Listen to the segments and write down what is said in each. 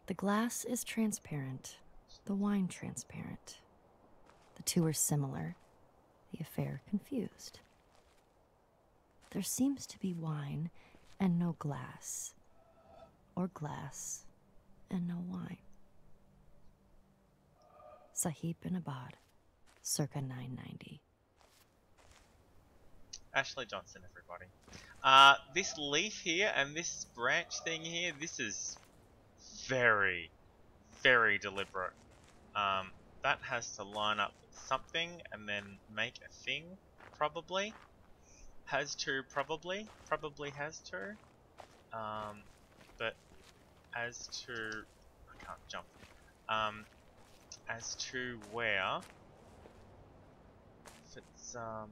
The glass is transparent, the wine transparent. The two are similar, the affair confused. There seems to be wine and no glass, or glass and no wine. Sahib bin Abad, circa 990. Ashley Johnson, everybody. This leaf here and this branch thing here, this is very, very deliberate. That has to line up with something and then make a thing, probably. Has to, probably. Probably has to. But as to... I can't jump. As to where... If it's, I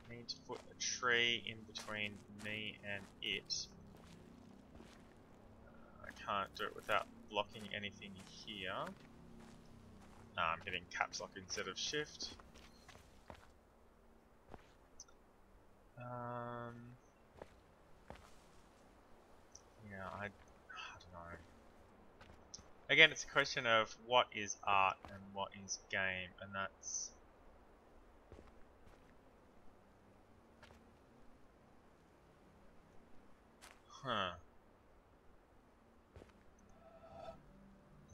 need to put a tree in between me and it. I can't do it without blocking anything here. No, I'm hitting caps lock instead of shift. Yeah, I don't know. Again, it's a question of what is art and what is game, and that's... Huh.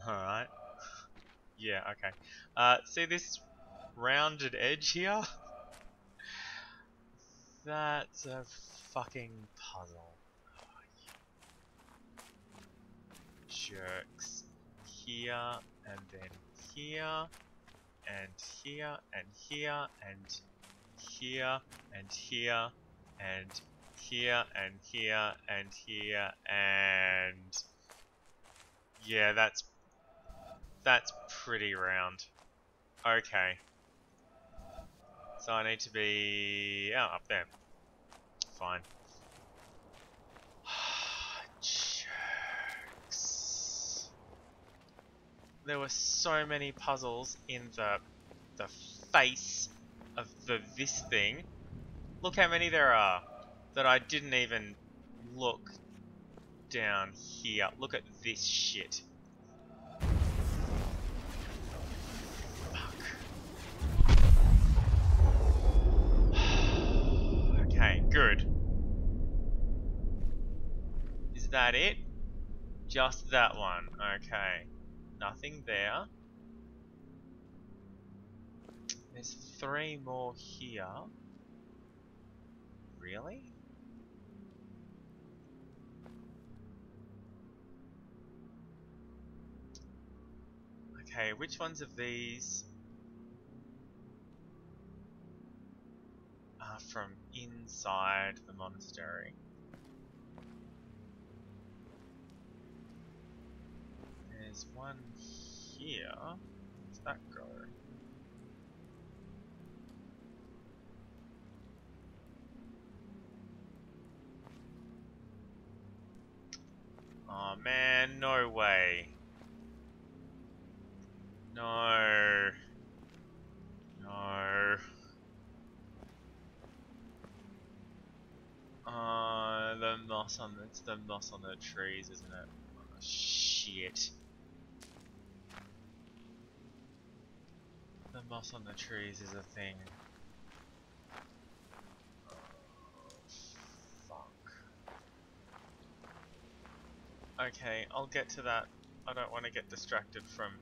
Alright. Yeah, okay. See this rounded edge here? That's a fucking puzzle. Oh, jerks. Here, and then here, and here, and here, and here, and here, and here, and here, and here, and... Yeah, that's pretty round. Okay. So I need to be... Oh, up there. Fine. Jerks. There were so many puzzles in the face of this thing. Look how many there are that I didn't even look down here. Look at this shit. Okay, good. Is that it? Just that one. Okay. Nothing there. There's 3 more here. Really? Okay, which ones of these are from inside the monastery? There's one here. Where's that go? Oh man, no way. No. No. The moss on it's the moss on the trees, isn't it? Oh, shit. The moss on the trees is a thing. Oh, fuck. Okay, I'll get to that. I don't want to get distracted from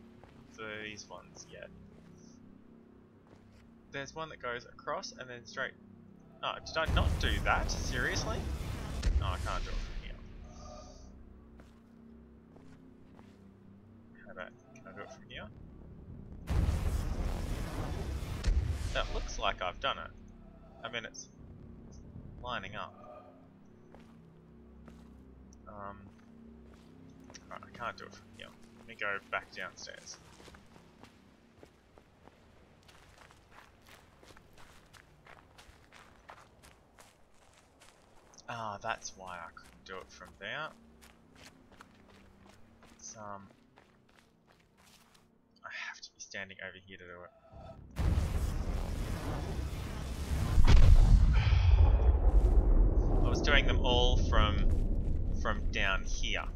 these ones yet. There's one that goes across and then straight. Oh, did I not do that? Seriously? No, I can't do it from here. How about, can I do it from here? That looks like I've done it. I mean, it's lining up. Right, I can't do it from here. Let me go back downstairs. Ah, that's why I couldn't do it from there. It's, I have to be standing over here to do it. I was doing them all from down here.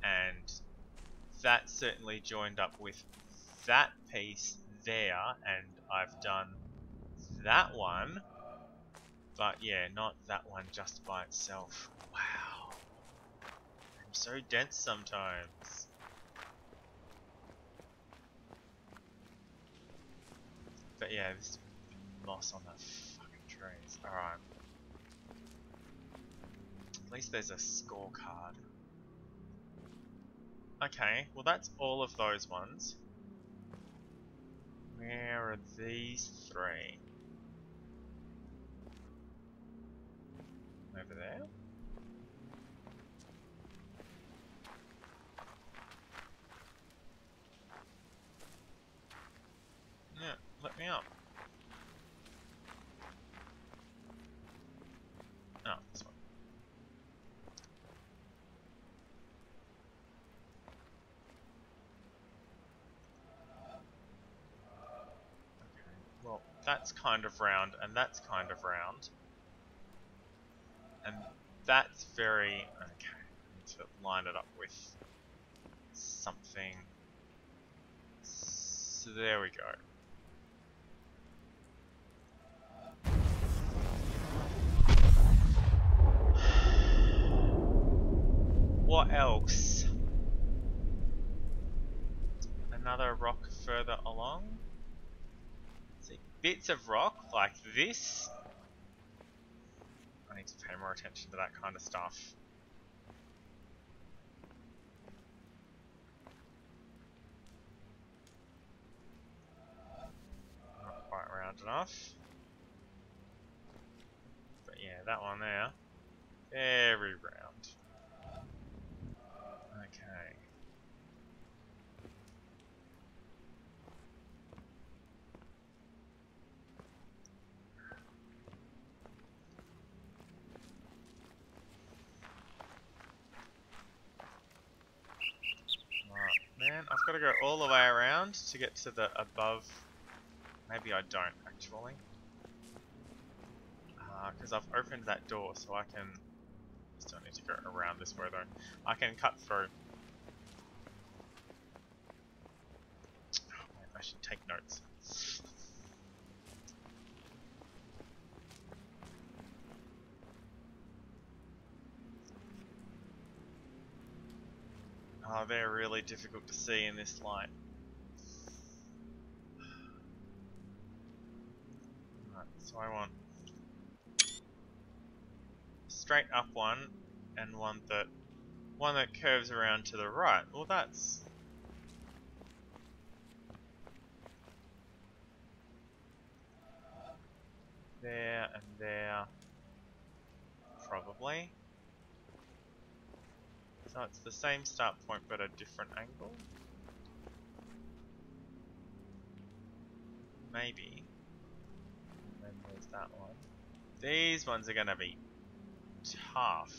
and that certainly joined up with that piece there, and I've done that one, but yeah, not that one just by itself. Wow, I'm so dense sometimes. But yeah, this moss on that fucking trees. Alright. At least there's a scorecard. Okay, well that's all of those ones. Where are these three? Over there? Yeah, let me up. Oh, this one. Okay, well, that's kind of round, and that's kind of round. And that's very... Okay, I need to line it up with something. So there we go. What else? Another rock further along. See, bits of rock like this. I need to pay more attention to that kind of stuff. Not quite round enough. But yeah, that one there. Very round. Okay. Man, I've got to go all the way around to get to the above. Maybe I don't, actually. Because I've opened that door, so I can... Still need to go around this way, though. I can cut through. Oh, I should take notes. Oh, they're really difficult to see in this light. Right, so I want straight up one and one that curves around to the right. Well, that's there and there, probably. So it's the same start point but a different angle. Maybe. And then there's that one. These ones are gonna be tough.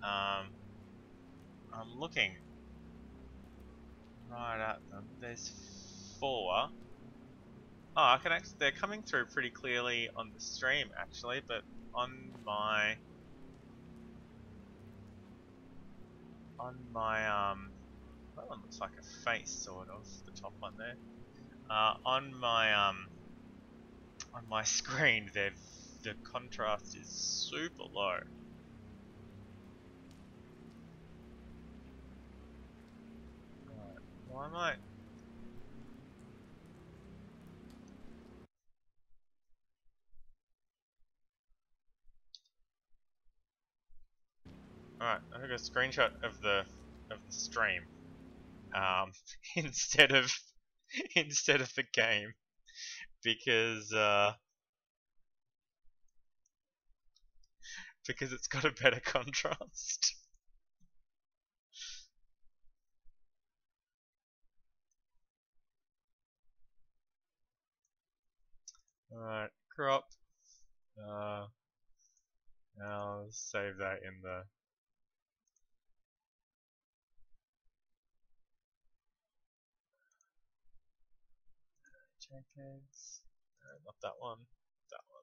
I'm looking right at them. There's 4. Oh, I can actually, they're coming through pretty clearly on the stream actually, but on my that one looks like a face sort of, the top one there. On my screen, the contrast is super low. Alright, well I might. Alright, I took a screenshot of the stream, instead of instead of the game, because it's got a better contrast. Alright, crop. I'll save that in the... Jenkins. Not that one. That one.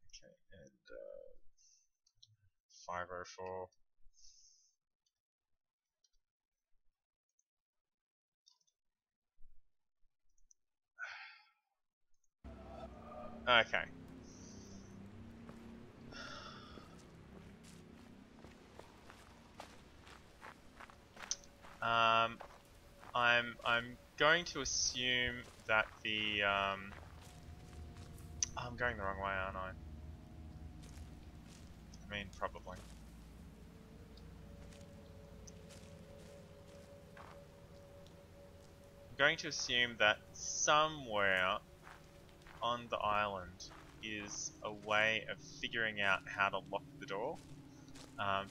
Okay, 504. Okay. I'm going to assume that the I'm going the wrong way, aren't I? I mean, probably. I'm going to assume that somewhere on the island is a way of figuring out how to lock the door.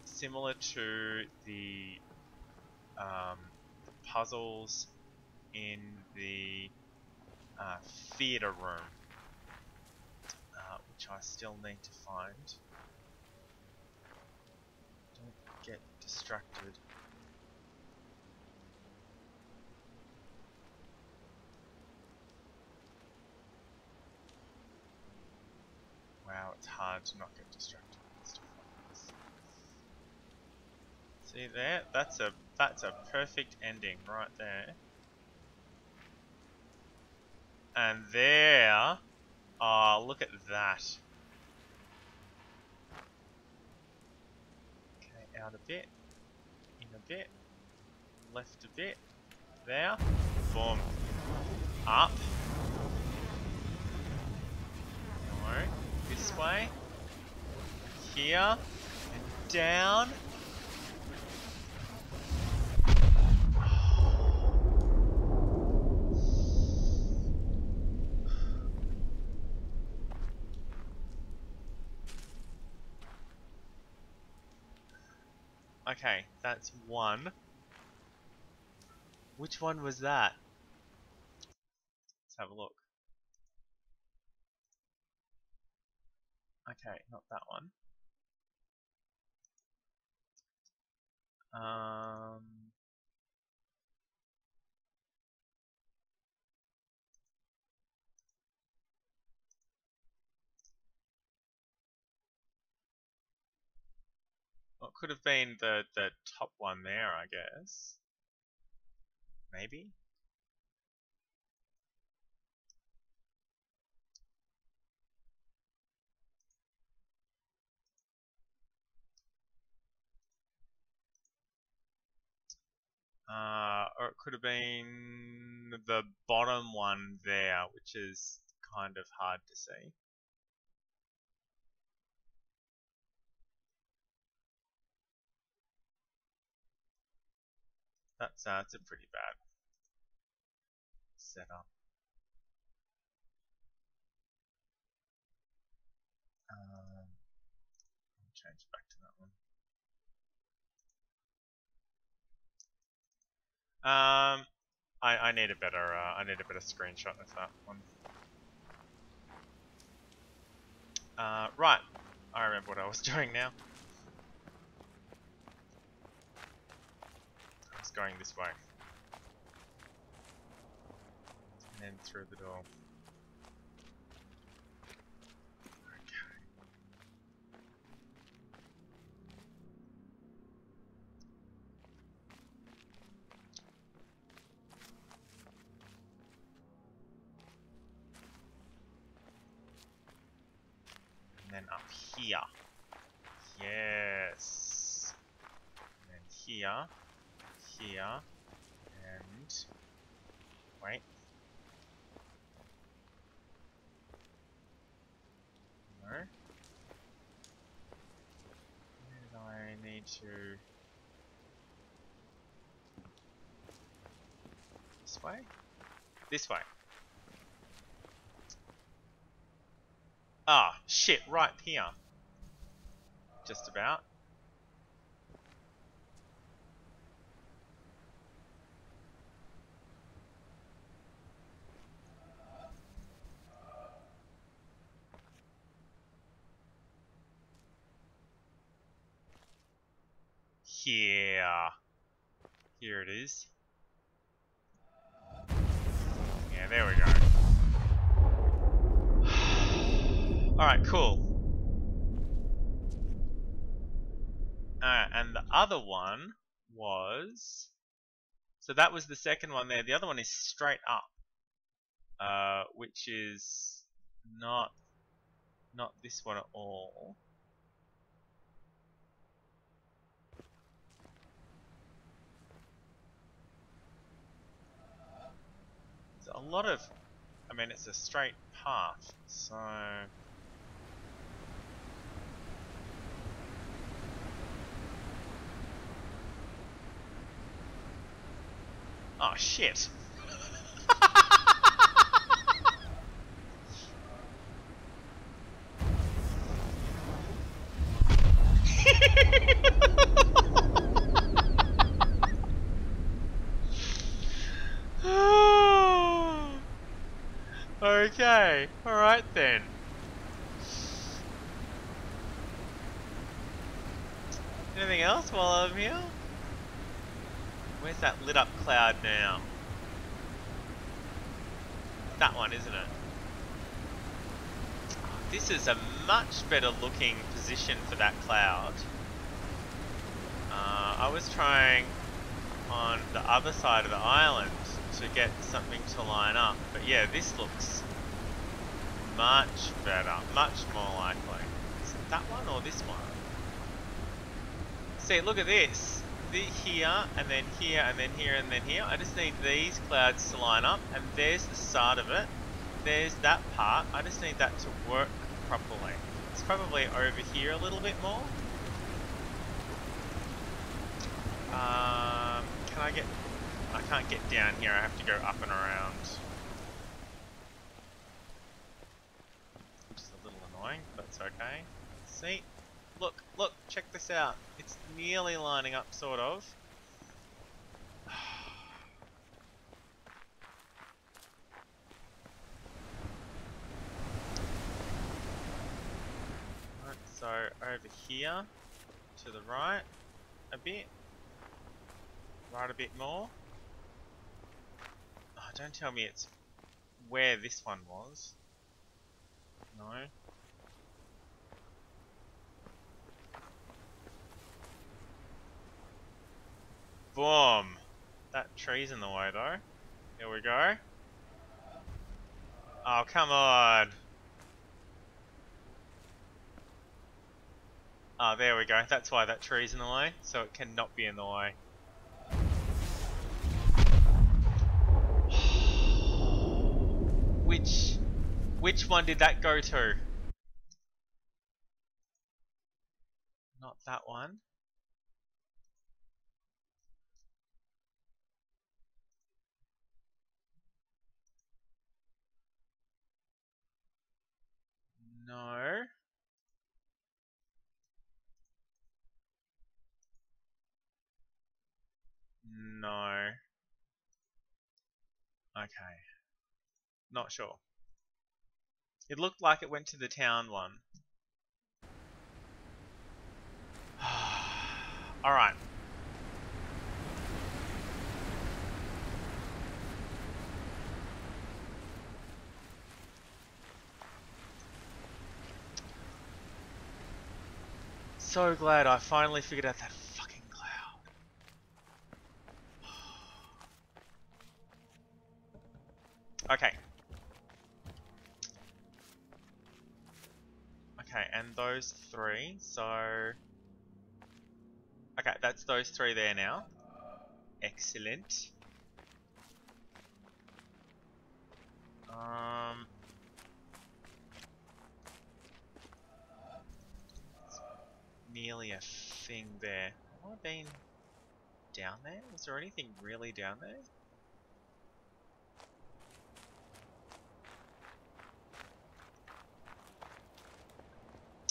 Similar to the puzzles in the theatre room, which I still need to find. Don't get distracted. Wow, it's hard to not get distracted with stuff like this. See there? That's a perfect ending right there. And there, oh, look at that. Okay, out a bit, in a bit, left a bit, there, boom, up, no, this way, here, and down. Okay, that's one. Which one was that? Let's have a look. Okay, not that one. Well, it could have been the top one there, I guess. Maybe? Or it could have been the bottom one there, which is kind of hard to see. That's a pretty bad setup. I'll change it back to that one. I need a better screenshot of that one. Right. I remember what I was doing now. I was going this way. And then through the door. And then up here. Yes. And then here. Here. And... wait. No. Where did I need to... this way? This way. Ah, shit, right here. Just about. Here. Here it is. Yeah, there we go. Alright, cool. And the other one was... So that was the second one there. The other one is straight up. Which is not this one at all. There's a lot of... I mean, it's a straight path, so... Oh, shit. Okay, alright then. Anything else while I'm here? Where's that lit up cloud now? That one, isn't it? This is a much better looking position for that cloud. I was trying on the other side of the island to get something to line up. But yeah, this looks much better, much more likely. Is it that one or this one? See, look at this. Here, and then here, and then here, and then here. I just need these clouds to line up, and there's the start of it. There's that part. I just need that to work properly. It's probably over here a little bit more. Can I get... I can't get down here, I have to go up and around. Which is a little annoying, but it's okay. See? Look, look, check this out. It's nearly lining up, sort of. Right, so over here, to the right, a bit. Right a bit more. Oh, don't tell me it's where this one was. No. Boom! That tree's in the way though. Here we go. Oh, come on! Oh, there we go. That's why that tree's in the way, so it cannot be in the way. Which one did that go to? Not that one. No. No. Okay. Not sure. It looked like it went to the town one. Alright. So glad I finally figured out that fucking cloud. Okay. Okay, and those three, so... Okay, that's those three there now. Excellent. Nearly a thing there. Have I been down there? Was there anything really down there?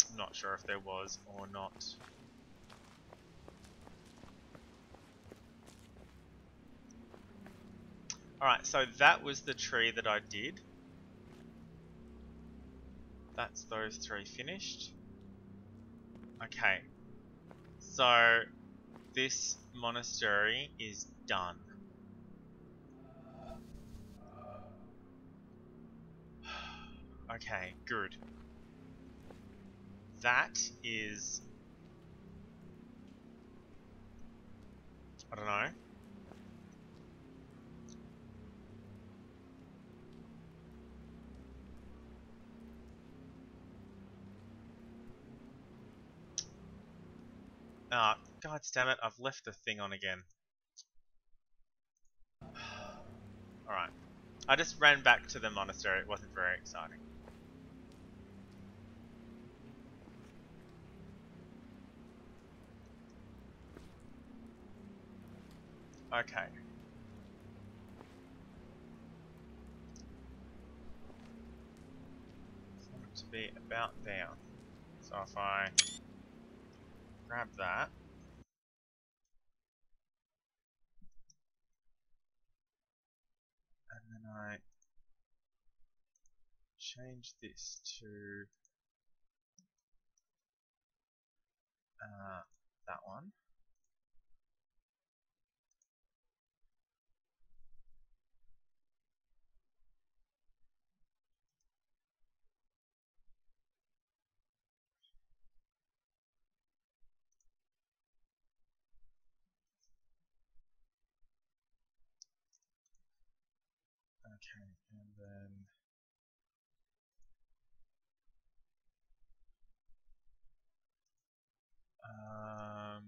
I'm not sure if there was or not. Alright, so that was the tree that I did. That's those three finished. Okay. So, this monastery is done. Okay, good. That is don't know. Ah, god damn it, I've left the thing on again. Alright. I just ran back to the monastery, it wasn't very exciting. Okay. I want it to be about there. So if I grab that, and then I change this to that one. Okay, and then um,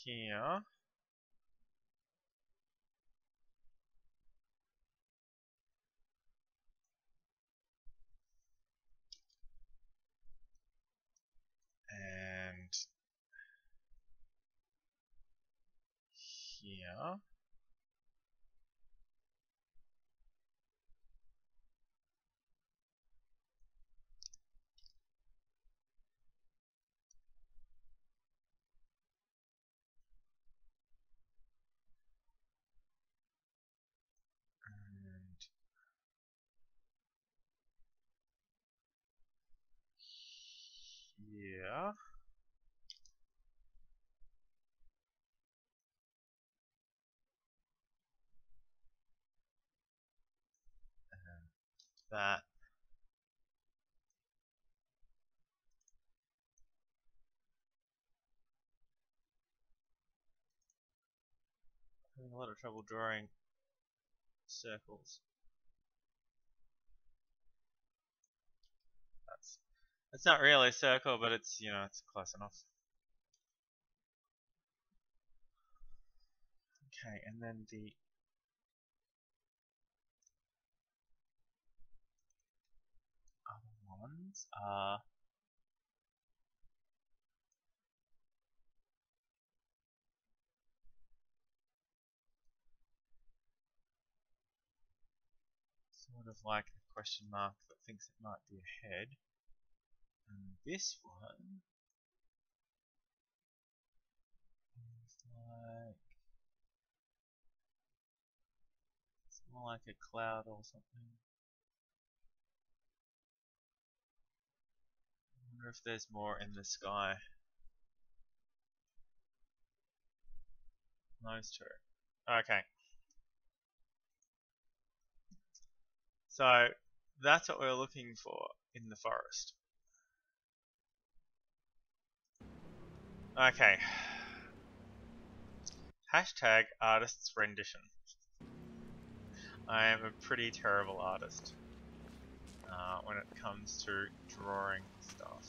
here, and here. And here, and that. Having a lot of trouble drawing circles. That's it's not really a circle, but it's, you know, it's close enough. Okay, and then the other ones are sort of like a question mark that thinks it might be a head. And this one is like, it's more like a cloud or something. I wonder if there's more in the sky. Those two. Okay. So that's what we're looking for in the forest. Okay. Hashtag artist's rendition. I am a pretty terrible artist when it comes to drawing stuff.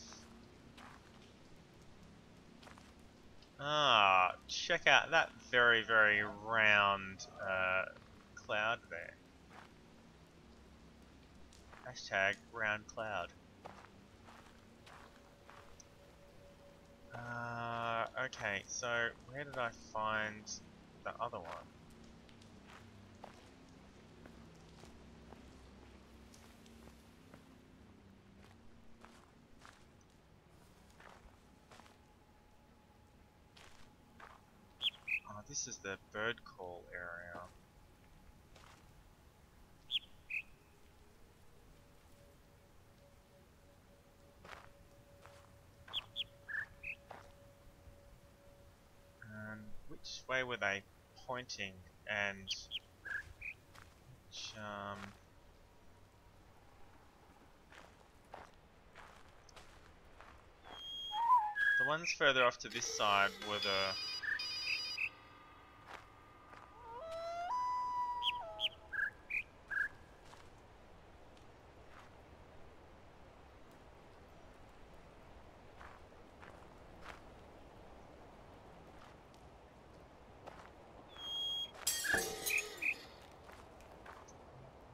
Ah, check out that very, very round cloud there. Hashtag round cloud. Okay, so where did I find the other one? this is the bird call area. And which way were they pointing? And which, the ones further off to this side were the...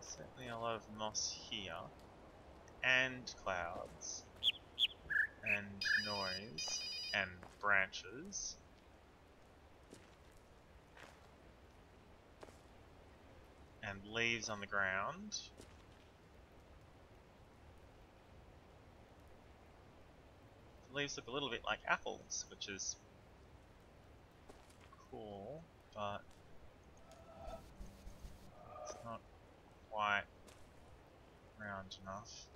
Certainly a lot of moss here. And clouds. And noise. And branches. And leaves on the ground. The leaves look a little bit like apples, which is cool, but it's not quite round enough.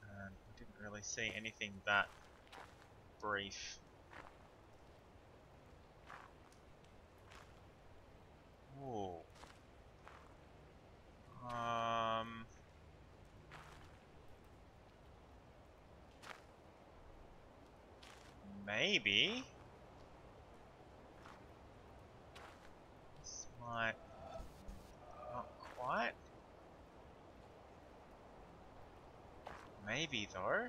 And I didn't really see anything that brief. Ooh. Maybe. This might not quite. Maybe though.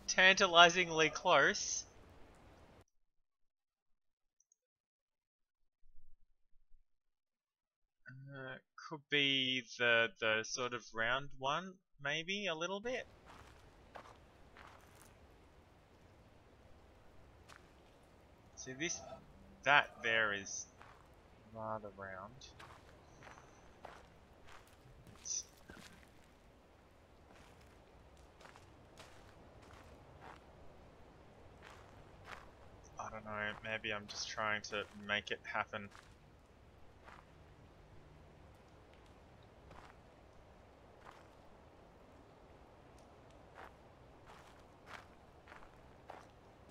Tantalizingly close. Could be the sort of round one, maybe a little bit. See that there is rather round. I don't know, maybe I'm just trying to make it happen.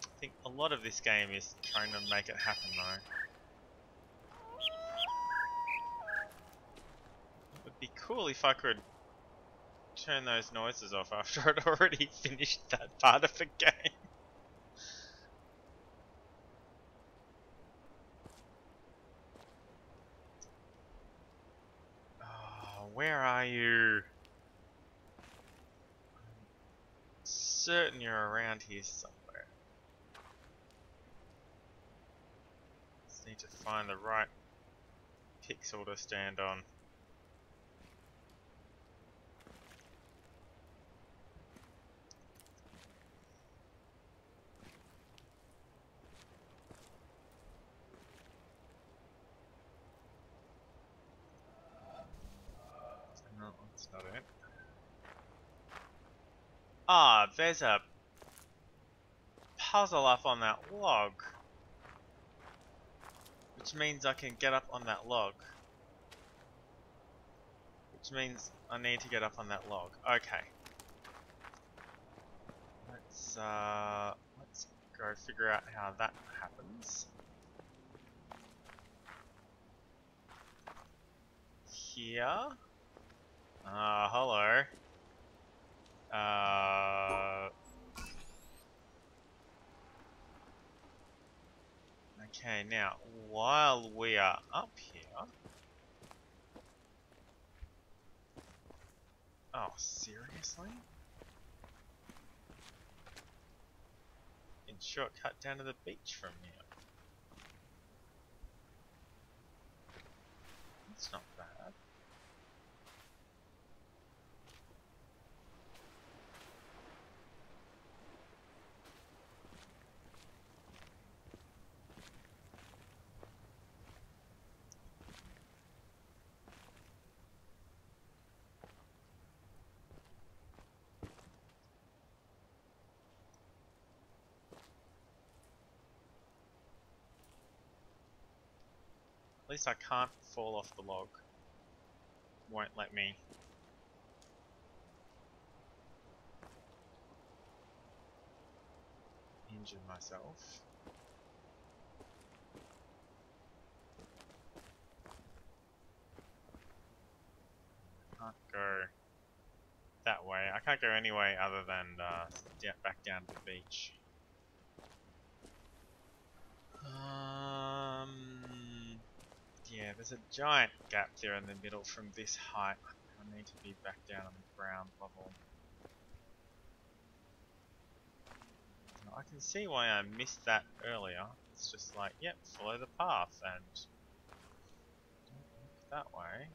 I think a lot of this game is trying to make it happen though. It would be cool if I could turn those noises off after I'd already finished that part of the game. Oh, where are you? I'm certain you're around here somewhere. Just need to find the right pixel to stand on. No, that's not it. Ah, there's a puzzle up on that log. Which means I can get up on that log. Which means I need to get up on that log. Okay. Let's go figure out how that happens. Here. Hello. Okay, now, while we are up here... Oh, seriously? In shortcut down to the beach from here. That's not bad. least I can't fall off the log. Won't let me. Injure myself. Can't go that way. I can't go any way other than back down to the beach. Yeah, there's a giant gap there in the middle from this height. I need to be back down on the ground level. Now, I can see why I missed that earlier. It's just like, yep, follow the path and don't look that way.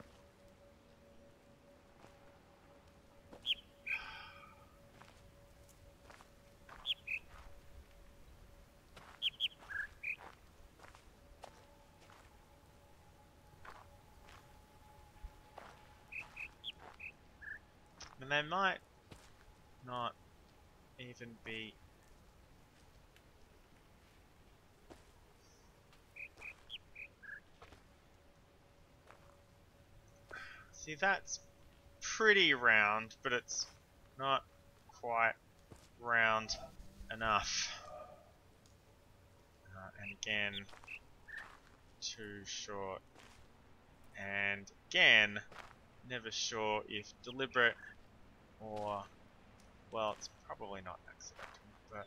And they might not even be... See, that's pretty round, but it's not quite round enough. And again, too short. And again, never sure if deliberate or, well, it's probably not accidental, but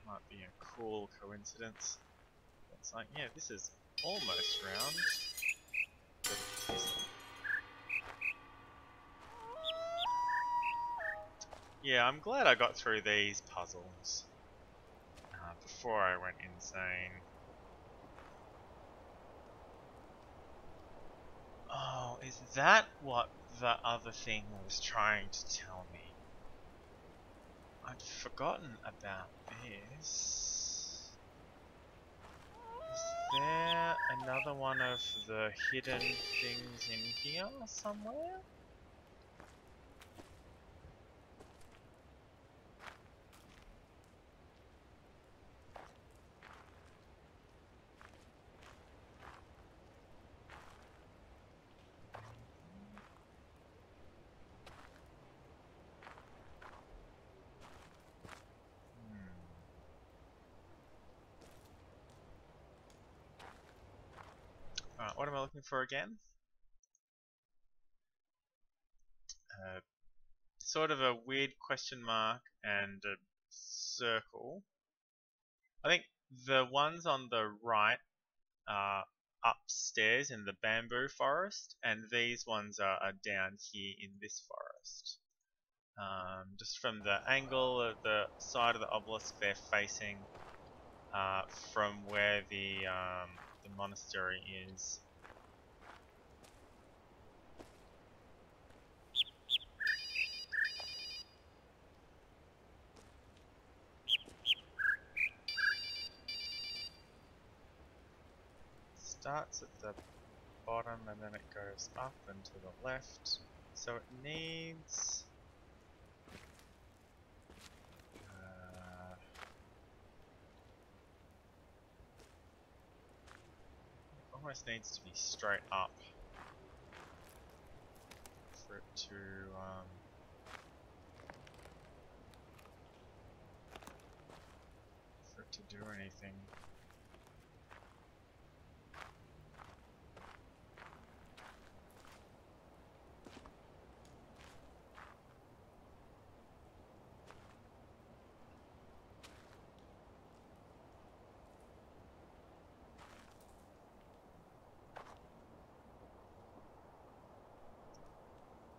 might be a cool coincidence. It's like, yeah, this is almost round, but it isn't. Yeah, I'm glad I got through these puzzles before I went insane. Oh, is that what the other thing was trying to tell me? I'd forgotten about this. Is there another one of the hidden things in here somewhere? Alright, what am I looking for again? Sort of a weird question mark and a circle. I think the ones on the right are upstairs in the bamboo forest, and these ones are down here in this forest. Just from the angle of the side of the obelisk they're facing, from where the monastery is. Starts at the bottom and then it goes up and to the left. So it needs... almost needs to be straight up for it to do anything.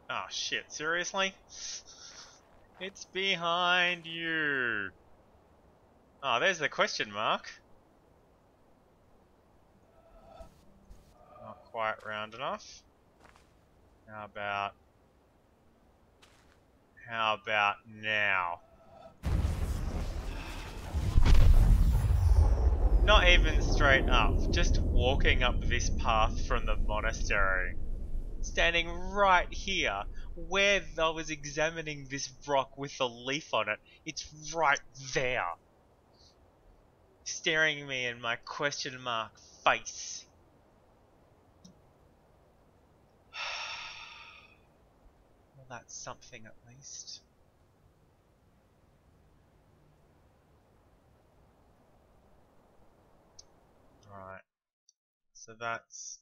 Oh shit, seriously? It's behind you! Oh, there's the question mark. Not quite round enough. How about now? Not even straight up, just walking up this path from the monastery. Standing right here, where I was examining this rock with the leaf on it. It's right there. Staring me in my question mark face. that's something at least. Right. So that's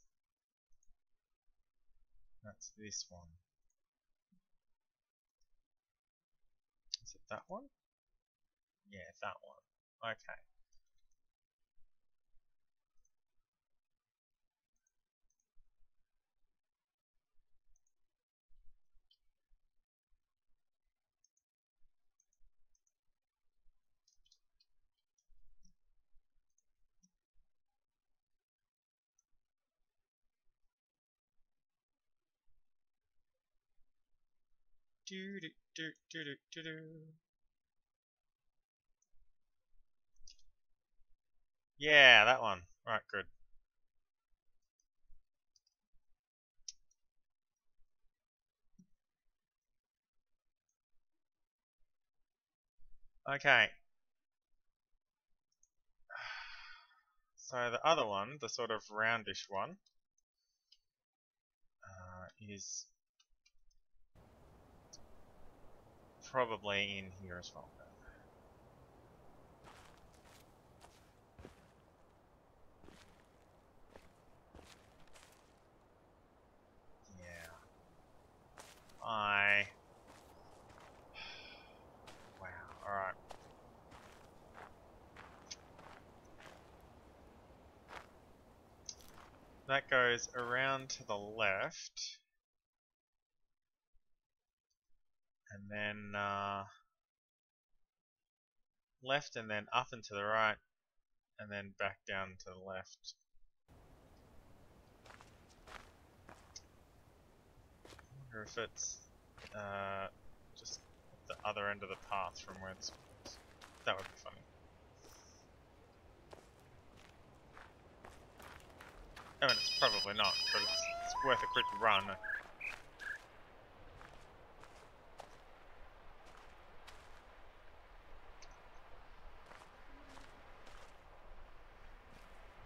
this one. Is it that one? Yeah, that one. Okay. Do do do do do do do. Yeah, that one. Right, good. Okay. So the other one, the sort of roundish one, is probably in here as well. Yeah. Wow. Alright. That goes around to the left. And then left and then up and to the right. And then back down to the left. I wonder if it's just at the other end of the path from where this was. That would be funny. I mean, it's probably not, but it's worth a quick run.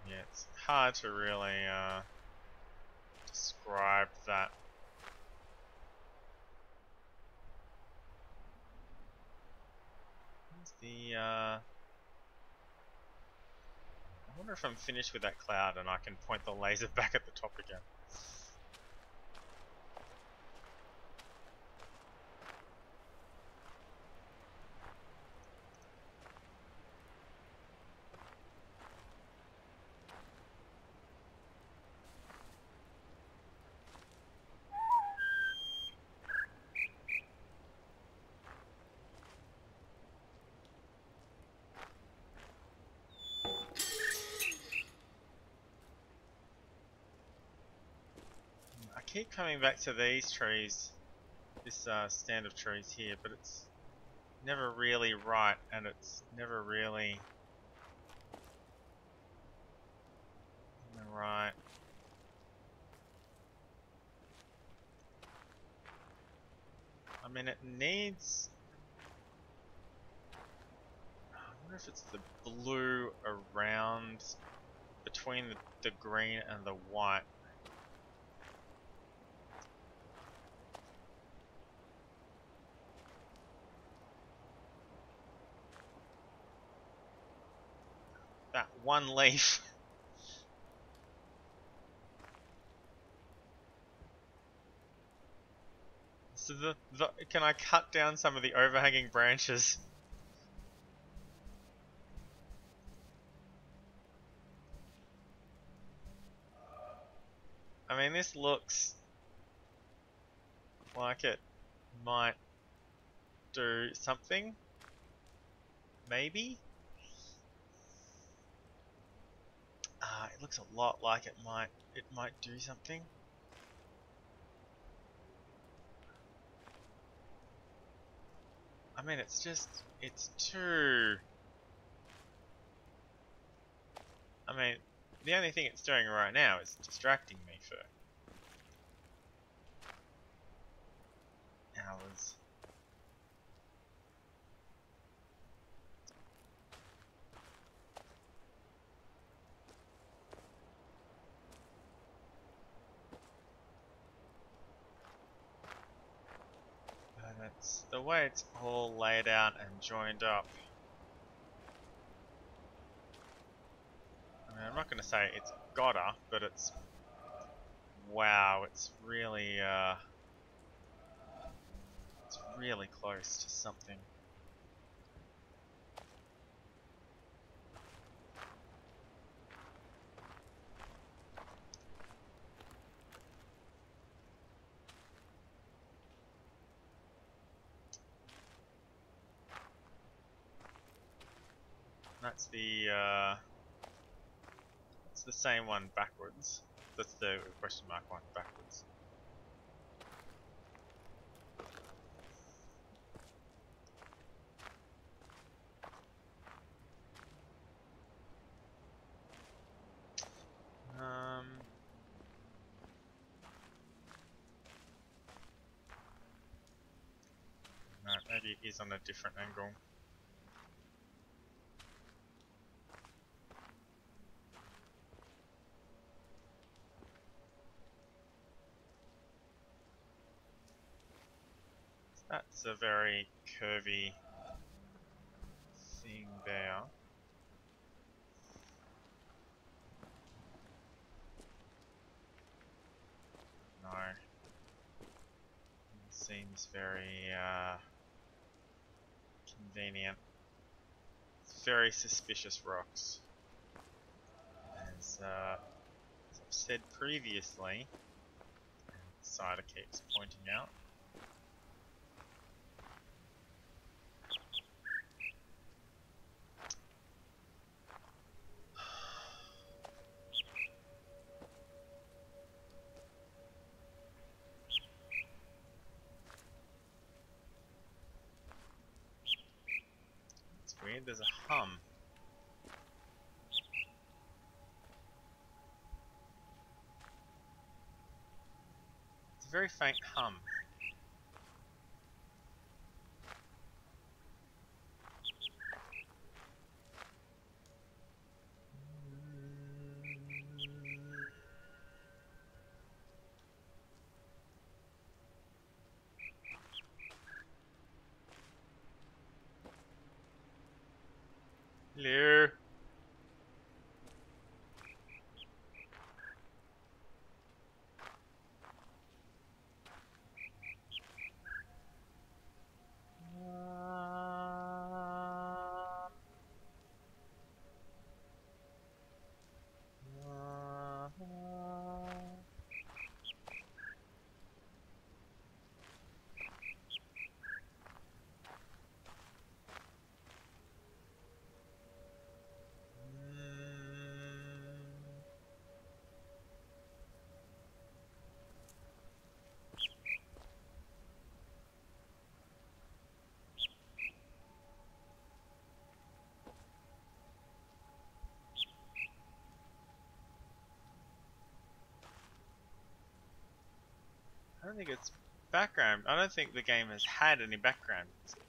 Yeah, it's hard to really describe that. I wonder if I'm finished with that cloud and I can point the laser back at the top again. I keep coming back to these trees, this stand of trees here, but it's never really right, and it's never really right. I mean, it needs... I wonder if it's the blue around between the green and the white. That one leaf. So can I cut down some of the overhanging branches? I mean, this looks like it might do something. Maybe? It looks a lot like it might do something. I mean, it's too... I mean, the only thing it's doing right now is distracting me for hours. It's the way it's all laid out and joined up. I mean, I'm not going to say it's gotta, but it's... Wow, it's really close to something. That's it's the same one backwards. That's the question mark one backwards. No, maybe it is on a different angle. That's a very curvy thing there. No. It seems very convenient. It's very suspicious rocks. As I've said previously, and Cider keeps pointing out, it's weird, there's a hum. It's a very faint hum. Hello. I don't think it's background. I don't think the game has had any background music.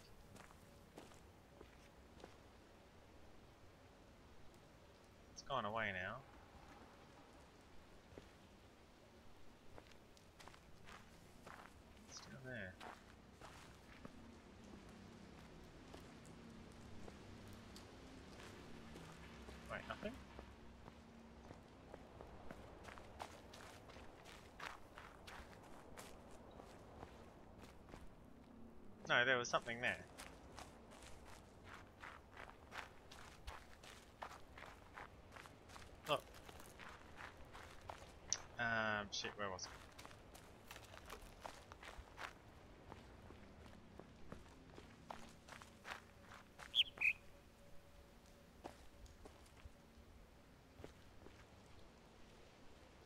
It's gone away now. It's still there. Wait, nothing? No, there was something there. Look. Shit, where was it?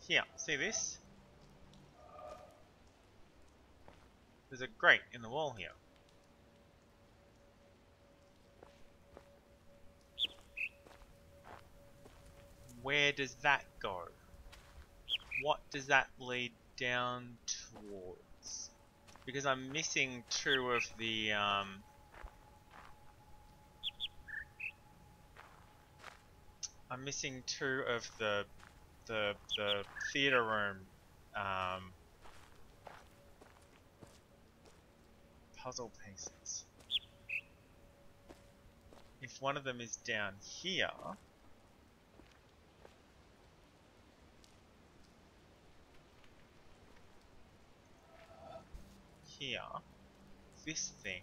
Here, see this? There's a grate in the wall here. Where does that go? What does that lead down towards? Because I'm missing two of the I'm missing two of the theater room puzzle pieces. If one of them is down here, this thing,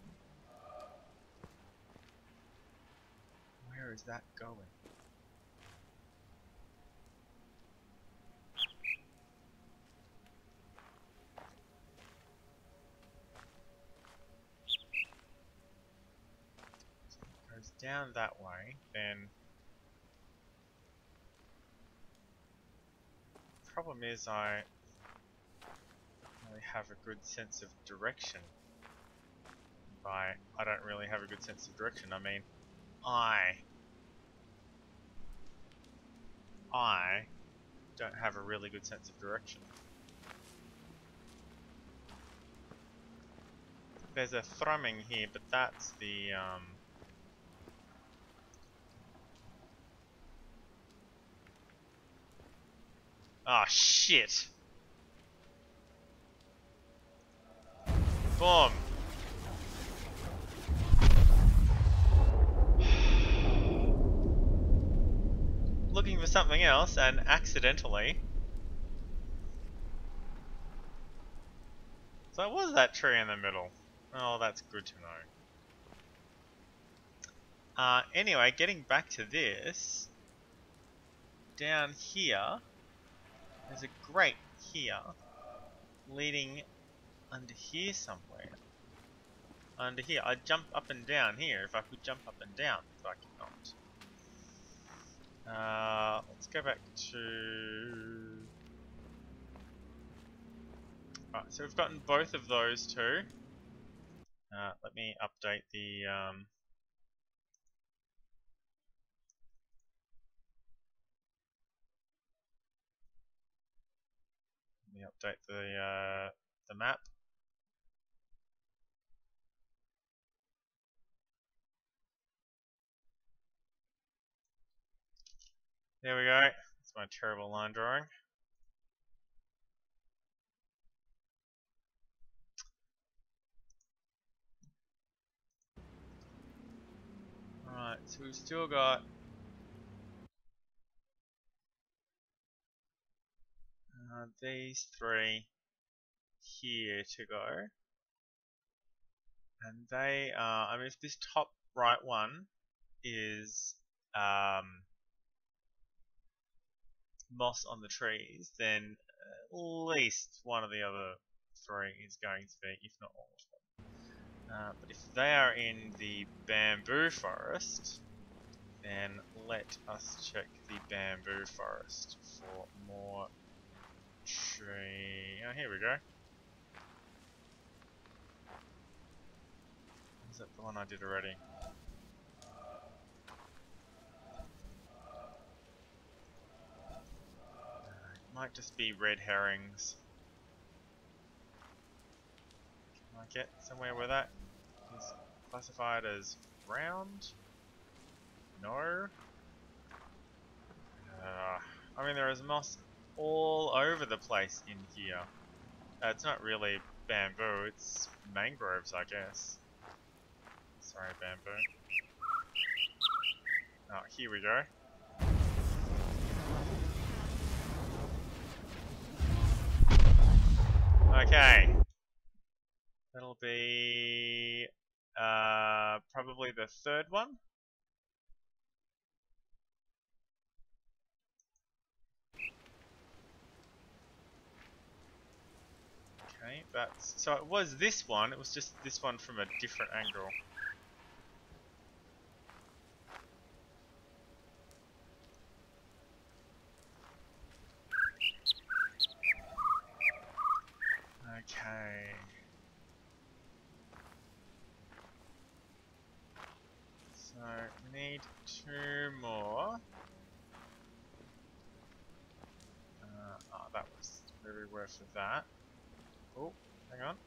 where is that going? Down that way, then problem is I don't really have a good sense of direction. By I don't really have a good sense of direction, I mean I don't have a really good sense of direction. There's a thrumming here, but that's the oh shit! Boom! Looking for something else and accidentally. So it was that tree in the middle. Oh, that's good to know. Anyway, getting back to this. Down here, there's a grate here, leading under here somewhere. Under here, I'd jump up and down here if I could jump up and down, but I cannot. Let's go back to... Right, so we've gotten both of those two. Let me update the... the map. There we go. That's my terrible line drawing. Alright, so we've still got these three here to go. And they are, I mean, if this top right one is moss on the trees, then at least one of the other three is going to be, if not all of them. But if they are in the bamboo forest, then let us check the bamboo forest for more tree. Oh, here we go. Is that the one I did already? Might just be red herrings. Can I get somewhere where that is classified as round? No. I mean, there is moss all over the place in here. It's not really bamboo, it's mangroves, I guess. Sorry, bamboo. Oh, here we go. Okay. That'll be probably the third one. Okay, that's so it was this one, it was just this one from a different angle. Okay. So we need 2 more. Oh, that was where we were for that. Oh, hang on.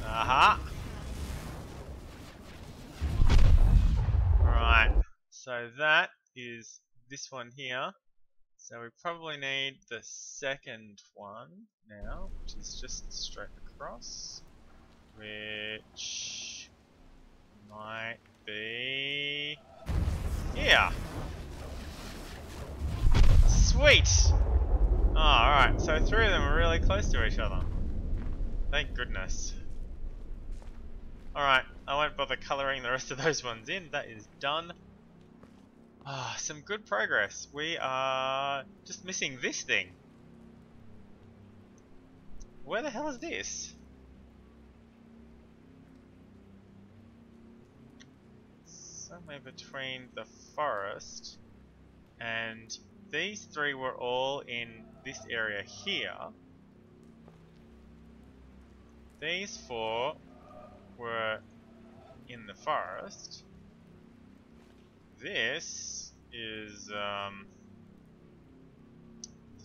Aha! Right, so that is this one here. So we probably need the second one now, which is just straight across, which might be here. Sweet! Oh, alright, so three of them are really close to each other. Thank goodness. Alright, I won't bother colouring the rest of those ones in. That is done. Ah, some good progress. We are just missing this thing. Where the hell is this? Somewhere between the forest and these three were all in this area here. These four were in the forest. This is there's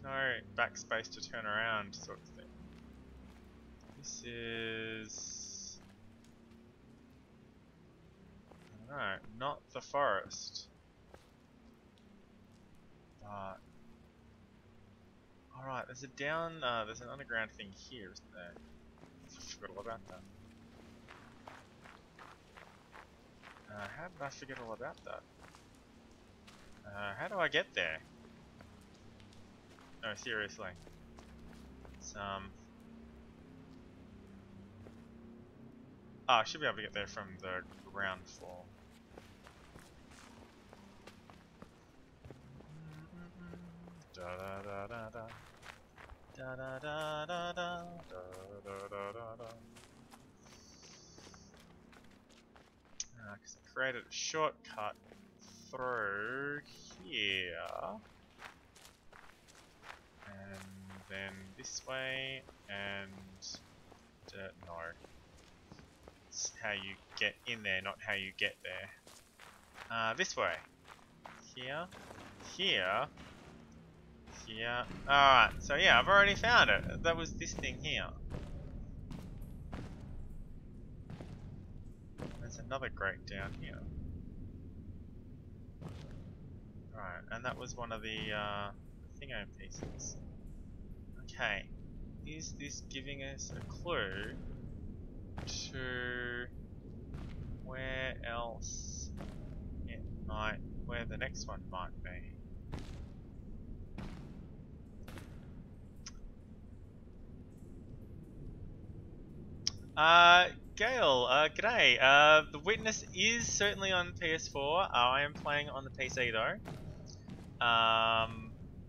no backspace to turn around sort of thing. This is, I don't know, not the forest. But alright, there's an underground thing here, isn't there? I forgot all about that. How did I forget all about that? How do I get there? No, seriously. It's, I should be able to get there from the ground floor. Da da da da da. Da da da da da. Da da da da. Because I created a shortcut through here. And then this way, and no. It's how you get in there, not how you get there. This way. Here. Here. Here. Alright, so yeah, I've already found it. That was this thing here. There's another grate down here. Right, and that was one of the thingo pieces. Okay, is this giving us a clue to where else it might, where the next one might be? Gail, g'day. The Witness is certainly on PS4. I am playing on the PC though.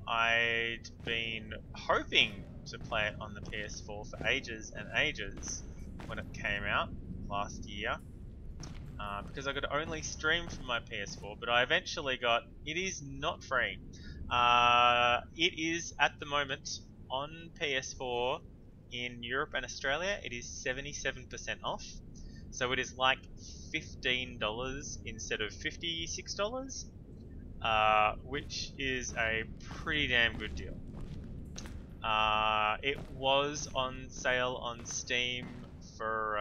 I'd been hoping to play it on the PS4 for ages and ages when it came out last year. Because I could only stream from my PS4, but I eventually got, it is not free. It is at the moment on PS4 in Europe and Australia. It is 77% off. So it is like $15 instead of $56, which is a pretty damn good deal. It was on sale on Steam for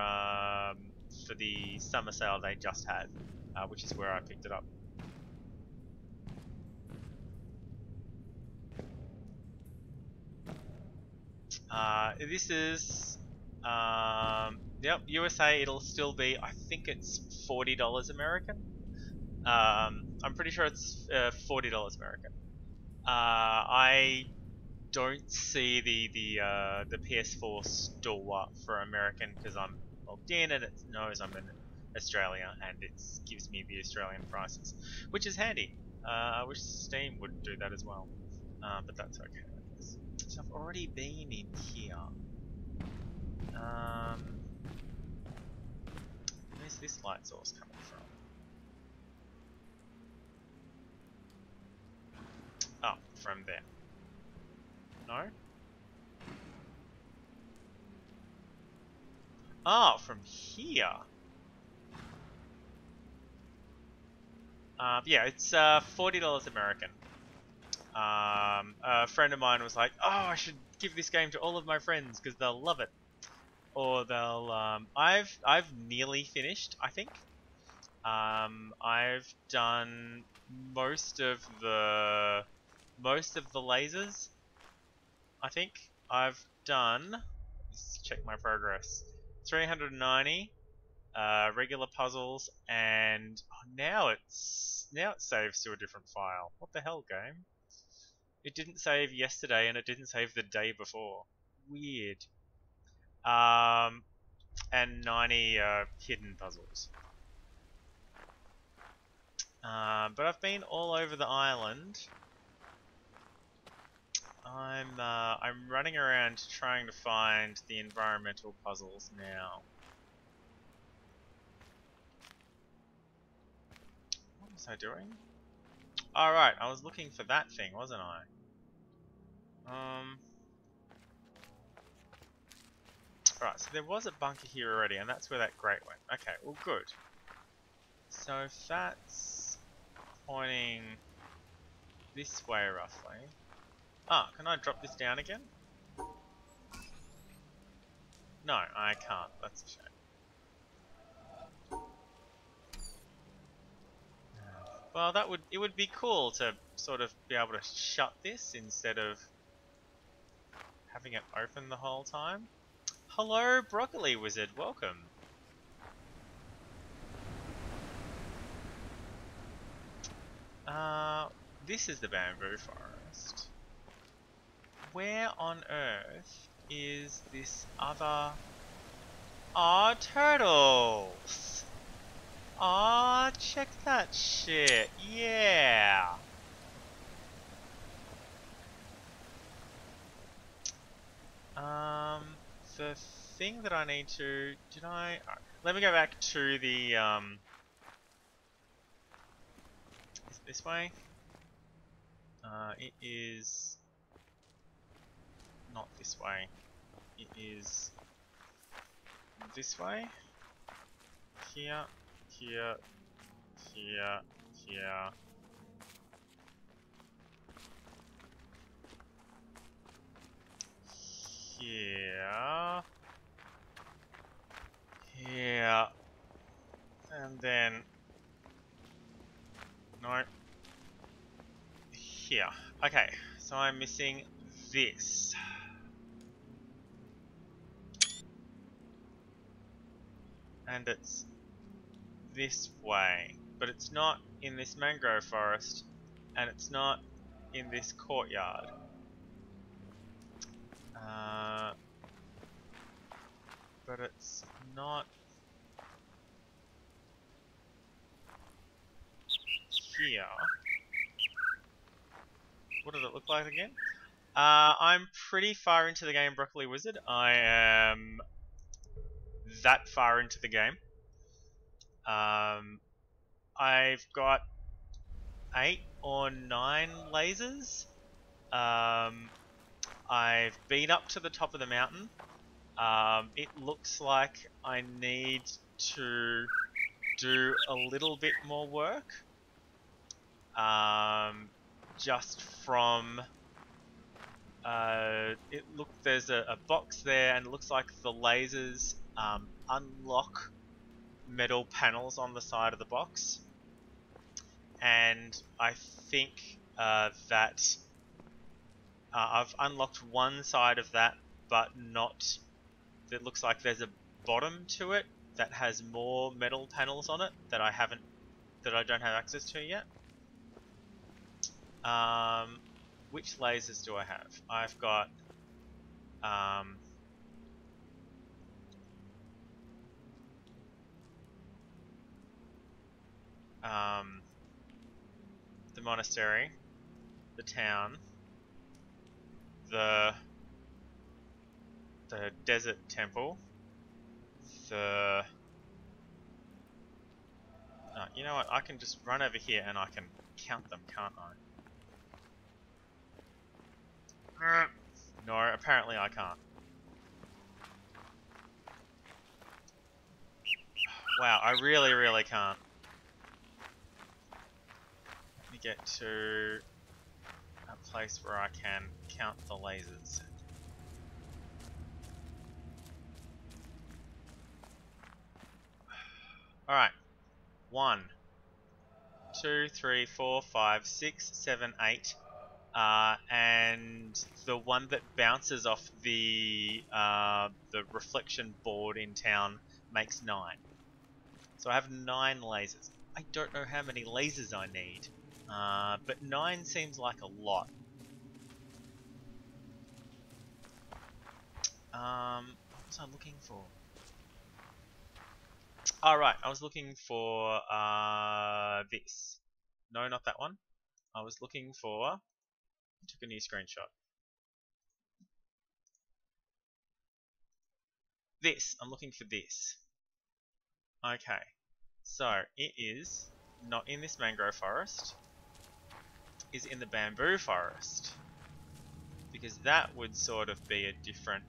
the summer sale they just had, which is where I picked it up. This is, yep, USA. It'll still be, I think it's $40 American. I'm pretty sure it's $40 American. I don't see the PS4 store for American because I'm logged in and it knows I'm in Australia and it gives me the Australian prices, which is handy. I wish Steam would do that as well, but that's okay, I guess. So I've already been in here. Where's this light source coming from? Oh, from there. No? Oh, from here. Yeah, it's $40 American. A friend of mine was like, "Oh, I should give this game to all of my friends because they'll love it." Or they'll. I've nearly finished, I think. I've done most of the most of the lasers. I think I've done, let's check my progress, 390 regular puzzles, and now it saves to a different file. What the hell, game? It didn't save yesterday and it didn't save the day before. Weird. And 90 hidden puzzles. But I've been all over the island. I'm running around trying to find the environmental puzzles now. What was I doing? All right, I was looking for that thing, wasn't I? Right, so there was a bunker here already, and that's where that grate went. Okay, well, good. So if that's pointing this way, roughly. Ah, can I drop this down again? No, I can't. That's a shame. Well, it would be cool to sort of be able to shut this instead of having it open the whole time. Hello, Broccoli Wizard. Welcome. This is the bamboo forest. Where on earth is this other... Aw, turtles! Aw, check that shit. Yeah! The thing that I need to... Did I... let me go back to the, Is it this way? It is... Not this way. It is... This way? Here, here, here, here. Here. Here. And then... No. Here. Okay, so I'm missing this. And it's this way. But it's not in this mangrove forest. And it's not in this courtyard. But it's not here. What does it look like again? I'm pretty far into the game, Broccoli Wizard. I am that far into the game. I've got 8 or 9 lasers. I've been up to the top of the mountain. It looks like I need to do a little bit more work. Just from... there's a box there, and it looks like the lasers unlock metal panels on the side of the box. And I think that I've unlocked one side of that, but not... It looks like there's a bottom to it that has more metal panels on it that I don't have access to yet. Which lasers do I have? I've got the monastery, the town, the desert temple, the... you know what, I can just run over here and I can count them, can't I? No, apparently I can't. Wow, I really, really can't. Let me get to a place where I can count the lasers. Alright. 1, 2, 3, 4, 5, 6, 7, 8, and the one that bounces off the reflection board in town makes 9. So I have 9 lasers. I don't know how many lasers I need, but 9 seems like a lot. What was I looking for? Alright, I was looking for this. No, not that one. I was looking for... I took a new screenshot. This. I'm looking for this. Okay. So, it is not in this mangrove forest. Is in the bamboo forest. Because that would sort of be a different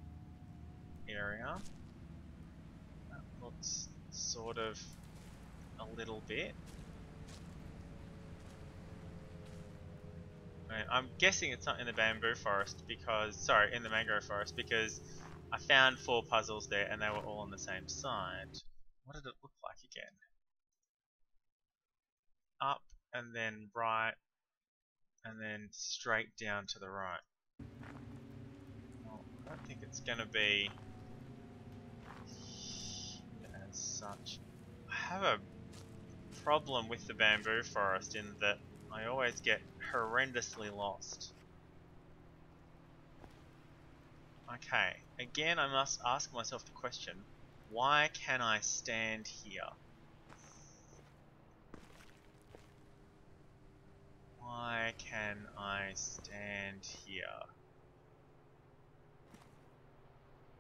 area. That looks sort of a little bit. I'm guessing it's not in the bamboo forest because, sorry, in the mangrove forest because I found 4 puzzles there and they were all on the same side. What did it look like again? Up and then right and then straight down to the right. Well, I don't think it's gonna be as such. I have a problem with the bamboo forest in that I always get horrendously lost. Okay, again I must ask myself the question, why can I stand here? Why can I stand here?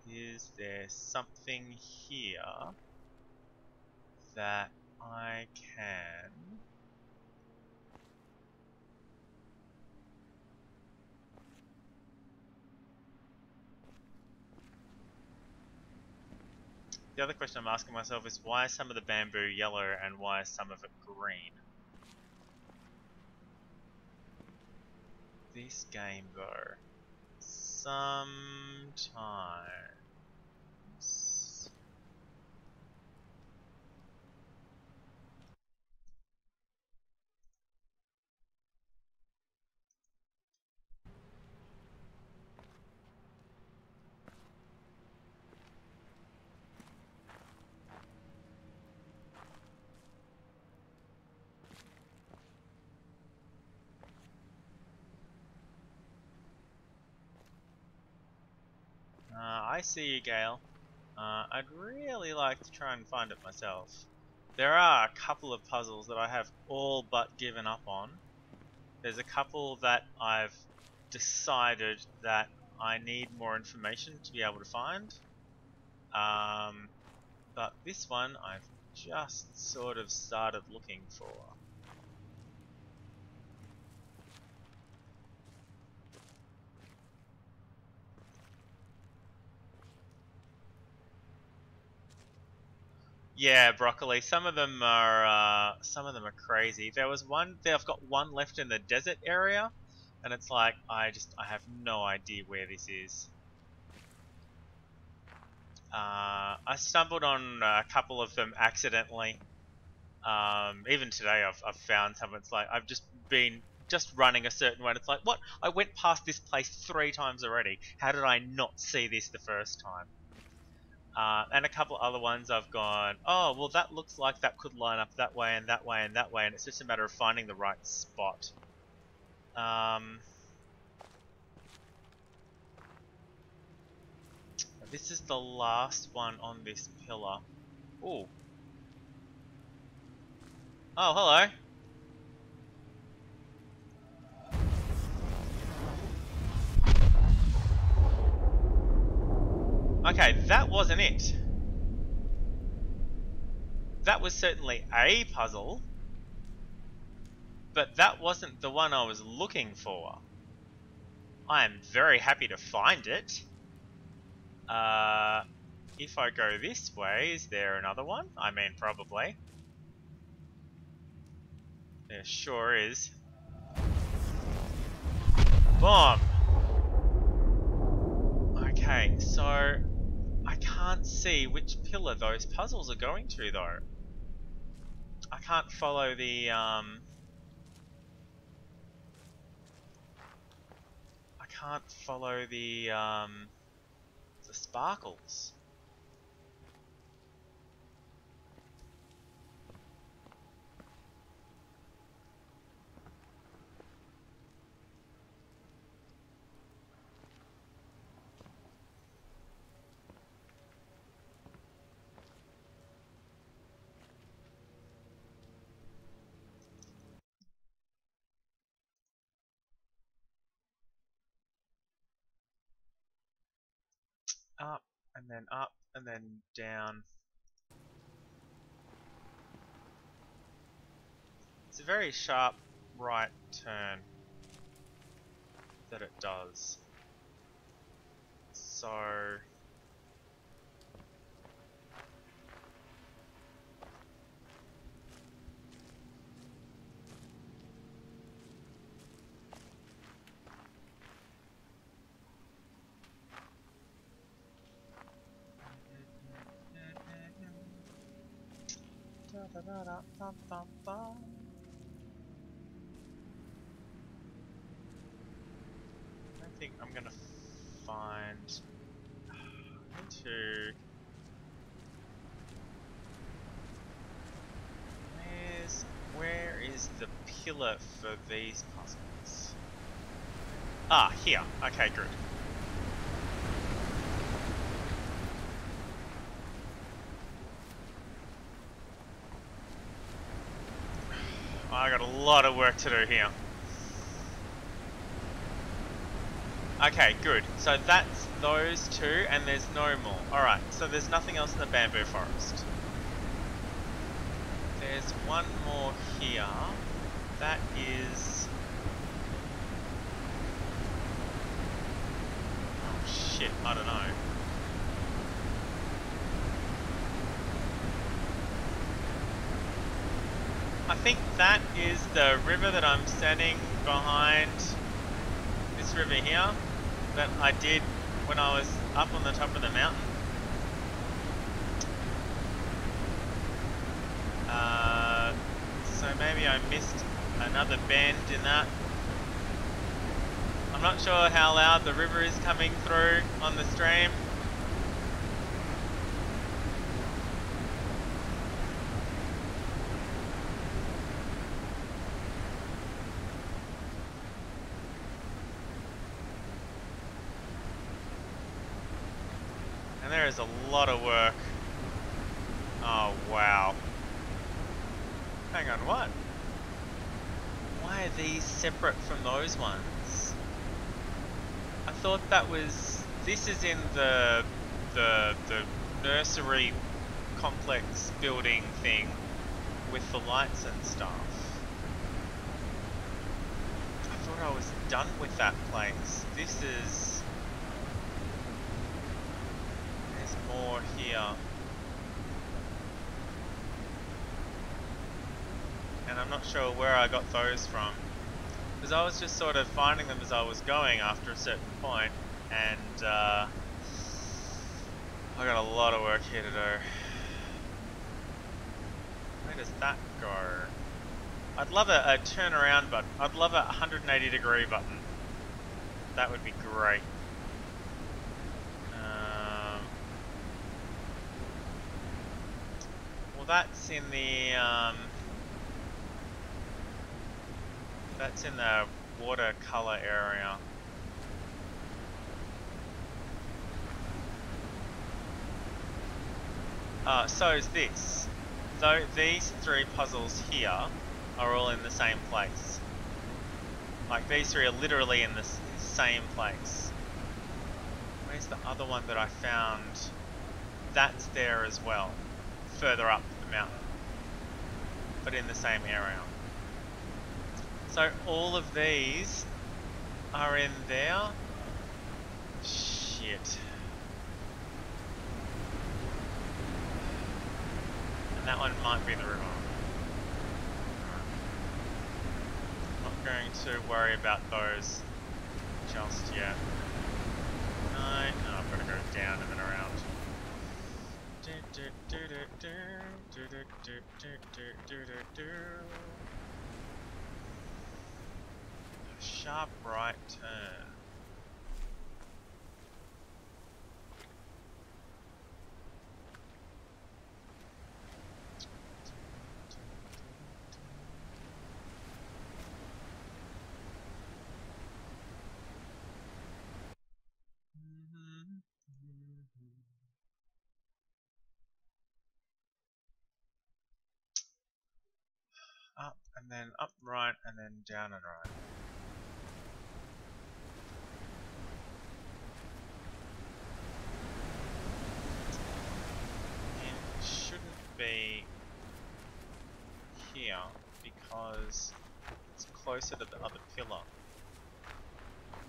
Is there something here that I can... The other question I'm asking myself is why is some of the bamboo yellow and why is some of it green? This game though, sometimes... I see you, Gale. I'd really like to try and find it myself. There are a couple of puzzles that I have all but given up on. There's a couple that I've decided that I need more information to be able to find. But this one I've just sort of started looking for. Yeah, broccoli. Some of them are crazy. There was one. I've got one left in the desert area, and it's like I have no idea where this is. I stumbled on a couple of them accidentally. Even today, I've found some. It's like I've just been running a certain way. And it's like, what? I went past this place 3 times already. How did I not see this the first time? And a couple other ones I've gone, oh, well that looks like that could line up that way and that way and that way, and it's just a matter of finding the right spot. This is the last one on this pillar. Ooh. Oh, hello. Okay, that wasn't it. That was certainly a puzzle, but that wasn't the one I was looking for. I am very happy to find it. If I go this way, is there another one? I mean, probably. There sure is. Boom! Okay, so I can't see which pillar those puzzles are going to though. I can't follow the can't follow the sparkles. Up and then down. It's a very sharp right turn that it does. So I think I'm gonna find to where is the pillar for these puzzles? Ah, here. Okay, good. I got a lot of work to do here. Okay, good. So that's those two, and there's no more. Alright, so there's nothing else in the bamboo forest. There's one more here. That is... oh shit, I don't know. I think that is the river that I'm standing behind. This river here that I did when I was up on the top of the mountain. So maybe I missed another bend in that. I'm not sure how loud the river is coming through on the stream. And there is a lot of work. Oh wow. Hang on, what? Why are these separate from those ones? I thought that was... this is in the nursery complex building thing with the lights and stuff. I thought I was done with that place. This is... there's more here. And I'm not sure where I got those from. Because I was just sort of finding them as I was going after a certain point, and I got a lot of work here to do. Where does that go? I'd love a turnaround button. I'd love a 180-degree button. That would be great. Well, that's in the watercolor area. So is this. Though these three puzzles here are all in the same place. Like these three are literally in the same place. Where's the other one that I found? That's there as well. Further up the mountain. But in the same area. So all of these are in there. Shit. And that one might be the river. Not going to worry about those just yet. No, I've got to go down and then around. Sharp right turn. Up and then up right and then down and right. It shouldn't be here because it's closer to the other pillar.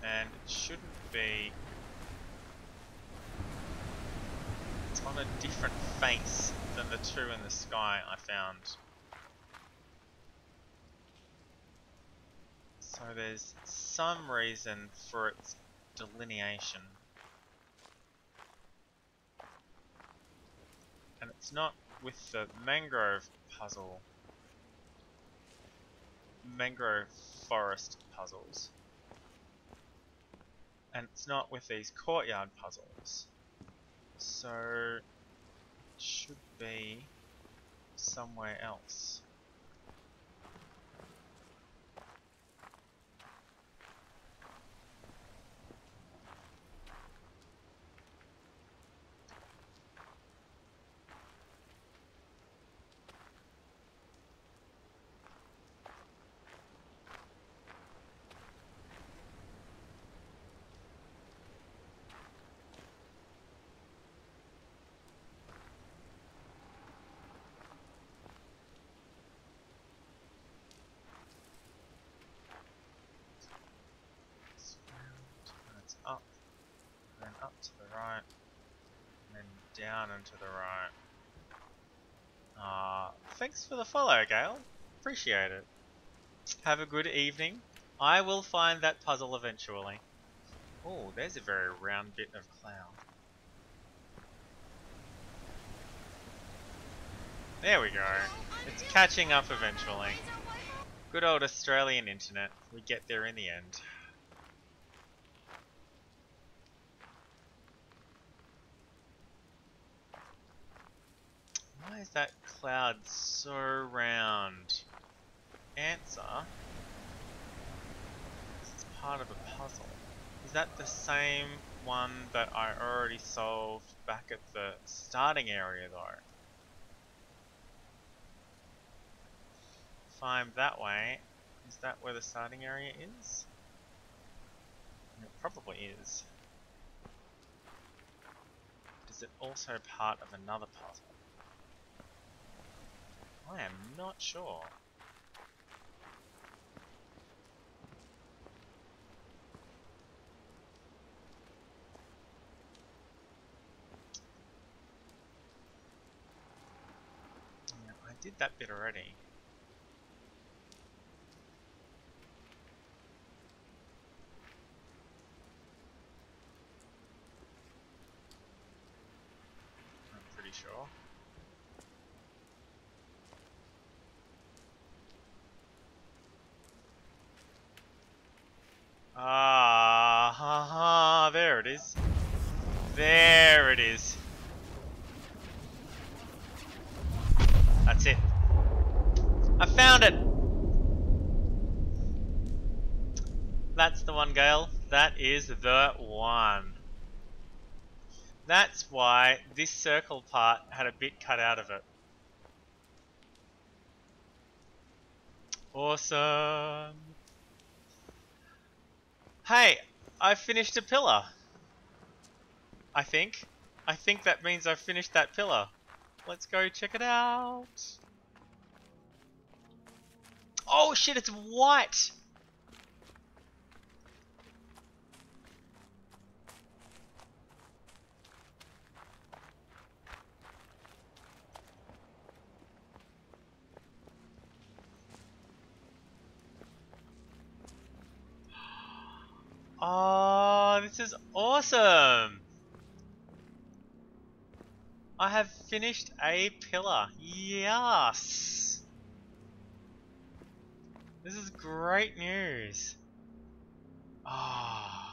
And it shouldn't be... It's on a different face than the two in the sky I found. So there's some reason for its delineation. And it's not with the mangrove puzzle. Mangrove forest puzzles. And it's not with these courtyard puzzles. So it should be somewhere else. It's round, and it's up, and then up to the right, and then down and to the right. Thanks for the follow, Gale. Appreciate it. Have a good evening. I will find that puzzle eventually. Oh, there's a very round bit of cloud. There we go. It's catching up eventually. Good old Australian internet. We get there in the end. Why is that cloud so round? Answer. It's part of a puzzle. Is that the same one that I already solved back at the starting area though? If I'm that way, is that where the starting area is? It probably is. Is it also part of another puzzle? I am not sure. Yeah, I did that bit already. I'm pretty sure. Ah, ha ha, there it is. There it is. That's it. I found it! That's the one, Gale. That is the one. That's why this circle part had a bit cut out of it. Awesome. Hey, I finished a pillar. I think. I think that means I've finished that pillar. Let's go check it out. Oh shit, it's white! Oh, this is awesome! I have finished a pillar. Yes! This is great news. Ah. Oh.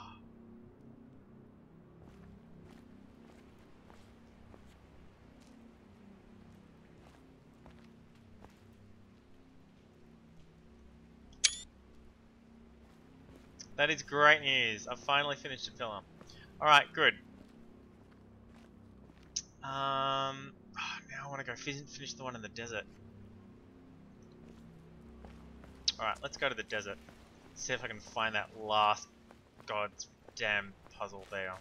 That is great news. I've finally finished a pillar. Alright, good. Now I want to go finish the one in the desert. Alright, let's go to the desert. See if I can find that last god's damn puzzle there.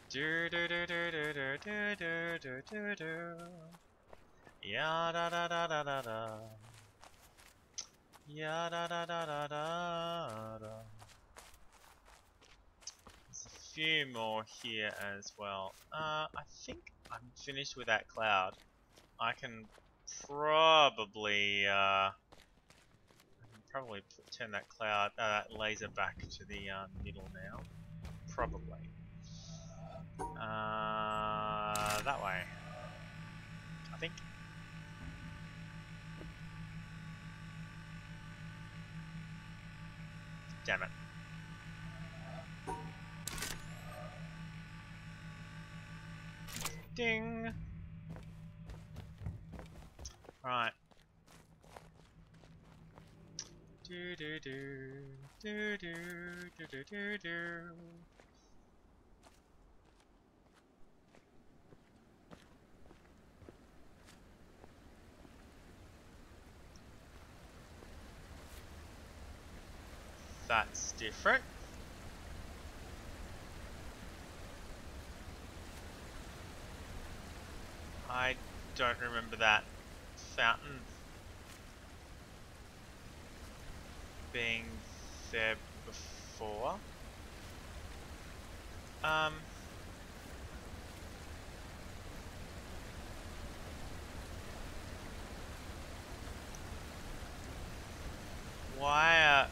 Do do do do do do do do do do do. Ya da da da da da da. Ya da da da da da da. There's a few more here as well. I think I'm finished with that cloud. I can probably turn that cloud, that laser back to the middle now. Probably. That way. I think. Damn it. Ding! Right. Do do do do do do do do do. That's different. I don't remember that fountain being there before. Why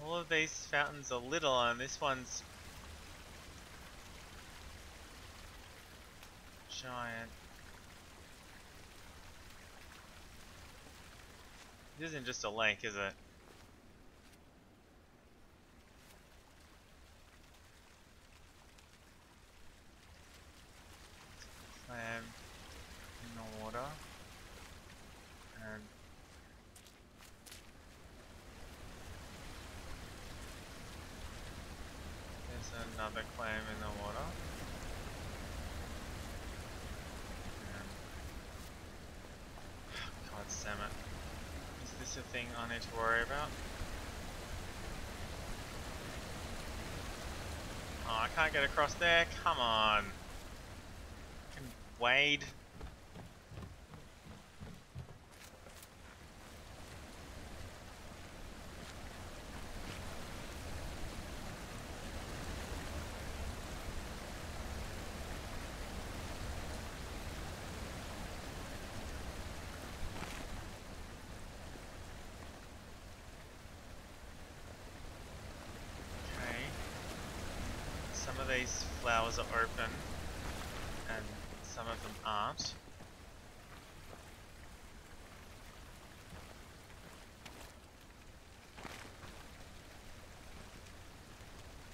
all of these fountains are little and this one's giant? This isn't just a lake, is it? Clam in the water. And there's another clam in the water. And God damn it. Is this a thing I need to worry about? Oh, I can't get across there. Come on. I can wade. Some of these flowers are open and some of them aren't.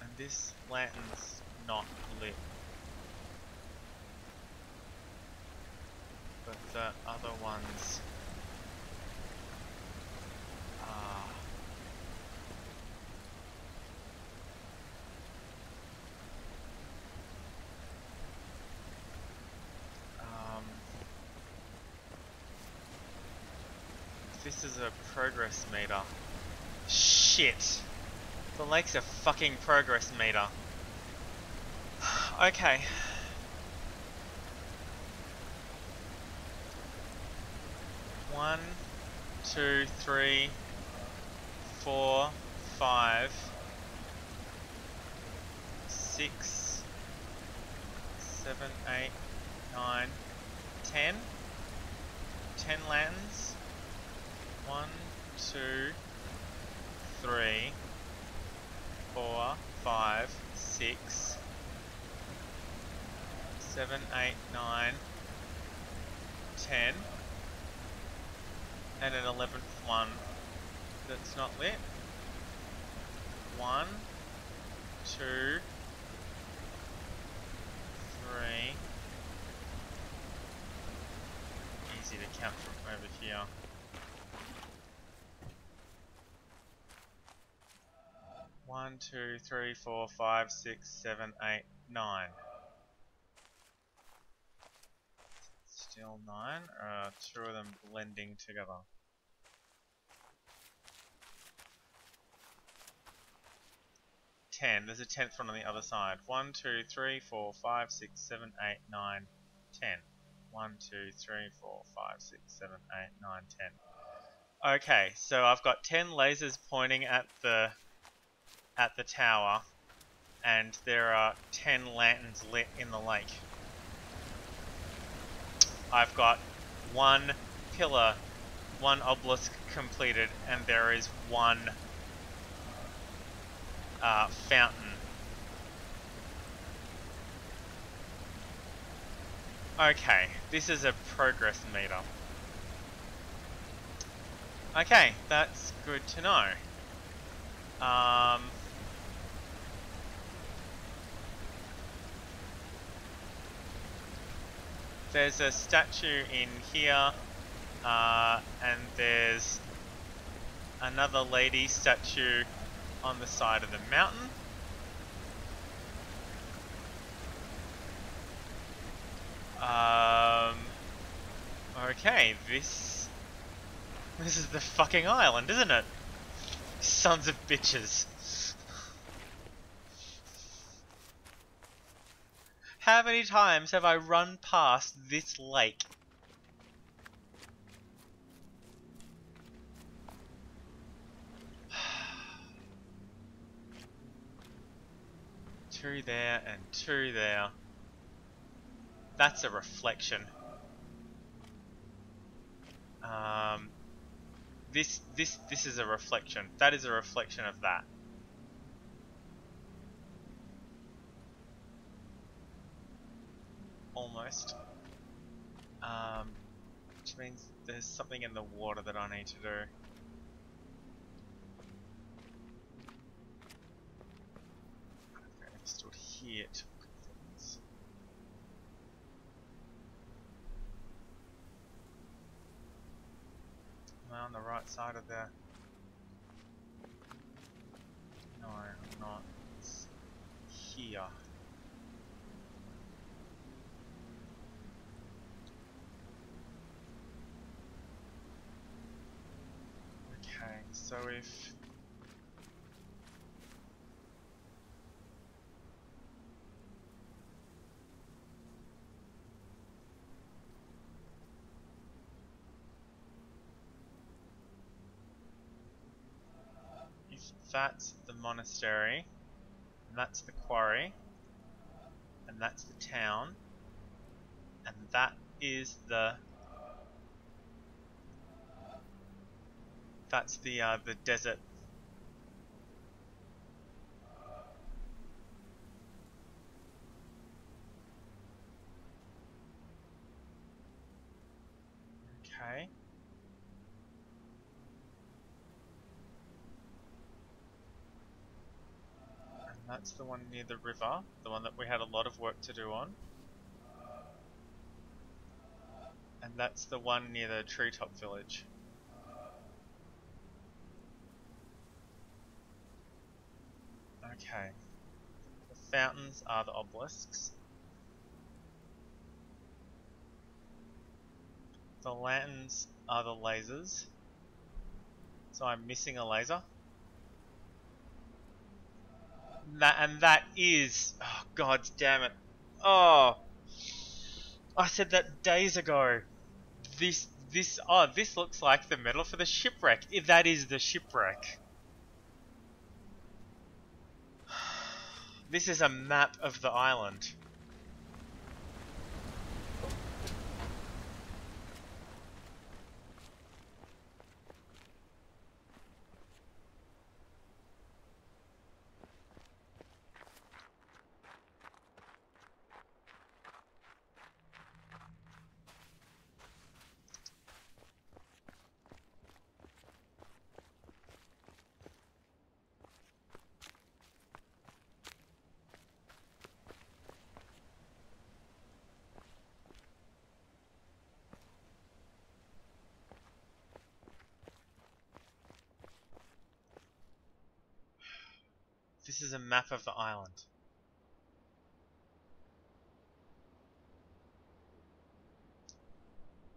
And this lantern's not lit. But the other ones are. This is a progress meter. Shit! The lake's a fucking progress meter. Okay. One, 2, 3, 4, 5, 6, 7, 8, 9, 10. 10 lanterns. 1, 2, 3, 4, 5, 6, 7, 8, 9, 10, and an 11th one that's not lit. 1, 2, 3. Easy to count from over here. 1, 2, 3, 4, 5, 6, 7, 8, 9. Still 9, or 2 of them blending together? There's a 10th one on the other side. 1, 2, 3, 4, 5, 6, 7, 8, 9, 10. 1, 2, 3, 4, 5, 6, 7, 8, 9, 10. Okay, so I've got 10 lasers pointing at the tower, and there are 10 lanterns lit in the lake. I've got 1 pillar, 1 obelisk completed, and there is 1 fountain. Okay, this is a progress meter. Okay, that's good to know. There's a statue in here, and there's another lady statue on the side of the mountain. Okay, this is the fucking island, isn't it? Sons of bitches. How many times have I run past this lake? Two there and 2 there. That's a reflection. This is a reflection. That is a reflection of that. Almost. Which means there's something in the water that I need to do. Okay, I stood here to look at things. Am I on the right side of the... No, I'm not. It's here. Okay, so if... if that's the monastery, and that's the quarry, and that's the town, and that is the... That's the desert. Okay. And that's the one near the river, the one that we had a lot of work to do on. And that's the one near the treetop village. Okay. The fountains are the obelisks. The lanterns are the lasers. So I'm missing a laser. That is... Oh, god damn it. Oh! I said that days ago. This looks like the medal for the shipwreck. If that is the shipwreck. This is a map of the island. is a map of the island.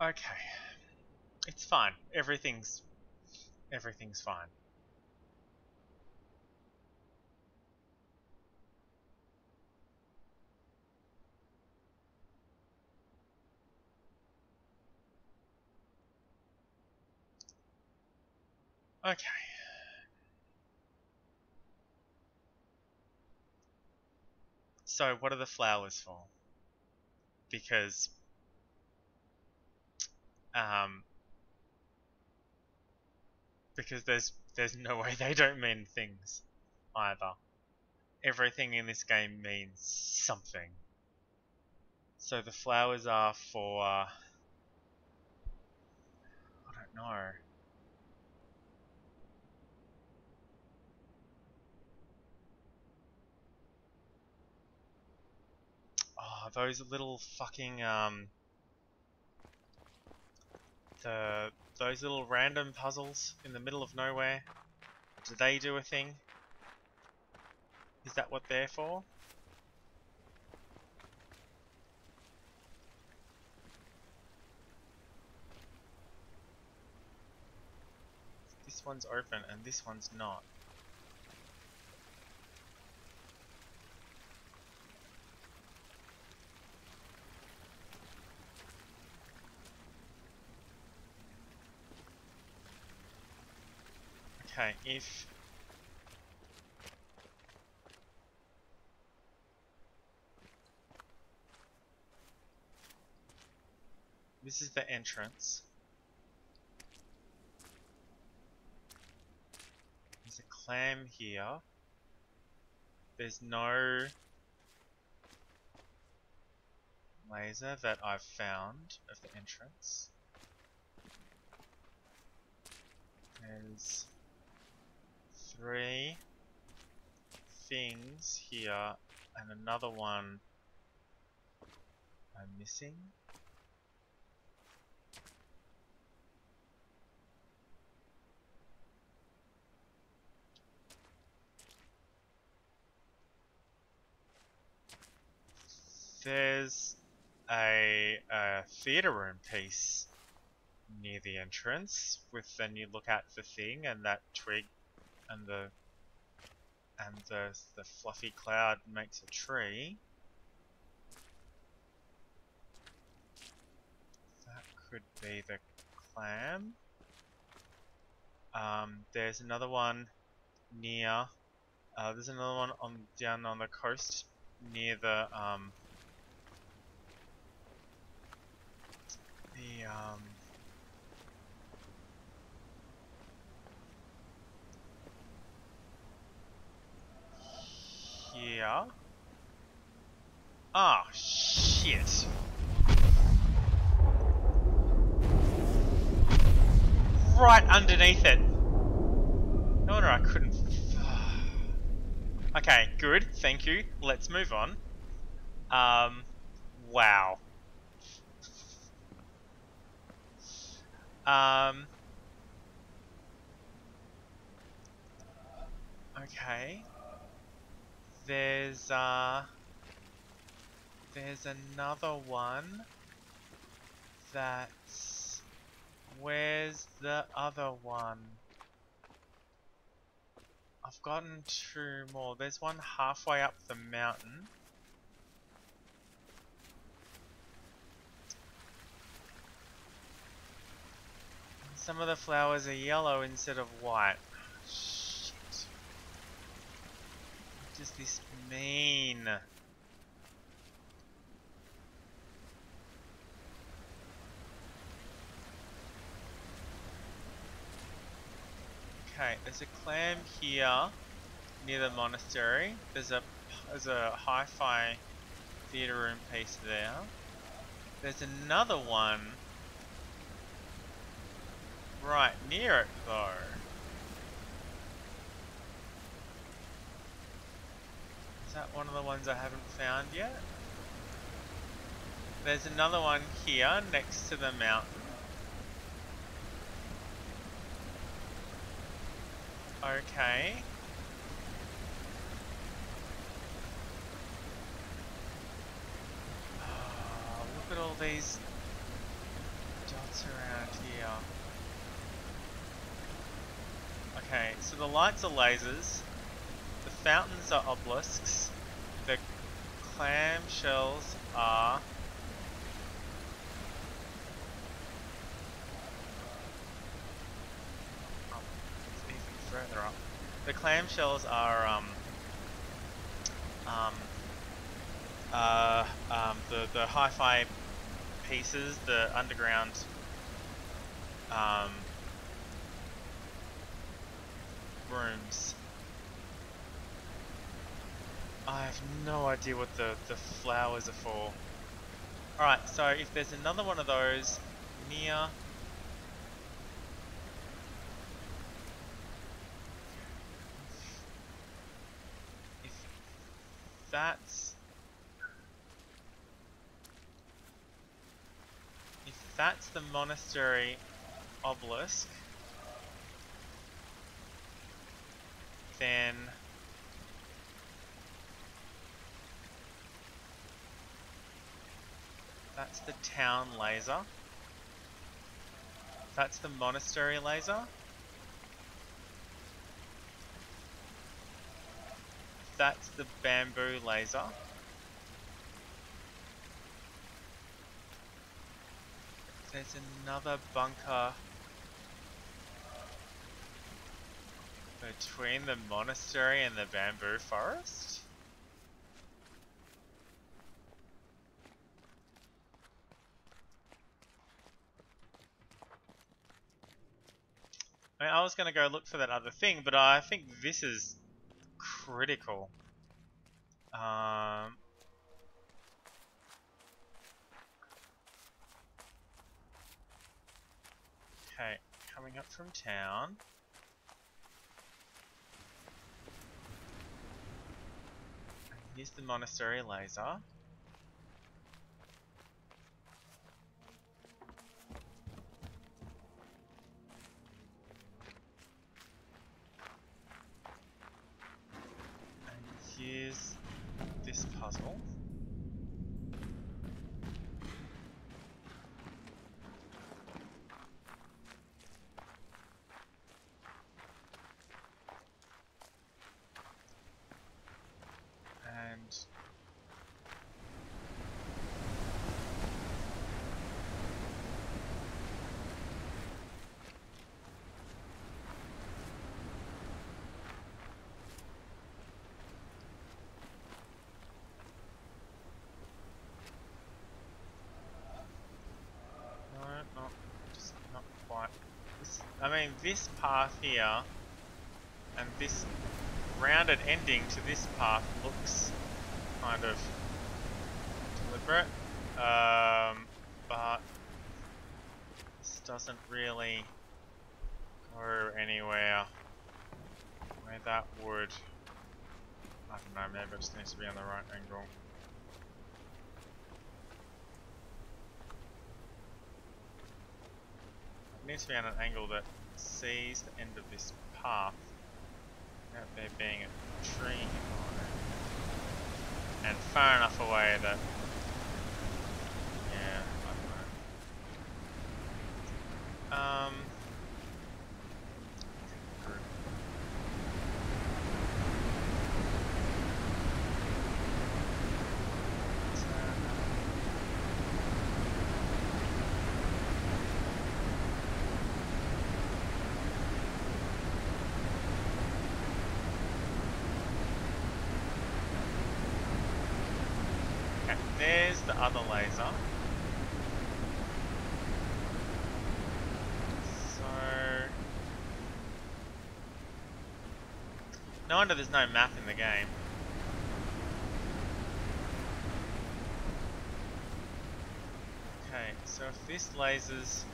Okay. It's fine. Everything's fine. Okay. So what are the flowers for? Because um because there's no way they don't mean things either. Everything in this game means something. So the flowers are for I don't know. Oh, those little fucking those little random puzzles in the middle of nowhere. Do they do a thing? Is that what they're for? This one's open and this one's not. Okay, if this is the entrance. There's a clam here. There's no laser that I've found of the entrance. There's 3 things here and another one I'm missing. There's a theatre room piece near the entrance with then you look at the thing and that twig and the fluffy cloud makes a tree. That could be the clam. There's another one near. There's another one down on the coast near the here. Ah, shit. Right underneath it. No wonder I couldn't. Okay, good. Thank you. Let's move on. Wow. Okay. There's another one that's... Where's the other one? I've gotten 2 more. There's one halfway up the mountain. Some of the flowers are yellow instead of white. Shit. What does this mean? Okay, there's a clam here near the monastery. There's a hi-fi theatre room piece there. There's another one right near it though. Is that one of the ones I haven't found yet? There's another one here next to the mountain. Okay. these dots around here. Okay, so the lights are lasers, the fountains are obelisks, the clam shells are it's even further up. The clam shells are the hi-fi pieces, the underground rooms. I have no idea what the flowers are for. Alright, so if there's another one of those near... If that's... If that's the monastery obelisk, then... That's the town laser. That's the monastery laser. That's the bamboo laser. There's another bunker between the monastery and the bamboo forest. I mean, I was going to go look for that other thing, but I think this is critical. Okay, coming up from town. And here's the monastery laser. Here's this puzzle. And not quite. I mean, this path here and this rounded ending to this path looks kind of deliberate, but this doesn't really go anywhere where that would. I don't know, maybe it just needs to be on the right angle. It needs to be on an angle that sees the end of this path without there being a tree on it. And far enough away that... yeah, I don't know. There's the other laser. So... no wonder there's no map in the game. Okay, so if this laser's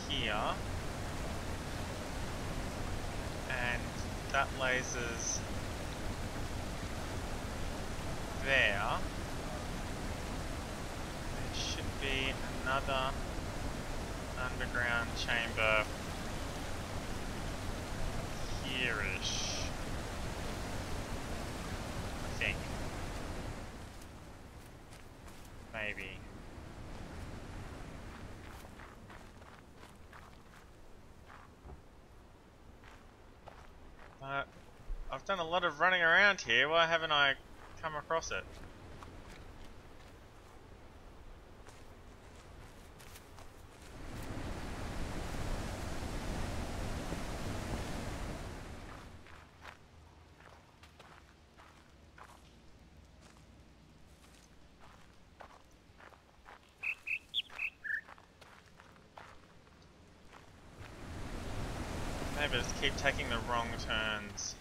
here, and that laser's there, should be another underground chamber here-ish, I think. Maybe. I've done a lot of running around here. Why haven't I come across it? Maybe I just keep taking the wrong turns.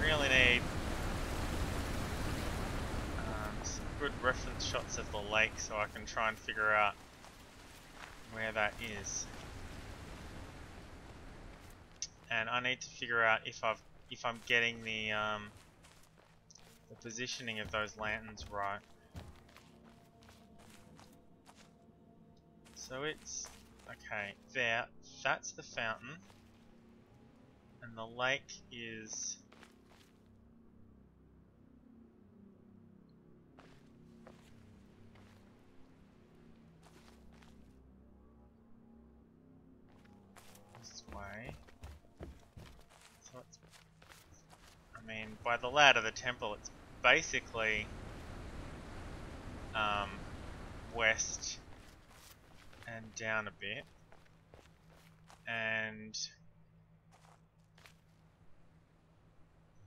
Really need some good reference shots of the lake so I can try and figure out where that is. And I need to figure out if I'm getting the positioning of those lanterns right. So it's okay there. That's the fountain, and the lake is. This way. So it's, I mean, by the layout of the temple, it's basically west and down a bit, and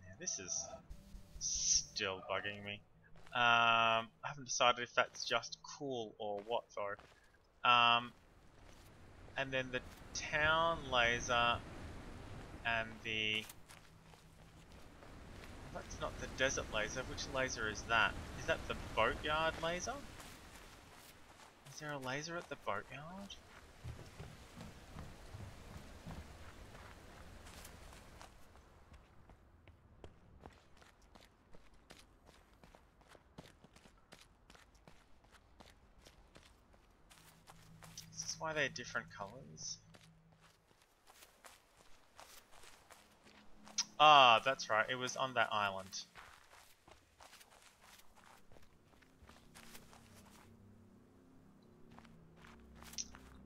yeah, this is still bugging me. I haven't decided if that's just cool or what though. And then the town laser and the... That's not the desert laser. Which laser is that? Is that the boatyard laser? Is there a laser at the boatyard? Is this why they're different colors? Ah, that's right. It was on that island.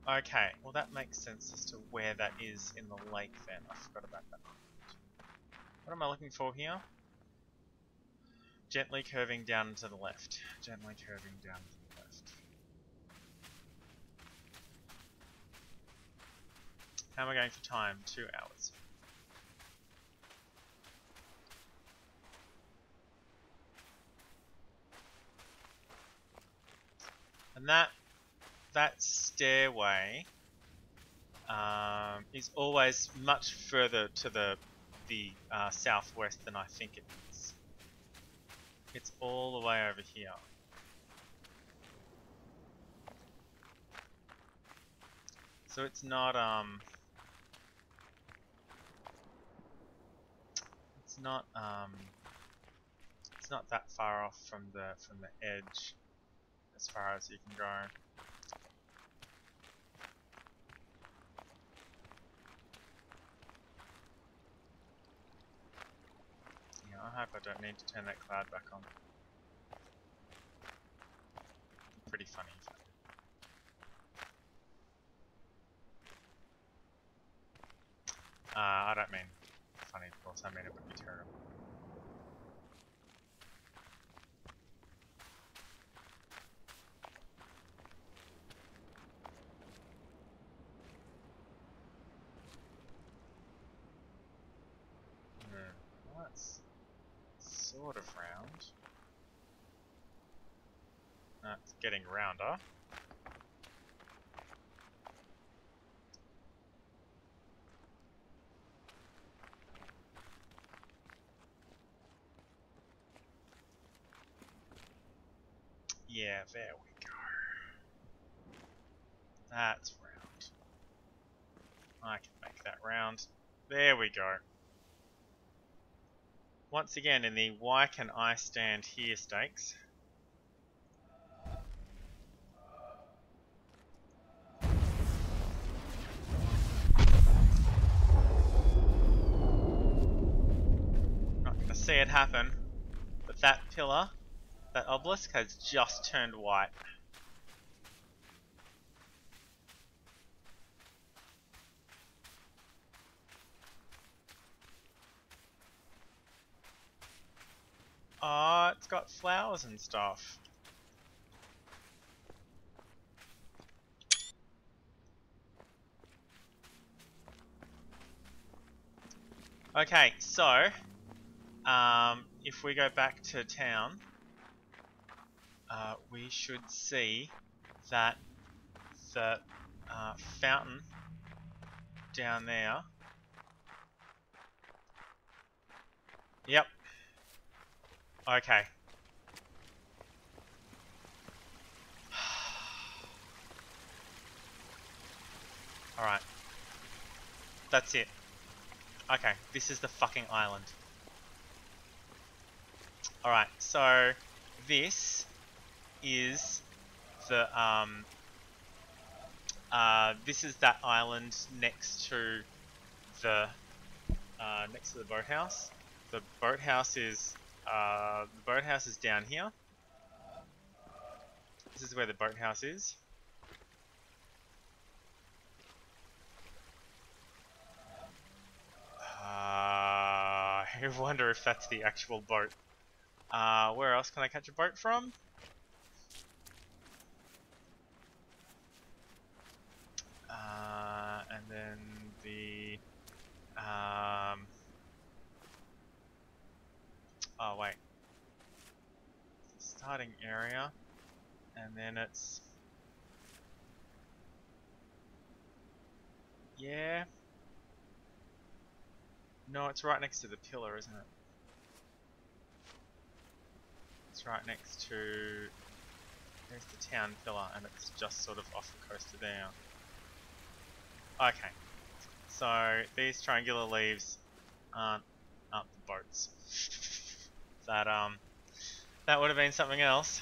Okay, well that makes sense as to where that is in the lake then. I forgot about that. What am I looking for here? Gently curving down to the left. Gently curving down to the left. How am I going for time? 2 hours. And that stairway is always much further to the southwest than I think it is. It's all the way over here. So it's not it's not that far off from the edge as far as you can go. Yeah, I hope I don't need to turn that cloud back on. Pretty funny if I did. I don't mean funny, of course, I mean it would be terrible. Well, that's sort of round. It's getting rounder. Yeah, there we go. That's round. I can make that round. There we go. Once again, in the why can I stand here stakes. see it happen. But that pillar, that obelisk, has just turned white. Oh, it's got flowers and stuff. Okay, so if we go back to town, we should see that the fountain down there. Yep. Okay. Alright. That's it. Okay, this is the fucking island. Alright, so this is the this is that island next to the boathouse. The boathouse is down here. This is where the boathouse is. I wonder if that's the actual boat. Where else can I catch a boat from? And then the oh wait, starting area, and then it's yeah. No, it's right next to the pillar, isn't it? It's right next to. There's the town pillar, and it's just sort of off the coast of there. Okay, so these triangular leaves aren't the boats. That would have been something else.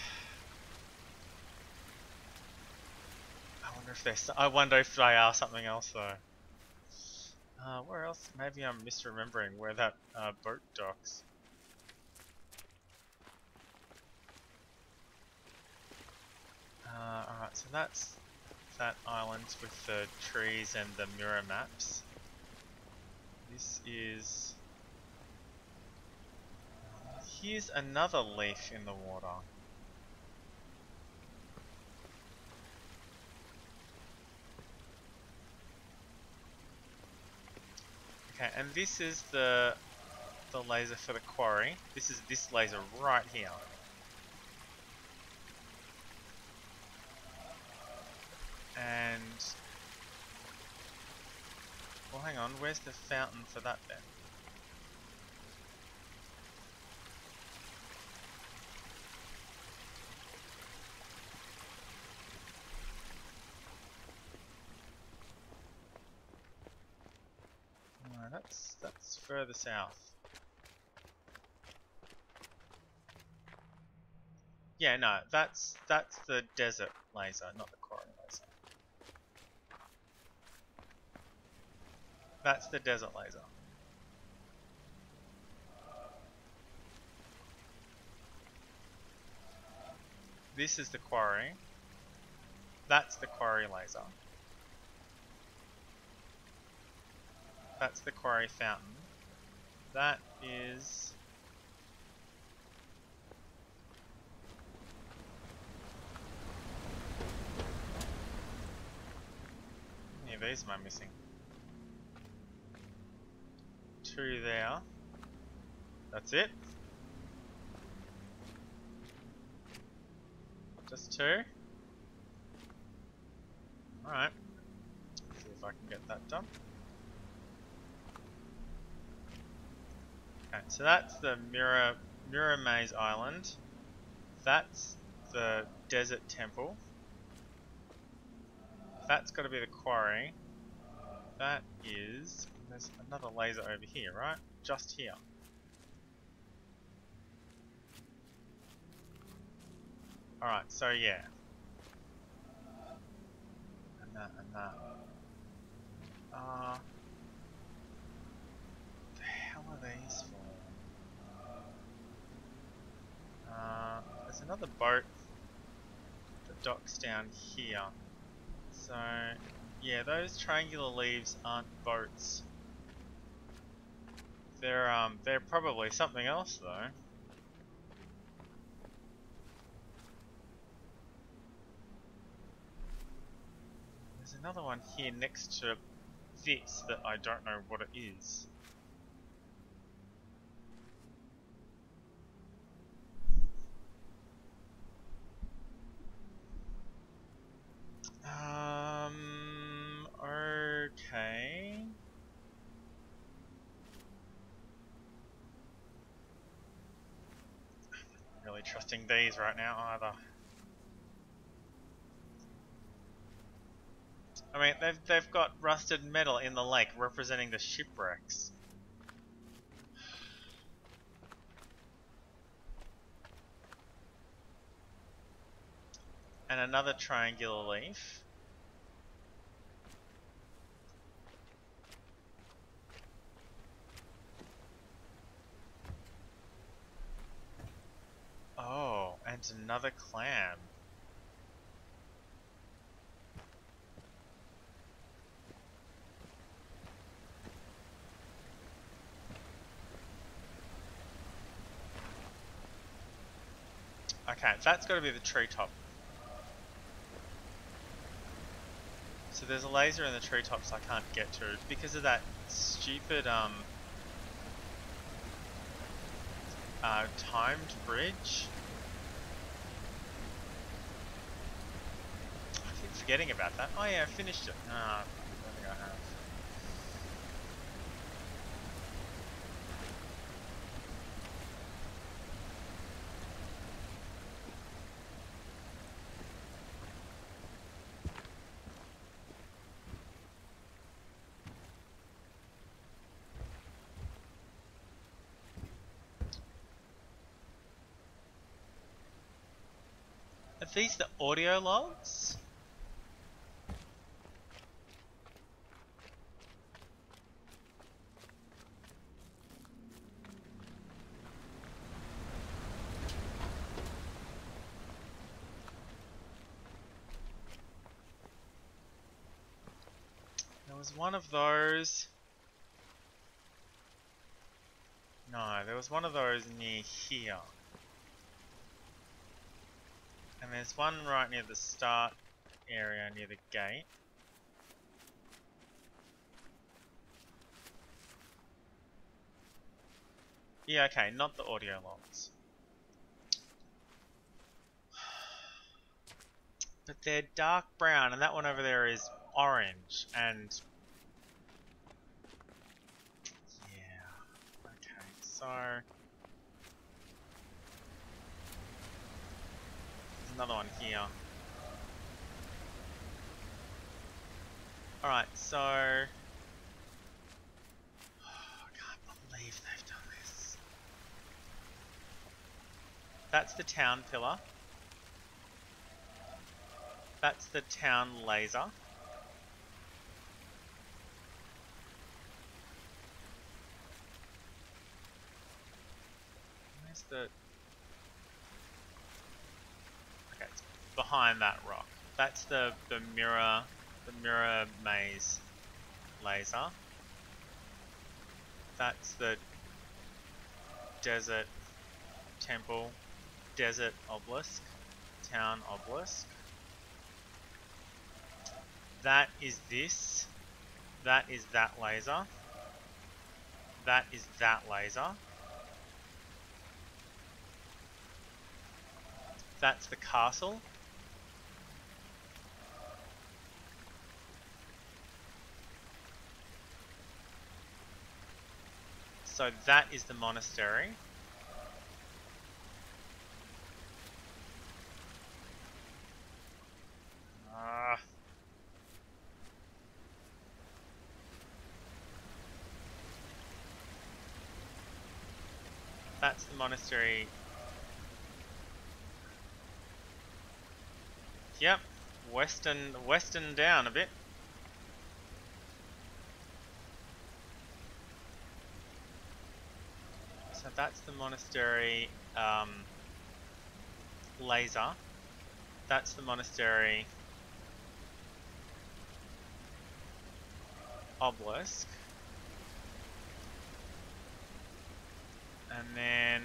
I wonder if they are something else though. Where else? Maybe I'm misremembering where that boat docks. Alright, so that's that island with the trees and the mirror maps. This is... here's another leaf in the water. Okay, and this is the laser for the quarry. This is this laser right here. And well, hang on. Where's the fountain for that then? No, that's further south. Yeah, no, that's the desert laser, not the quarry laser. That's the desert laser. This is the quarry. That's the quarry laser. That's the quarry fountain. That is... how many of these am I missing? 2 there. That's it. Just 2. Alright. See if I can get that done. Okay, so that's the mirror maze island. That's the desert temple. That's got to be the quarry. That is... there's another laser over here, right? Just here. Alright, so yeah. And that, and that. The hell are these for? another boat that docks down here. So, yeah, those triangular leaves aren't boats. They're probably something else though. There's another one here next to this that I don't know what it is. Okay. Not really trusting these right now either. I mean, they've got rusted metal in the lake representing the shipwrecks. And another triangular leaf. Oh, and another clam. Okay, that's got to be the treetop. So there's a laser in the treetops I can't get to because of that stupid timed bridge. I keep forgetting about that. Oh yeah, I finished it. Ah, I don't think I have. Are these the audio logs? There was one of those. No, there was one of those near here. And there's one right near the start area near the gate. Yeah, okay, not the audio logs. But they're dark brown, and that one over there is orange, and... yeah. Okay, so... there's another one here. Alright, so... I can't believe they've done this. That's the town pillar. That's the town laser. Where's the... okay, it's behind that rock. That's the mirror maze laser. That's the desert temple, desert obelisk, town obelisk. That is this. That is that laser. That is that laser. That's the castle. So that is the monastery. That's the monastery. Yep, western down a bit. So that's the monastery. laser. That's the monastery obelisk. And then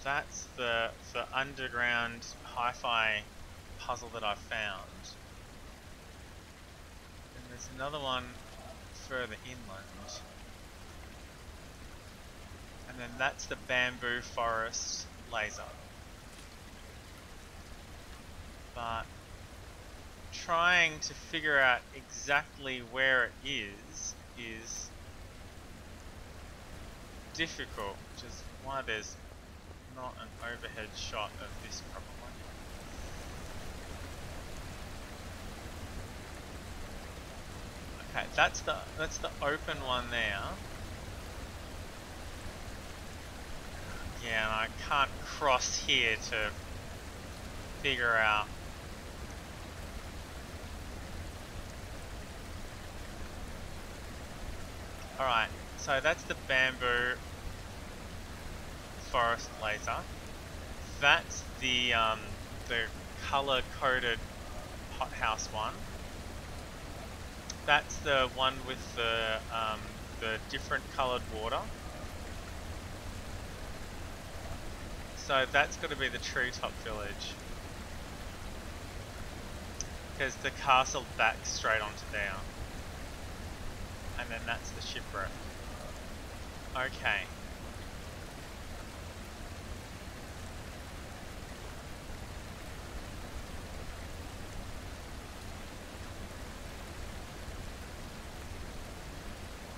that's the underground hi-fi puzzle that I found. And there's another one further inland. And then that's the bamboo forest laser. But trying to figure out exactly where it is difficult, which is why there's not an overhead shot of this probably. Okay, that's the open one there. Yeah, and I can't cross here to figure out. Alright, so that's the bamboo forest laser. That's the color coded hothouse one. That's the one with the different colored water. So that's got to be the treetop village, because the castle backs straight onto there. And then that's the shipwreck. Okay.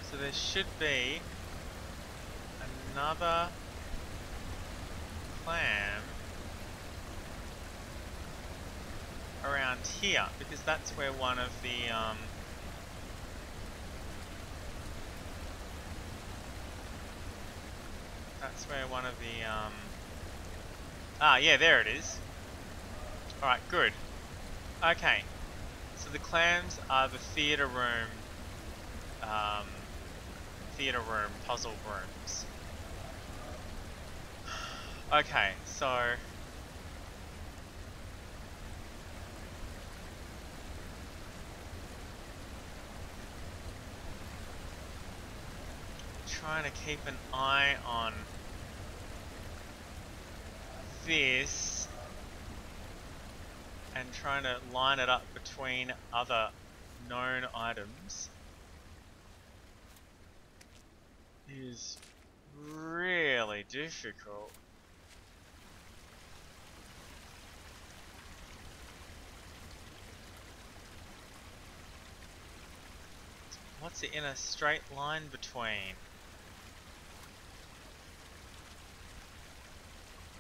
So there should be another clam around here, because that's where one of the yeah, there it is. Alright, good. Okay. So the clams are the theatre room puzzle rooms. Okay, so trying to keep an eye on this and trying to line it up between other known items is really difficult. What's it in a straight line between?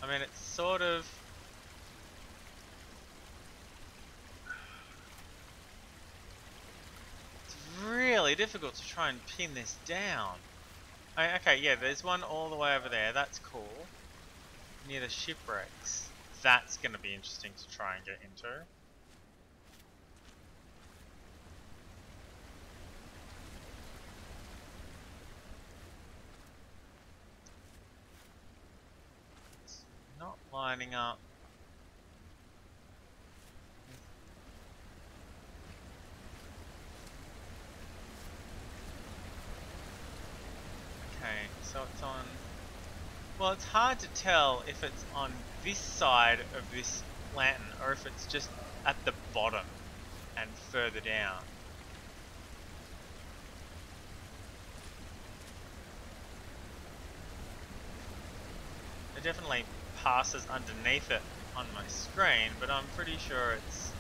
I mean, it's sort of... It's really difficult to try and pin this down. Okay, yeah, there's one all the way over there. That's cool. Near the shipwrecks. That's going to be interesting to try and get into. It's not lining up. Okay, so it's on... Well, it's hard to tell if it's on this side of this lantern or if it's just at the bottom and further down. It definitely passes underneath it on my screen, but I'm pretty sure it's...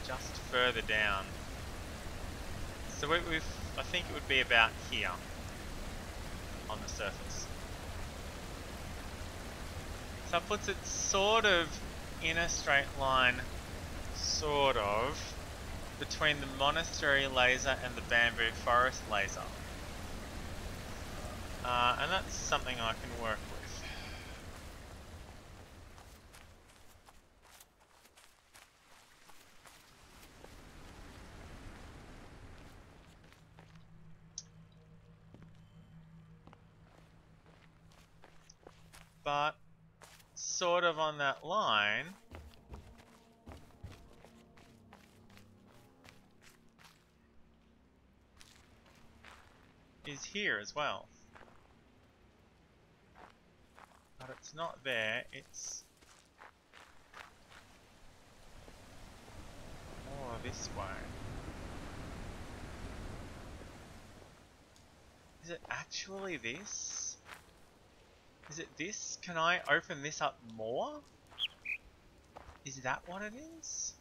just further down. So I think it would be about here on the surface. So it puts it sort of in a straight line, sort of. between the monastery laser and the bamboo forest laser. And that's something I can work with. But sort of on that line, is here as well. But it's not there, it's more this way. Is it actually this? Is it this? Can I open this up more? Is that what it is?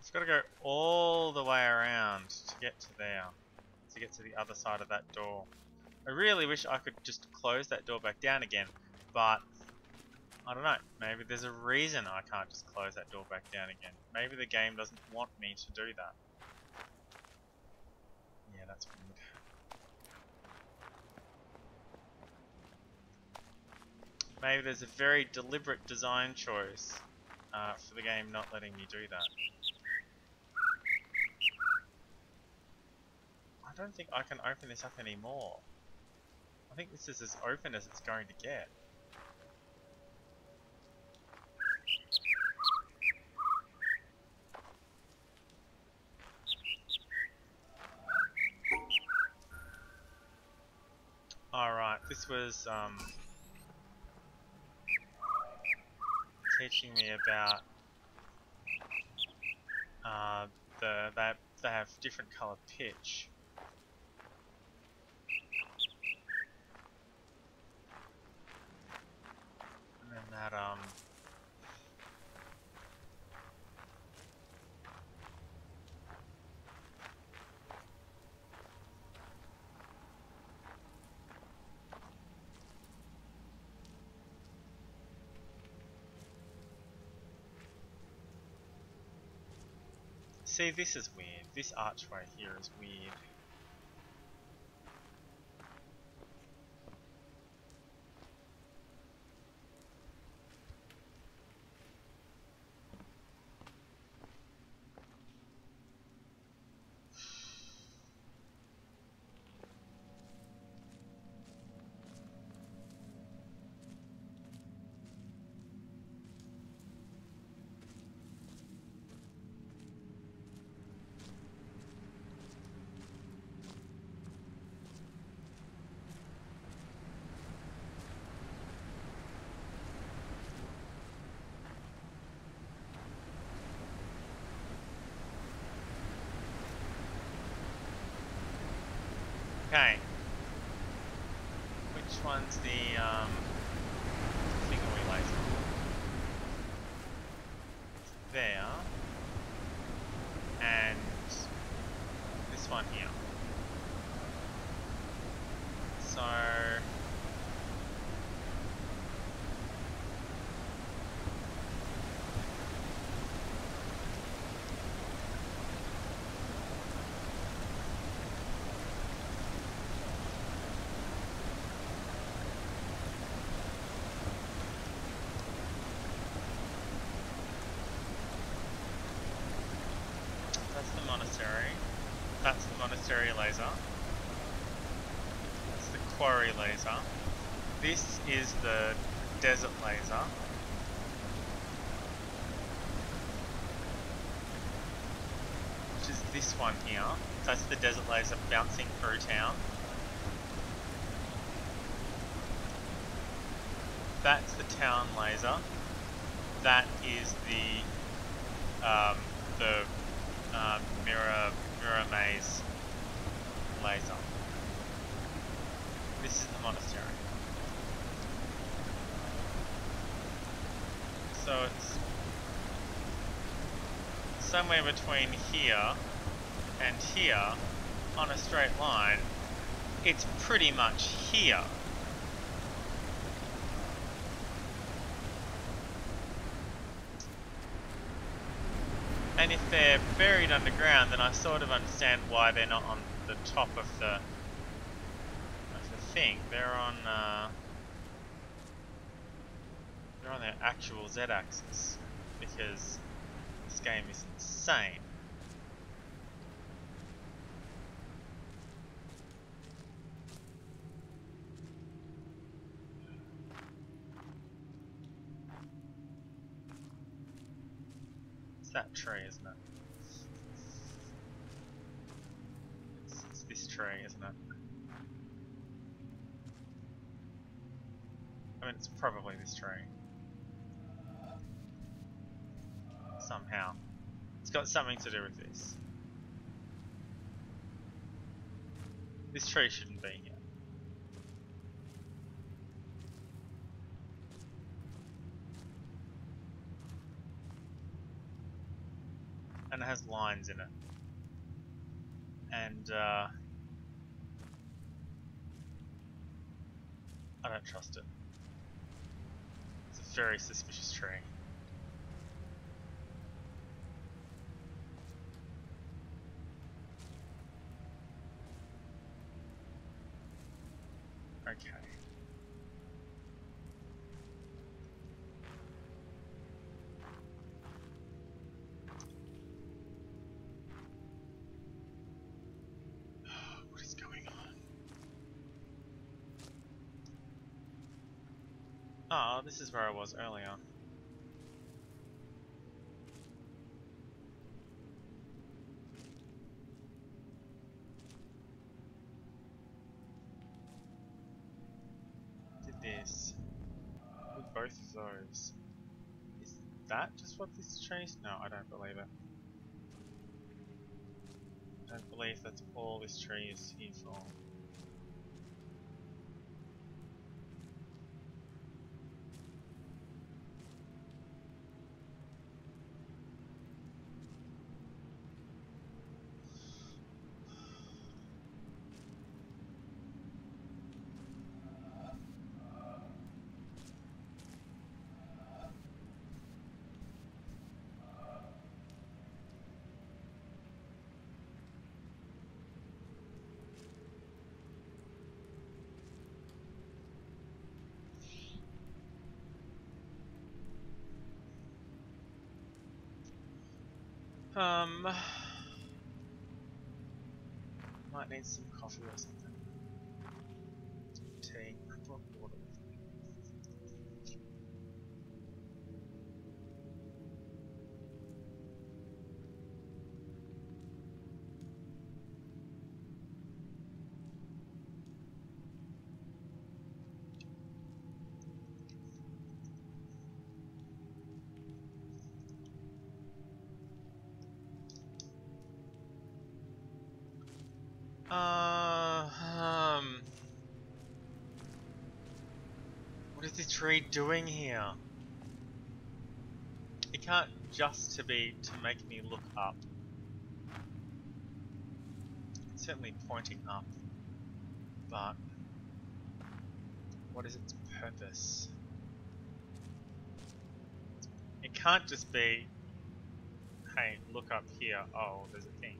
It's got to go all the way around to get to there. To get to the other side of that door. I really wish I could just close that door back down again, but I don't know. Maybe there's a reason I can't just close that door back down again. Maybe the game doesn't want me to do that. Yeah, that's weird. Maybe there's a very deliberate design choice for the game not letting me do that. I don't think I can open this up anymore. I think this is as open as it's going to get. Alright, this was teaching me about they have different color pitch. And then that see, this is weird. This archway here is weird. Okay. Which one's the thing we laser? There. And this one here. So that's the monastery. That's the monastery laser. That's the quarry laser. This is the desert laser. Which is this one here. That's the desert laser bouncing through town. That's the town laser. That is the mirror maze laser. this is the monastery. So it's somewhere between here and here on a straight line. It's pretty much here. And if they're buried underground, then I sort of understand why they're not on the top of the thing. They're on their actual Z-axis, because this game is insane. It's that tree, isn't it? It's this tree, isn't it? I mean, it's probably this tree. Somehow. It's got something to do with this. This tree shouldn't be here. And it has lines in it. And, I don't trust it. It's a very suspicious tree. Okay. What is going on? Oh, this is where I was earlier. Did this. With both of those. Is that just what this tree is? No, I don't believe it. I don't believe that's all this tree is here for. Might need some coffee or something. Tea. I brought water with me. What is this tree doing here? It can't just to make me look up. It's certainly pointing up, but what is its purpose? It can't just be, hey, look up here. Oh, there's a thing.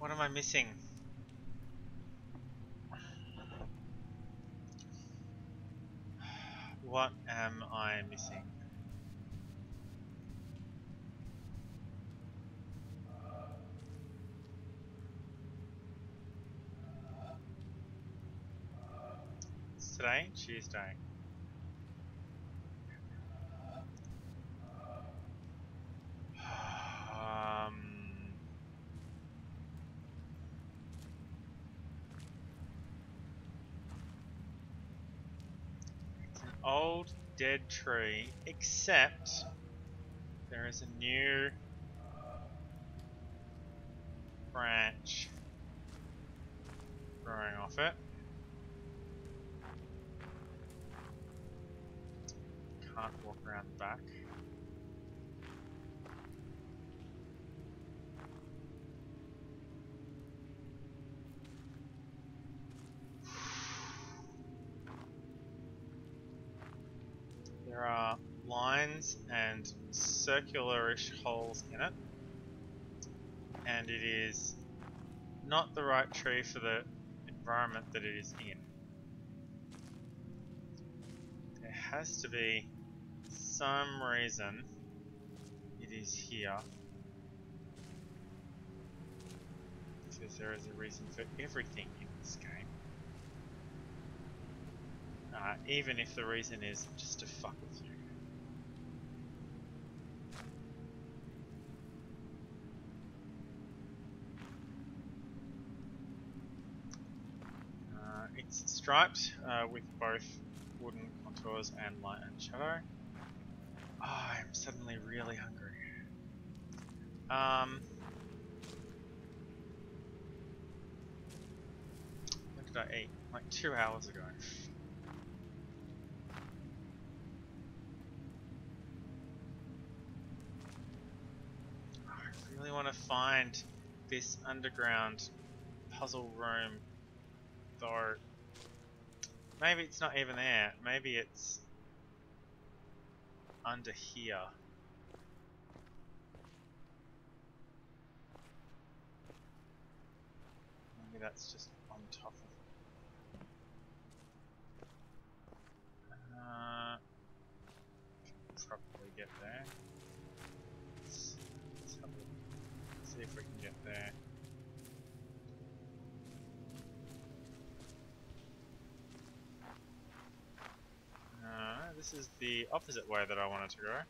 What am I missing? What am I missing? It's today? Tuesday. Um, it's an old dead tree, except there is a new branch growing off it. Can't walk around the back. There are lines and circularish holes in it, and it is not the right tree for the environment that it is in. There has to be some reason it is here, because there is a reason for everything in this game. Even if the reason is just to fuck with you. It's striped with both wooden contours and light and shadow. Oh, I'm suddenly really hungry. When did I eat? Like 2 hours ago. I really want to find this underground puzzle room, though. Maybe it's not even there. Maybe it's under here. Maybe that's just on top of it. Can probably get there. Let's have a look. See if we can get there. This is the opposite way that I wanted to go.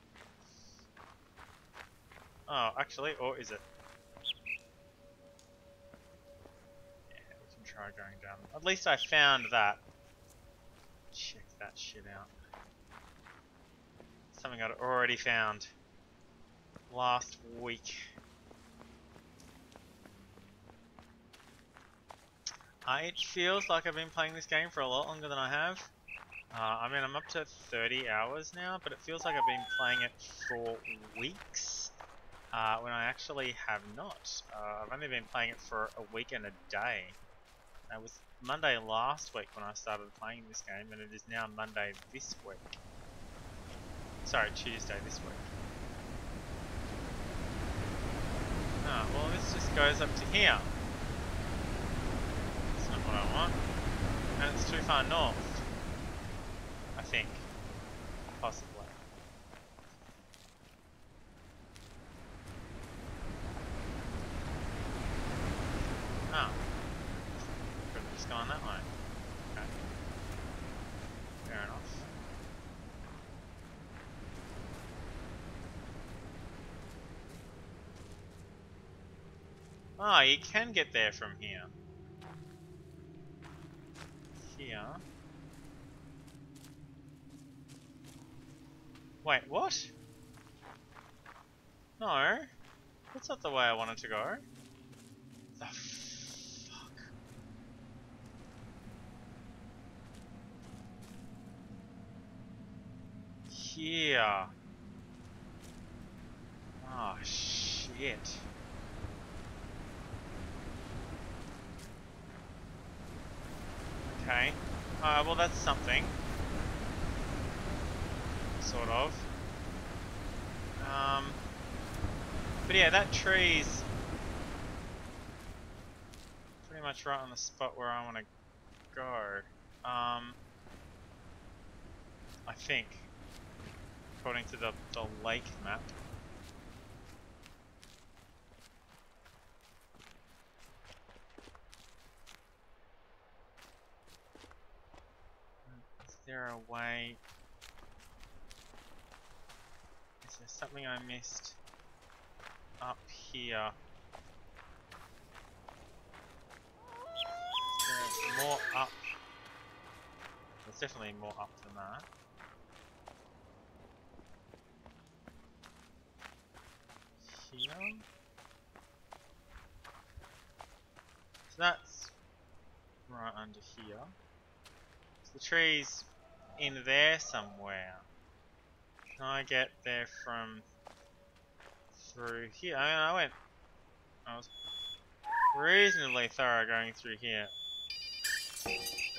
Oh, actually, or is it? Yeah, we can try going down. At least I found that. Check that shit out. Something I'd already found last week. It feels like I've been playing this game for a lot longer than I have. I mean, I'm up to 30 hours now, but it feels like I've been playing it for weeks, when I actually have not. I've only been playing it for a week and a day. It was Monday last week when I started playing this game, and it is now Monday this week. Sorry, Tuesday this week. Oh, well, this just goes up to here. That's not what I want. And it's too far north. I think. Possibly. Oh. Could have just gone that way. Okay. Fair enough. Oh, you can get there from here. Here. Wait, what? No. That's not the way I wanted to go. The fuck? Here. Oh, shit. Okay. Well, that's something. Sort of. But yeah, that tree's pretty much right on the spot where I want to go. I think, according to the lake map. Is there a way? Is there something I missed up here? Is there more up? There's definitely more up than that. Here? So that's right under here. So the tree's in there somewhere. Can I get there from through here? I was reasonably thorough going through here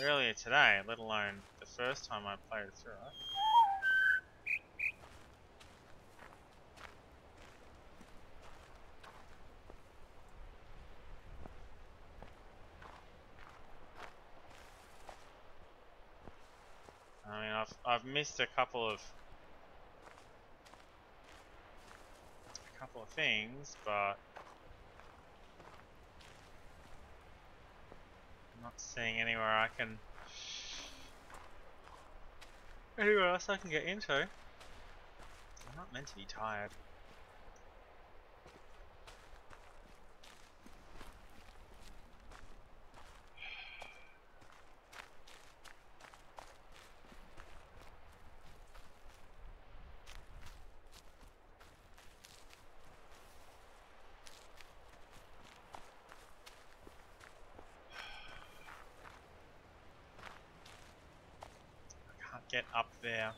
earlier today, let alone the first time I played through it. I mean, I've missed a couple of things, but I'm not seeing anywhere else I can get into. I'm not meant to be tired. Can't get up there.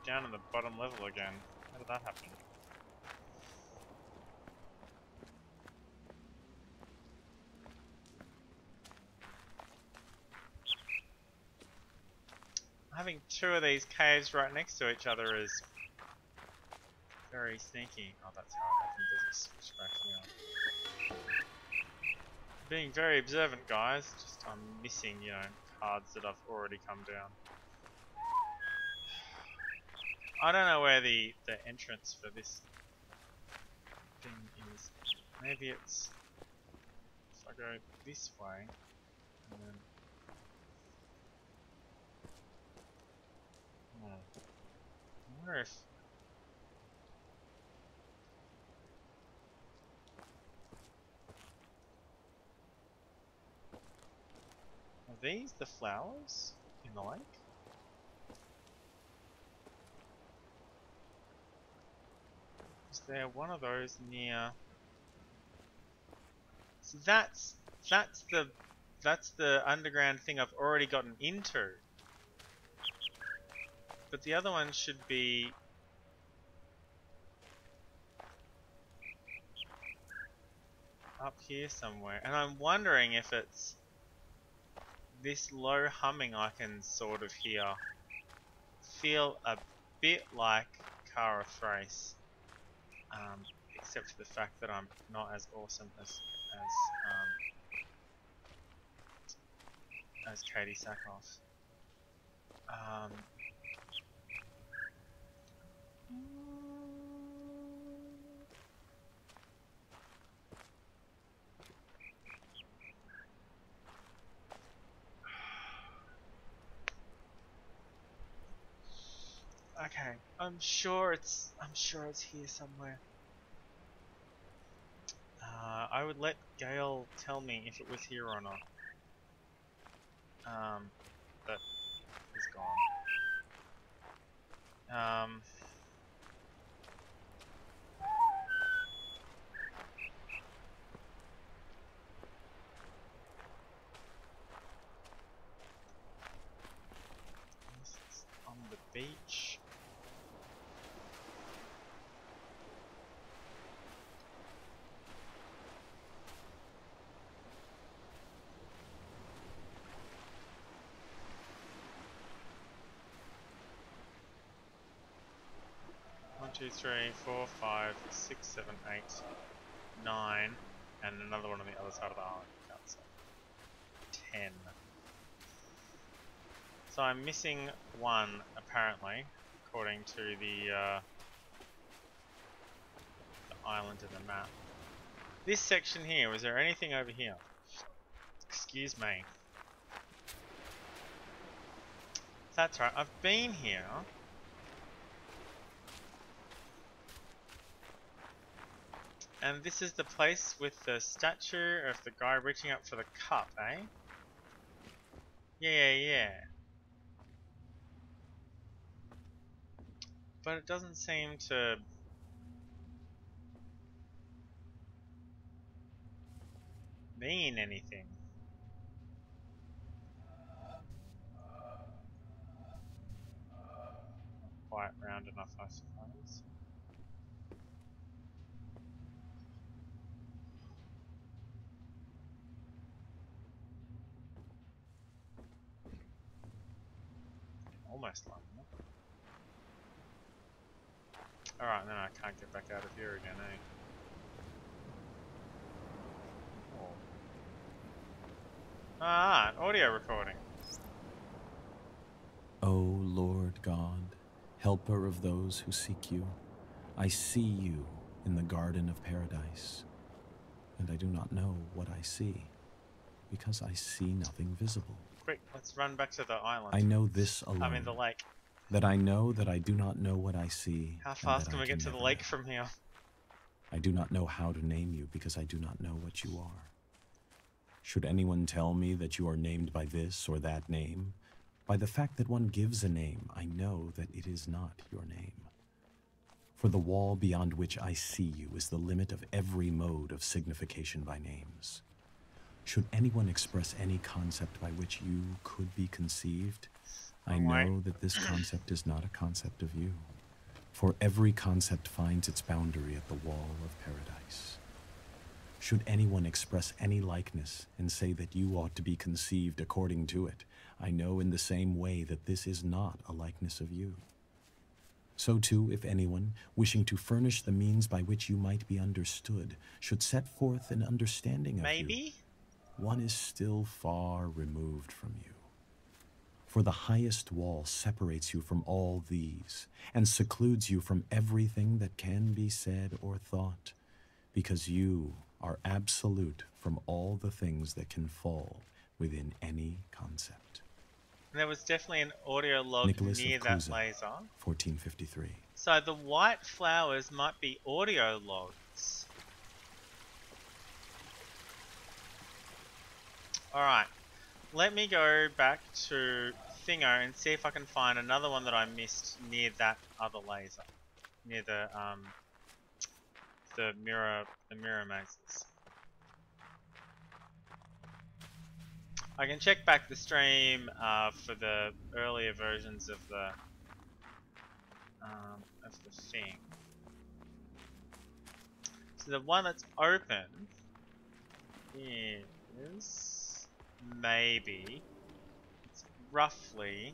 Down in the bottom level again. How did that happen? Having two of these caves right next to each other is very sneaky. Oh, that's how it happens as you switch back here. Being very observant, guys. Just I'm missing, cards that I've already come down. I don't know where the entrance for this thing is. Maybe it's if I go this way and then I wonder if are these the flowers in the lake? Is there one of those near? So that's the underground thing I've already gotten into. But the other one should be up here somewhere. And I'm wondering if it's this low humming I can sort of hear. Feel a bit like Cara Thrace. Except for the fact that I'm not as awesome as Katie Sackhoff. Okay, I'm sure it's here somewhere. I would let Gale tell me if it was here or not. That is gone. This is on the beach. 2, 3, 4, 5, 6, 7, 8, 9, and another one on the other side of the island. That's 10. So I'm missing one, apparently, according to the island in the map. This section here, was there anything over here? Excuse me. That's right, I've been here. And this is the place with the statue of the guy reaching up for the cup, eh? Yeah. But it doesn't seem to mean anything. Not quite round enough, I suppose. Almost like that. Alright, then I can't get back out of here again, eh? Oh. Ah, an audio recording. O Lord God, helper of those who seek you, I see you in the garden of paradise, and I do not know what I see, because I see nothing visible. Quick, let's run back to the island. I know this alone, I'm in the lake. that I know that I do not know what I see. How fast can we get to the never lake know. from here? I do not know how to name you, because I do not know what you are. Should anyone tell me that you are named by this or that name, by the fact that one gives a name, I know that it is not your name. For the wall beyond which I see you is the limit of every mode of signification by names. Should anyone express any concept by which you could be conceived, I know that this concept is not a concept of you. For every concept finds its boundary at the wall of paradise. Should anyone express any likeness and say that you ought to be conceived according to it, I know in the same way that this is not a likeness of you. So too, if anyone, wishing to furnish the means by which you might be understood, should set forth an understanding of you, one is still far removed from you. For the highest wall separates you from all these, and secludes you from everything that can be said or thought, because you are absolute from all the things that can fall within any concept. There was definitely an audio log Nicholas near of that Cusa, laser. 1453. So the white flowers might be audio logs. Alright, let me go back to Thingo and see if I can find another one that I missed near that other laser. Near the mirror mazes. I can check back the stream for the earlier versions of the thing. So the one that's open is maybe it's roughly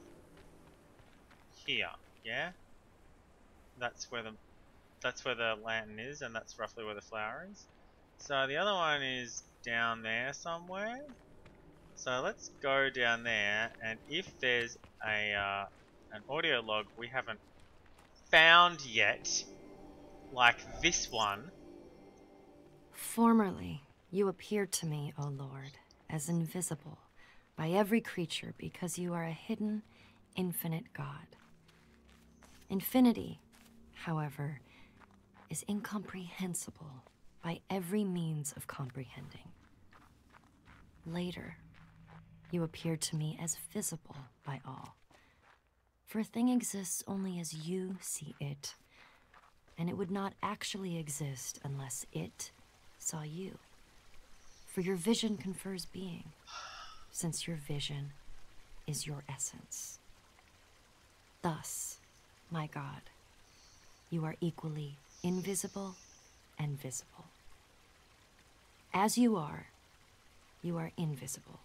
here, yeah? That's where the lantern is, and that's roughly where the flower is. So the other one is down there somewhere. So let's go down there, and if there's a an audio log we haven't found yet, like this one. Formerly, you appeared to me, O Lord, as invisible by every creature because you are a hidden, infinite God. Infinity, however, is incomprehensible by every means of comprehending. Later, you appeared to me as visible by all. For a thing exists only as you see it, and it would not actually exist unless it saw you. For your vision confers being, since your vision is your essence. Thus, my God, you are equally invisible and visible. As you are invisible,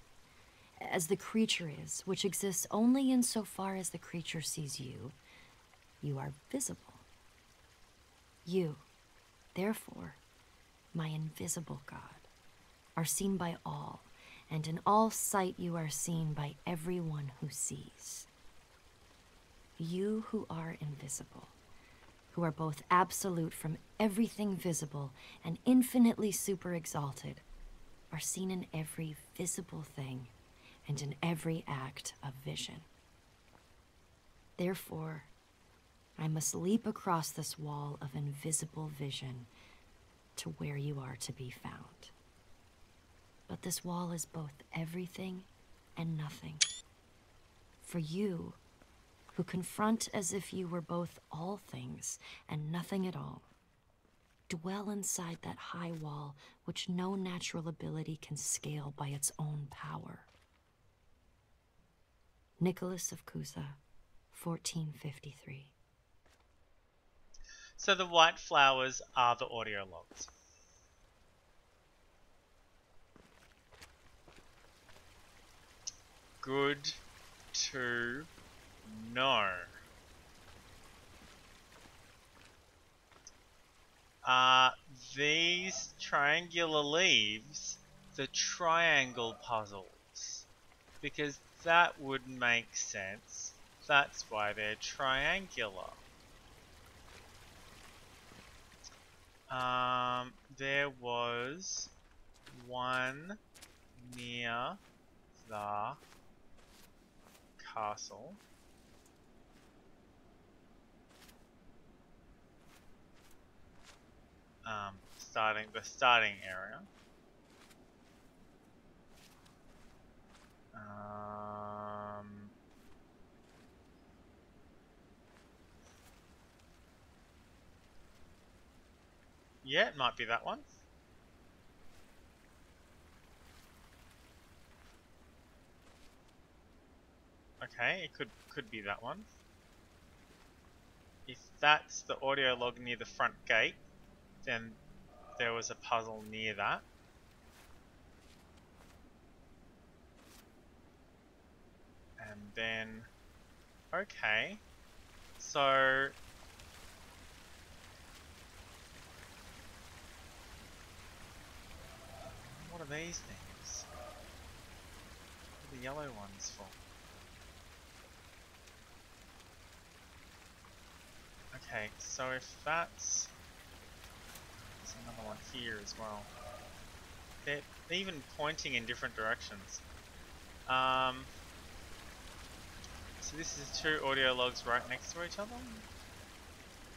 as the creature is, which exists only insofar as the creature sees you, you are visible. You, therefore, my invisible God, are seen by all, and in all sight you are seen by everyone who sees. You who are invisible, who are both absolute from everything visible and infinitely super exalted, are seen in every visible thing and in every act of vision. Therefore, I must leap across this wall of invisible vision to where you are to be found. But this wall is both everything and nothing. For you, who confront as if you were both all things and nothing at all, dwell inside that high wall which no natural ability can scale by its own power. Nicholas of Cusa, 1453. So the white flowers are the audio logs. Good to know. Are these triangular leaves the triangle puzzles? Because that would make sense. That's why they're triangular. There was one near the castle. The starting area. Yeah, it might be that one. Okay, it could be that one. If that's the audio log near the front gate, then there was a puzzle near that. And then, okay, so what are these things? What are the yellow ones for? Okay, so if that's... There's another one here as well. They're even pointing in different directions. So this is two audio logs right next to each other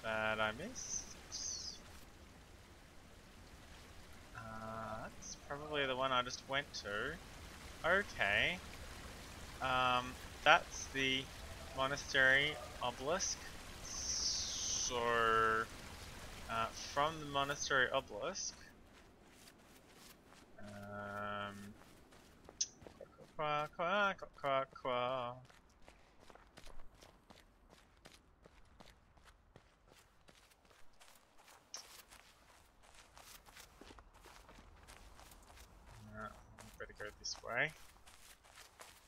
that I missed. That's probably the one I just went to. Okay. That's the monastery obelisk. So, from the monastery obelisk, qua, qua, qua, qua, qua. I better go this way.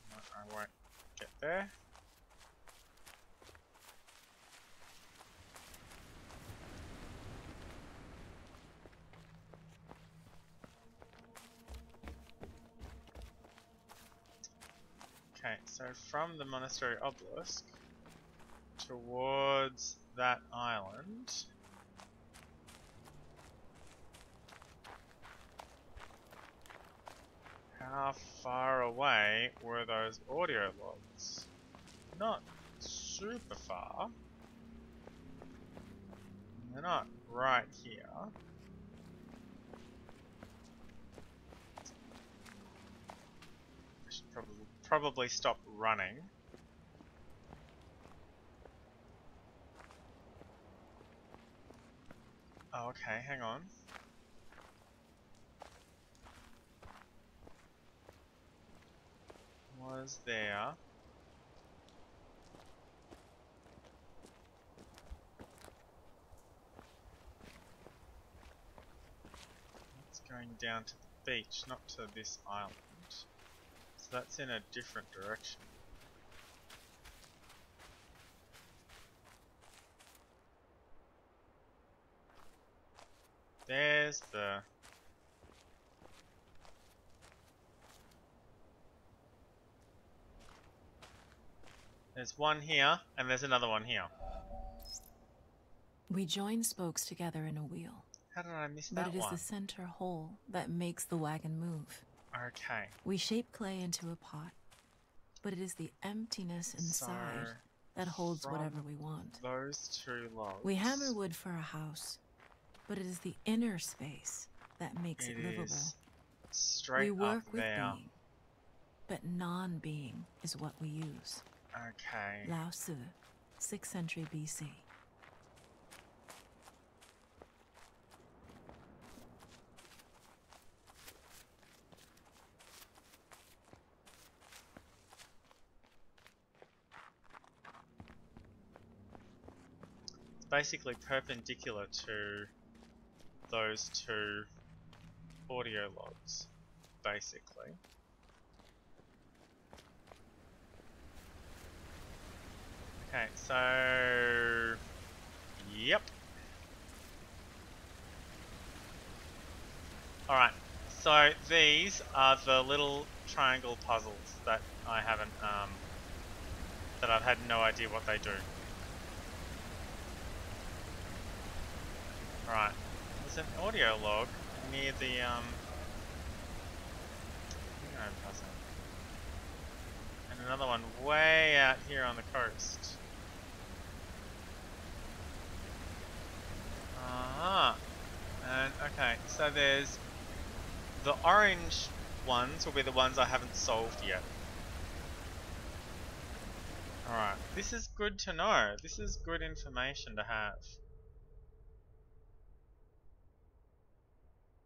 No, I won't get there. Okay, so from the monastery obelisk towards that island. How far away were those audio logs? Not super far. They're not right here. I should probably stop running. Oh, okay, hang on. Was there... It's going down to the beach, not to this island. So that's in a different direction. There's the... There's one here, and there's another one here. We join spokes together in a wheel, How did I miss but that it is one? the center hole that makes the wagon move. Okay. We shape clay into a pot, but it is the emptiness inside that holds whatever we want. Those two logs. We hammer wood for a house, but it is the inner space that makes it livable. Is straight We work up with there. being, but non-being is what we use. Okay. Lao Tzu, 6th century BC. It's basically perpendicular to those two audio logs, basically. Okay, so... Yep. Alright, so these are the little triangle puzzles that I haven't, that I've had no idea what they do. Alright, there's an audio log near the, puzzle. And another one way out here on the coast. And okay, so there's the orange ones will be the ones I haven't solved yet. Alright, this is good to know. This is good information to have.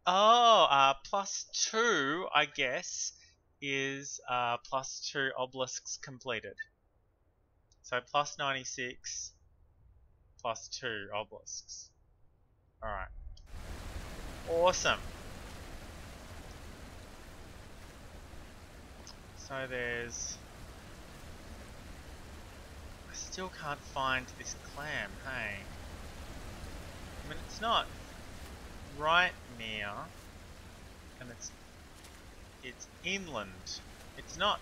Oh, +2, I guess, is +2 obelisks completed. So +96, +2 obelisks. Alright. Awesome. So there's... I still can't find this clam, hey? I mean, it's not right near, and it's inland. It's not...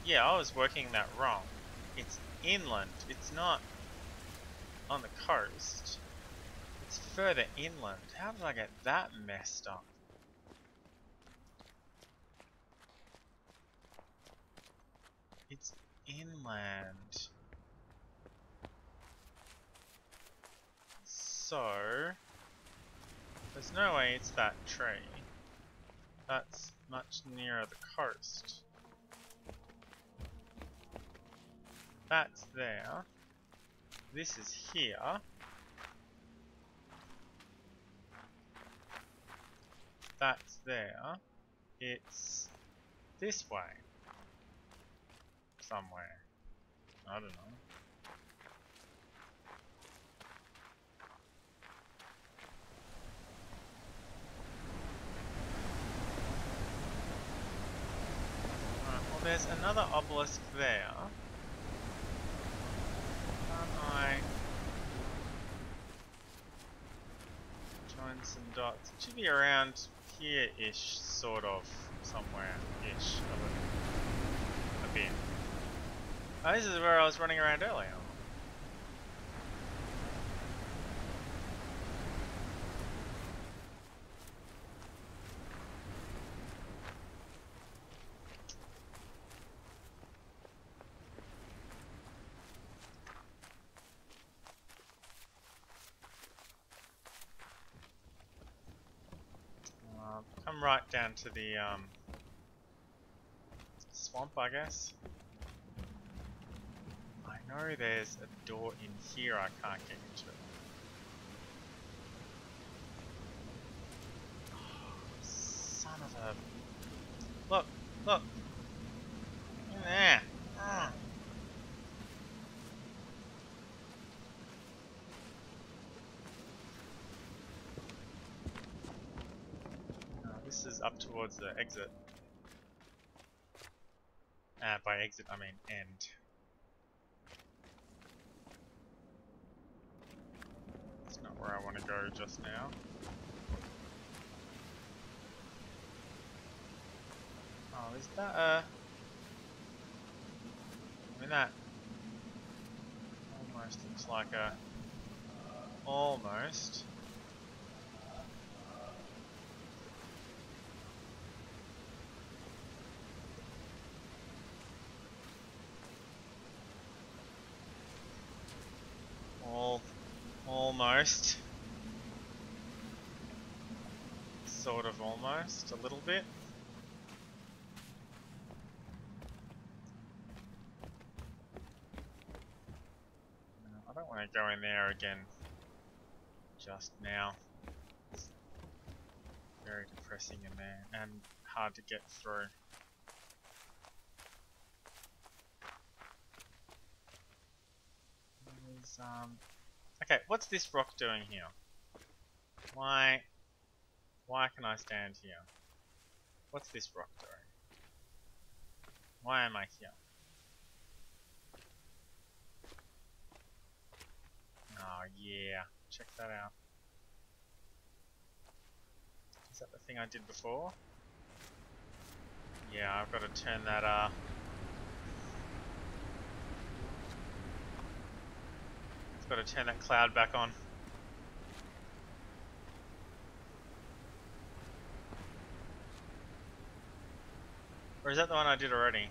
Yeah, I was working that wrong. It's inland. It's not on the coast. It's further inland. How did I get that messed up? It's inland. So, there's no way it's that tree. That's much nearer the coast. That's there. This is here. That's there. It's this way. Somewhere. I don't know. Alright, well there's another obelisk there. Can't I join some dots? It should be around here-ish, sort of, somewhere-ish, a bit. Oh, this is where I was running around earlier. Come right down to the swamp, I guess. I know there's a door in here I can't get into. Oh, son of a... Look! Look! In there! This is up towards the exit. By exit, I mean end. That's not where I want to go just now. Oh, is that a... I mean, that almost looks like a... Almost. Almost. Sort of almost, a little bit. No, I don't want to go in there again just now. It's very depressing in there and hard to get through. There's, okay, what's this rock doing here? Why can I stand here? What's this rock doing? Why am I here? Oh yeah, check that out. Is that the thing I did before? Yeah, I've got to turn that I've got to turn that cloud back on. Or is that the one I did already?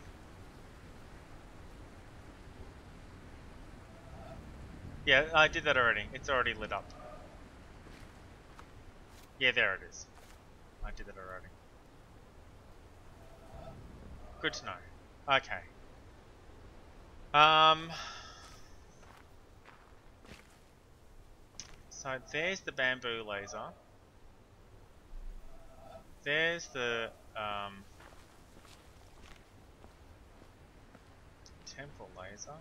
Yeah, I did that already. It's already lit up. Yeah, there it is. I did that already. Good to know. Okay. So there's the bamboo laser. There's the temple laser. I'm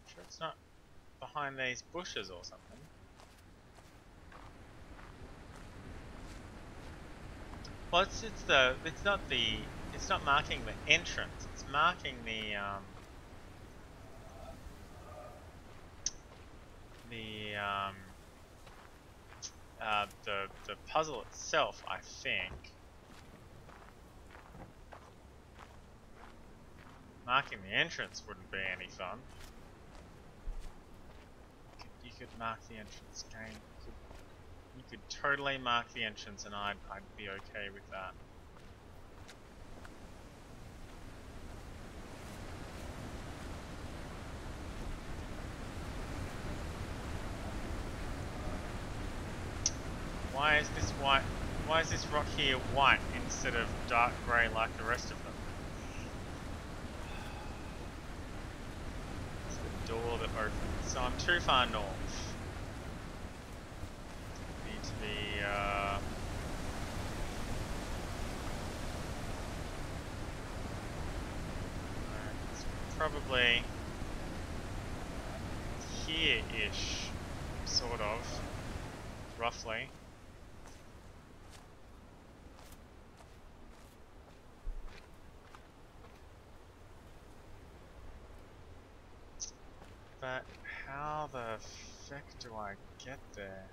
sure it's not behind these bushes or something. Well, it's not marking the entrance. It's marking the the puzzle itself, I think. Marking the entrance wouldn't be any fun. You could mark the entrance game. You could totally mark the entrance and I'd be okay with that. Why is this white? Why is this rock here white instead of dark grey like the rest of them? It's the door that opens. So I'm too far north. Need to be it's probably here-ish, sort of, roughly. But how the feck do I get there?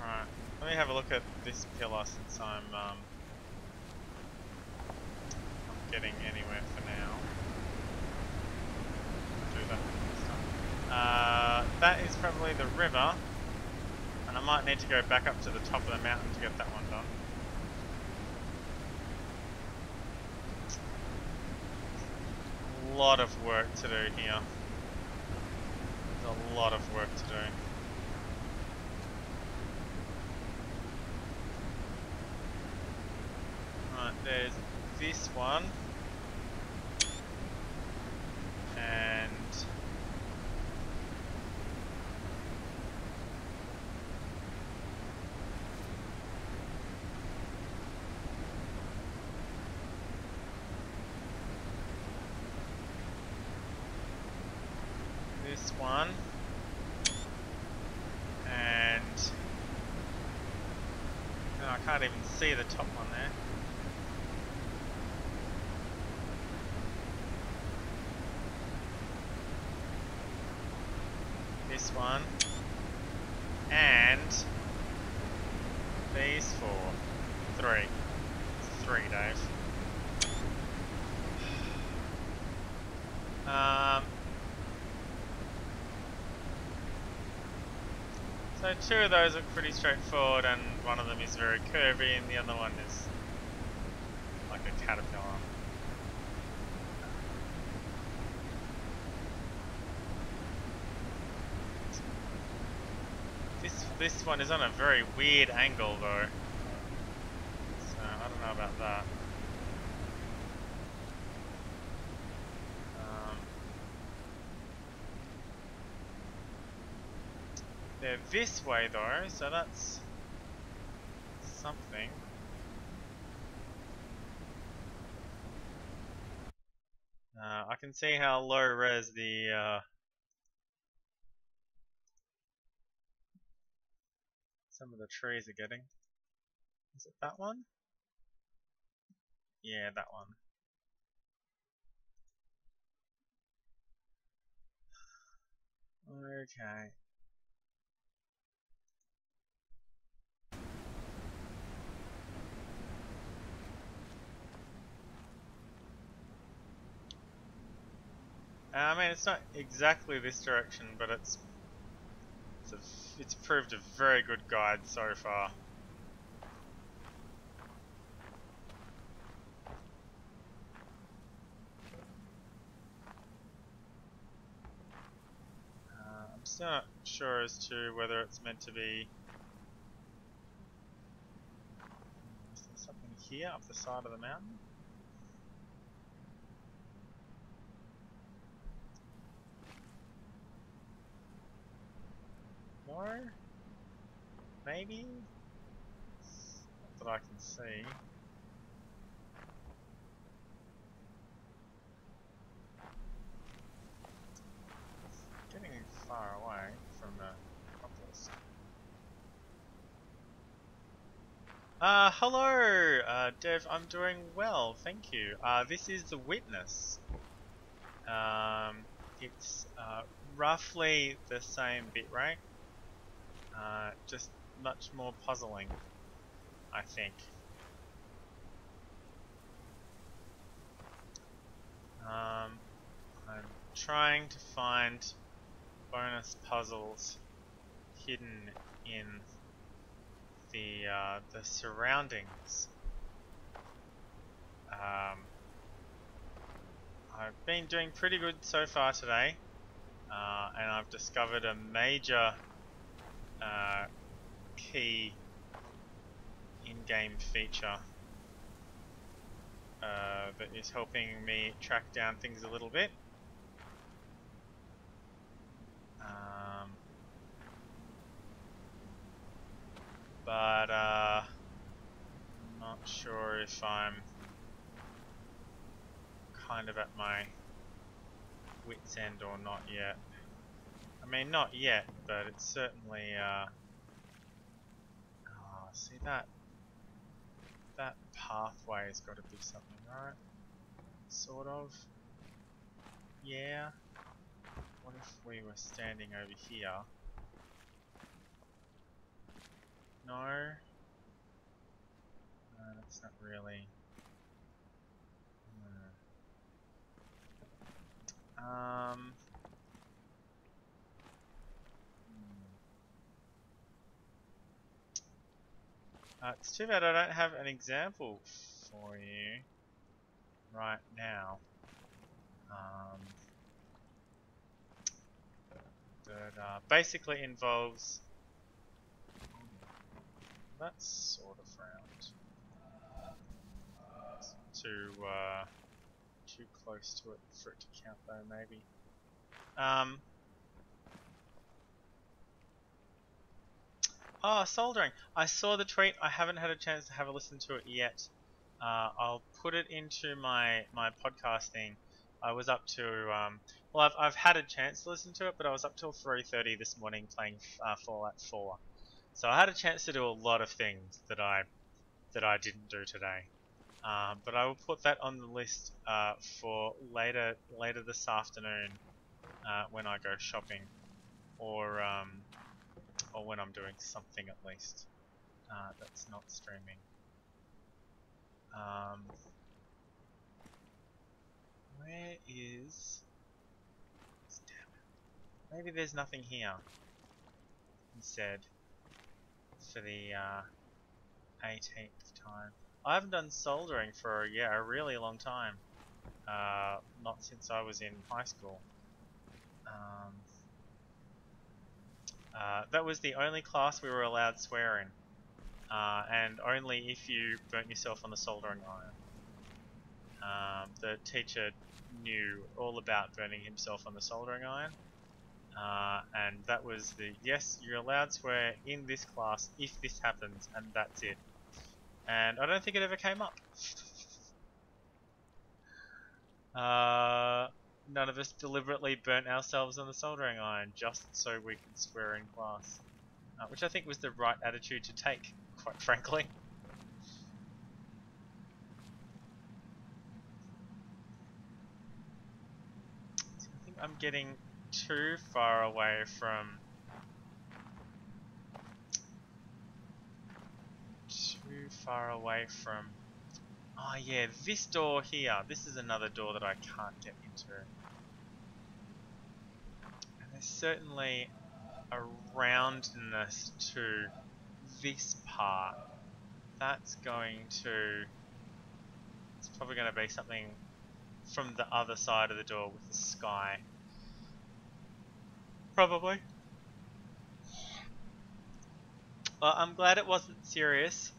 Alright, let me have a look at this pillar since I'm not getting anywhere for now. That is probably the river, and I might need to go back up to the top of the mountain to get that one done. A lot of work to do here. There's a lot of work to do. Right, there's this one. And this one, and Can't even see the top one there. This one. And these 4. 3. It's 3, Dave. So 2 of those are pretty straightforward, and one of them is very curvy, and the other one is like a caterpillar. This one is on a very weird angle though, so I don't know about that. They're this way though, so that's something. I can see how low res the some of the trees are getting. Is it that one? Yeah, that one. Okay. I mean, it's not exactly this direction, but it's proved a very good guide so far. I'm still not sure as to whether it's meant to be. Is there something here up the side of the mountain? No? Maybe? Not that I can see. Getting far away from the obelisk. Hello, Dev. I'm doing well, thank you. This is the Witness. It's roughly the same bitrate, just much more puzzling, I think. I'm trying to find bonus puzzles hidden in the surroundings. I've been doing pretty good so far today, and I've discovered a major key in-game feature that is helping me track down things a little bit. But I'm not sure if I'm kind of at my wit's end or not yet. I mean, not yet, but it's certainly oh, see that pathway's got to be something, right? Sort of. Yeah. What if we were standing over here? No. No, that's not really. It's too bad I don't have an example for you right now. That basically involves that sort of round. It's too close to it for it to count though, maybe. Oh, soldering. I saw the tweet. I haven't had a chance to have a listen to it yet. I'll put it into my podcasting. I was up to well, I've had a chance to listen to it, but I was up till 3:30 this morning playing Fallout 4. So I had a chance to do a lot of things that I that I didn't do today. But I will put that on the list for later this afternoon when I go shopping, or when I'm doing something at least that's not streaming. Where is? Maybe there's nothing here. Instead, for the 18th time. I haven't done soldering for a really long time. Not since I was in high school. That was the only class we were allowed swear in, and only if you burnt yourself on the soldering iron. The teacher knew all about burning himself on the soldering iron, and that was yes, you're allowed swear in this class if this happens, and that's it. And I don't think it ever came up. None of us deliberately burnt ourselves on the soldering iron just so we could swear in class. Which I think was the right attitude to take, quite frankly. So I think I'm getting too far away from... Oh yeah, this door here. This is another door that I can't get into. And there's certainly a roundness to this part. That's going to... It's probably going to be something from the other side of the door with the sky. Probably. Well, I'm glad it wasn't serious.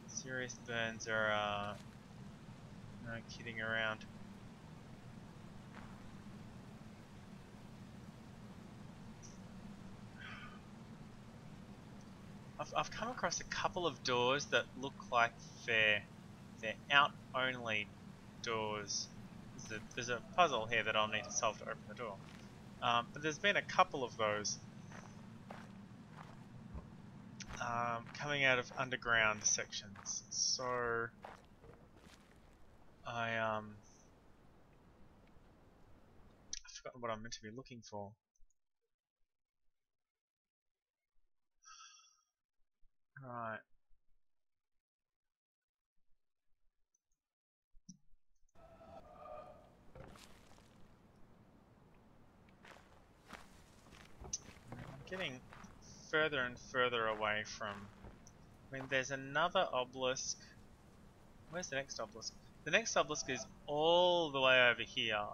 Serious burns are no kidding around. I've come across a couple of doors that look like they're out only doors. There's a puzzle here that I'll need to solve to open the door. But there's been a couple of those coming out of underground sections. So I've forgotten what I'm meant to be looking for. Right. I'm getting further and further away from... I mean, there's another obelisk. Where's the next obelisk? The next obelisk is all the way over here,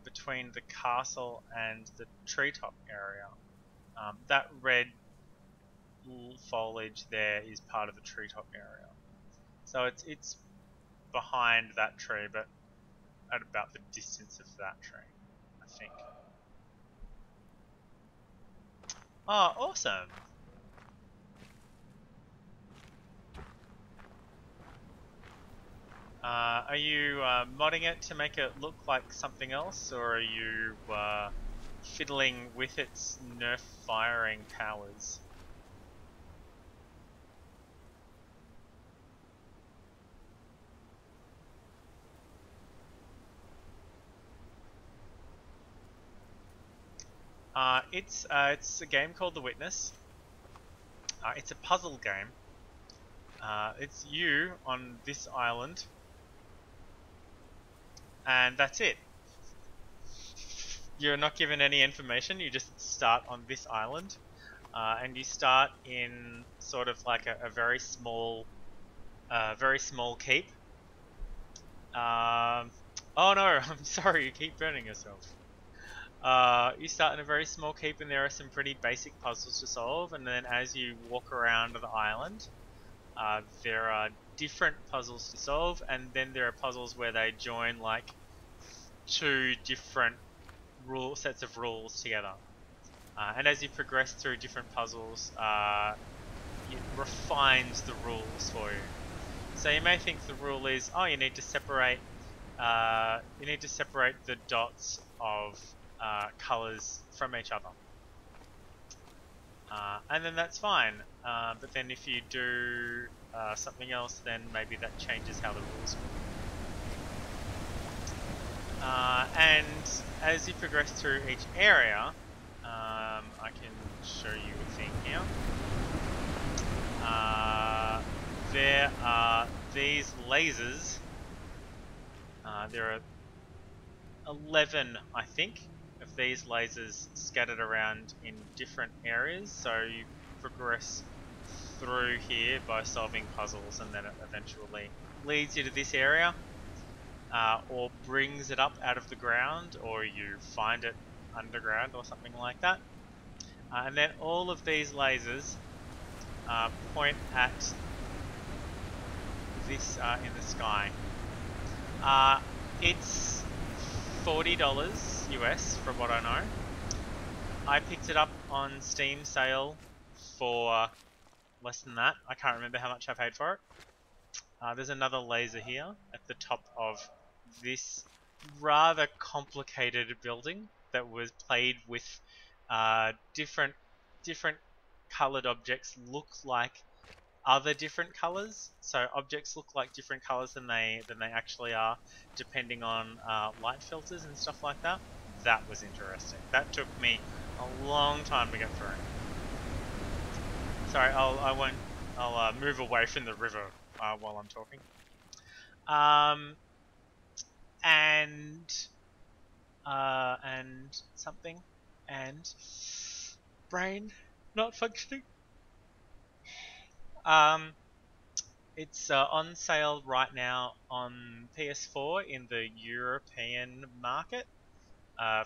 between the castle and the treetop area. That red foliage there is part of the treetop area. So it's behind that tree, but at about the distance of that tree, I think. Oh, awesome! Are you modding it to make it look like something else, or are you fiddling with its nerf firing powers? It's a game called The Witness. It's a puzzle game. It's you on this island, and that's it. You're not given any information. You just start on this island, and you start in sort of like a very small keep. Oh no, I'm sorry. You keep burning yourself. You start in a very small keep, and there are some pretty basic puzzles to solve, and then as you walk around the island, there are different puzzles to solve, and then there are puzzles where they join like two different sets of rules together. And as you progress through different puzzles, it refines the rules for you. So you may think the rule is, oh, you need to separate the dots of colors from each other. And then that's fine. But then if you do something else, then maybe that changes how the rules work. And as you progress through each area, I can show you a thing here. There are these lasers. There are 11, I think, of these lasers scattered around in different areas. So you progress through here by solving puzzles, and then it eventually leads you to this area, or brings it up out of the ground, or you find it underground or something like that. And then all of these lasers point at this in the sky. It's $40 US from what I know. I picked it up on Steam sale for less than that. I can't remember how much I paid for it. There's another laser here at the top of this rather complicated building that was played with different colored objects look like other different colors. So objects look like different colors than they actually are, depending on light filters and stuff like that. That was interesting. That took me a long time to get through. Sorry, I'll move away from the river while I'm talking. And something, and brain not functioning. It's on sale right now on PS4 in the European market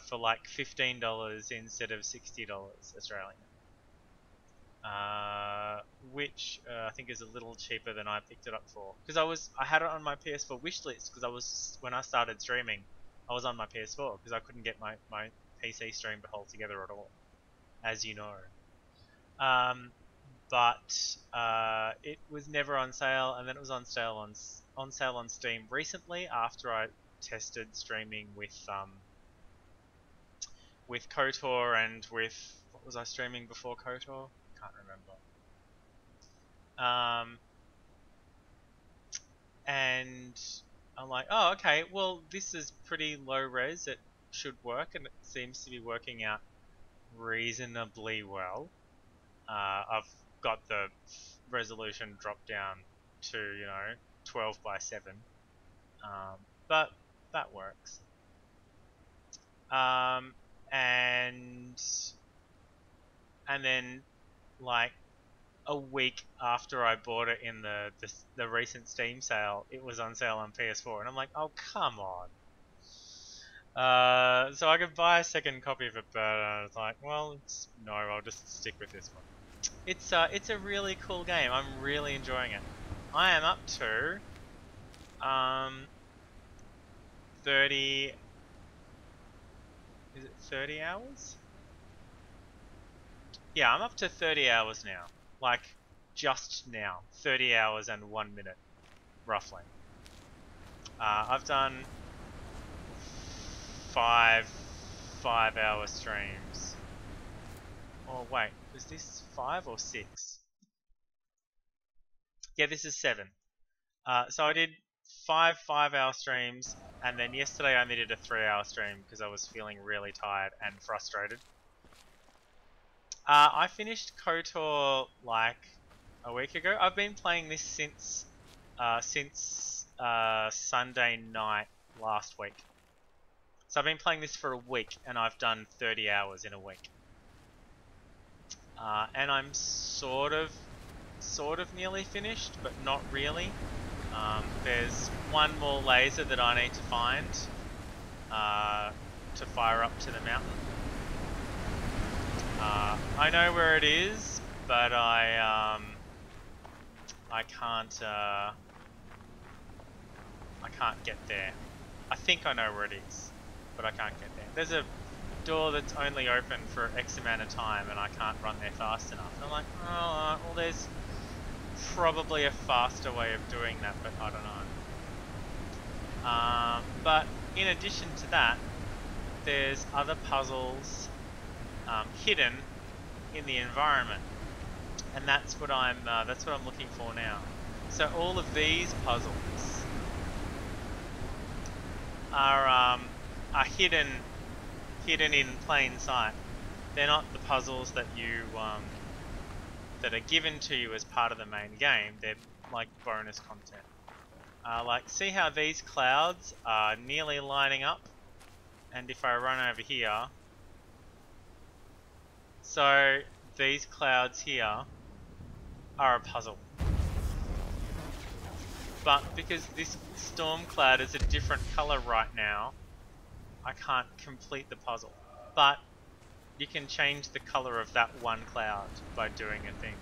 for like $15 instead of $60 Australian. Which I think is a little cheaper than I picked it up for, because I had it on my PS4 wish list, because when I started streaming, I was on my PS4 because I couldn't get my PC stream to hold together at all, as you know. But it was never on sale, and then it was on sale on Steam recently after I tested streaming with KOTOR and with, what was I streaming before KOTOR? Can't remember. And I'm like, oh, okay, well, this is pretty low res. It should work, and it seems to be working out reasonably well. I've got the resolution dropped down to 12 by 7, but that works. And then like a week after I bought it in the recent Steam sale, it was on sale on PS4, and I'm like, oh, come on. So I could buy a second copy of it, but I was like, well, no, I'll just stick with this one. It's a really cool game. I'm really enjoying it. I am up to 30. Is it 30 hours? Yeah, I'm up to 30 hours now. Like, just now. 30 hours and 1 minute, roughly. I've done 5-hour streams. Oh, wait. Was this 5 or 6? Yeah, this is 7. So I did 5-hour streams, and then yesterday I only did a 3-hour stream because I was feeling really tired and frustrated. I finished KOTOR like a week ago. I've been playing this since Sunday night last week. So I've been playing this for a week, and I've done 30 hours in a week. And I'm sort of nearly finished, but not really. There's one more laser that I need to find to fire up to the mountain. I know where it is, but I can't get there. I think I know where it is, but I can't get there. There's a door that's only open for X amount of time, and I can't run there fast enough. And I'm like, oh, well, there's probably a faster way of doing that, but I don't know. But in addition to that, there's other puzzles hidden in the environment, and that's what I'm looking for now. So all of these puzzles are hidden in plain sight. They're not the puzzles that you that are given to you as part of the main game. They're like bonus content. Like, see how these clouds are nearly lining up? And if I run over here, so these clouds here are a puzzle. But because this storm cloud is a different color right now, I can't complete the puzzle. But you can change the color of that one cloud by doing a thing.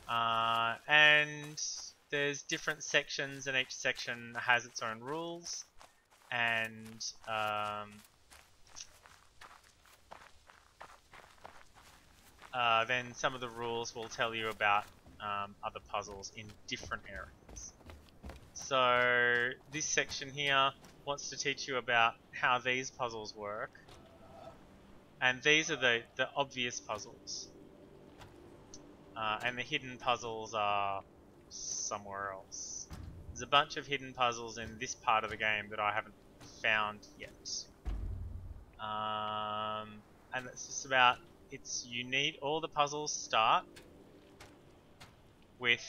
And there's different sections, and each section has its own rules. And then some of the rules will tell you about other puzzles in different areas. So this section here wants to teach you about how these puzzles work. And these are the obvious puzzles. And the hidden puzzles are somewhere else. There's a bunch of hidden puzzles in this part of the game that I haven't found yet. And it's just about, you need, all the puzzles start with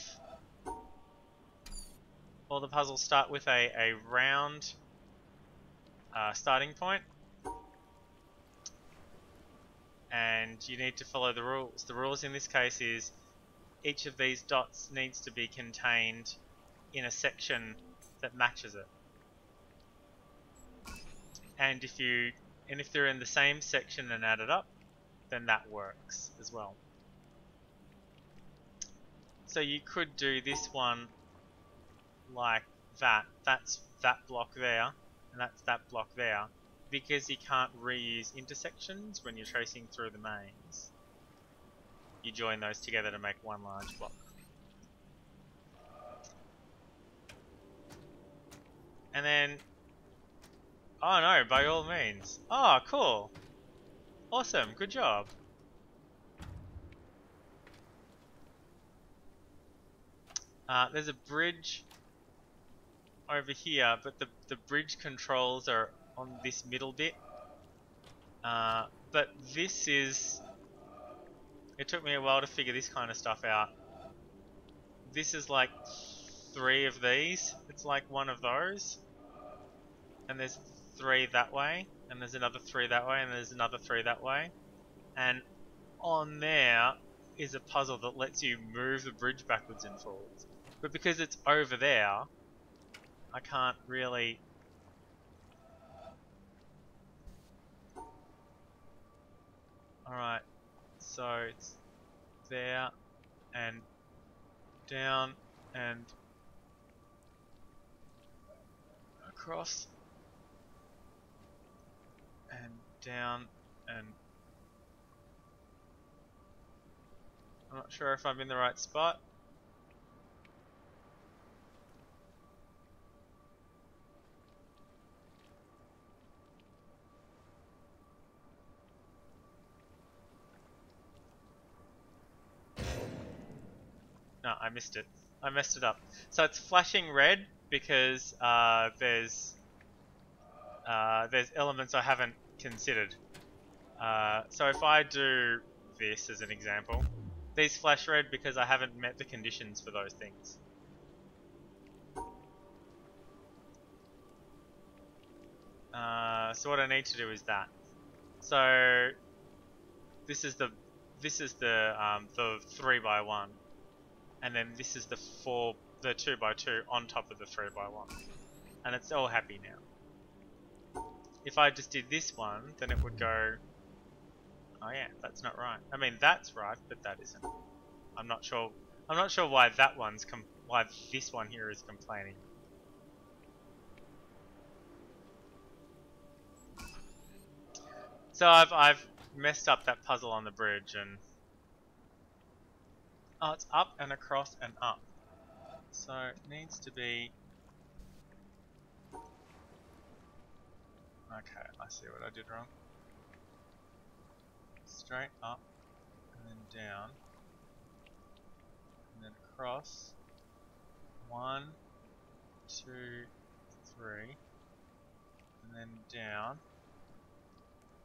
a round starting point. And you need to follow the rules. The rules in this case is each of these dots needs to be contained in a section that matches it. And if they're in the same section and added up, then that works as well. So you could do this one like that. That's that block there, and that's that block there. Because you can't reuse intersections when you're tracing through the maze, you join those together to make one large block. And then, oh no, by all means. Oh, cool. Awesome, good job. There's a bridge over here, but the bridge controls are on this middle bit. But this is... It took me a while to figure this kind of stuff out. This is like 3 of these. It's like one of those. And there's 3 that way. And there's another 3 that way. And there's another 3 that way. And on there is a puzzle that lets you move the bridge backwards and forwards. But because it's over there, I can't really... Alright, so it's there, and down, and across, and down, and... I'm not sure if I'm in the right spot. No, I missed it. I messed it up. So it's flashing red because there's elements I haven't considered. So if I do this as an example, these flash red because I haven't met the conditions for those things. So what I need to do is that. So this is the 3x1. And then this is the 2x2 on top of the 3x1. And it's all happy now. If I just did this one, then it would go, oh yeah, that's not right. I mean, that's right, but that isn't. I'm not sure why why this one here is complaining. So I've messed up that puzzle on the bridge, and oh, it's up and across and up. So it needs to be... Okay, I see what I did wrong. straight up, and then down, and then across. 1, 2, 3, and then down,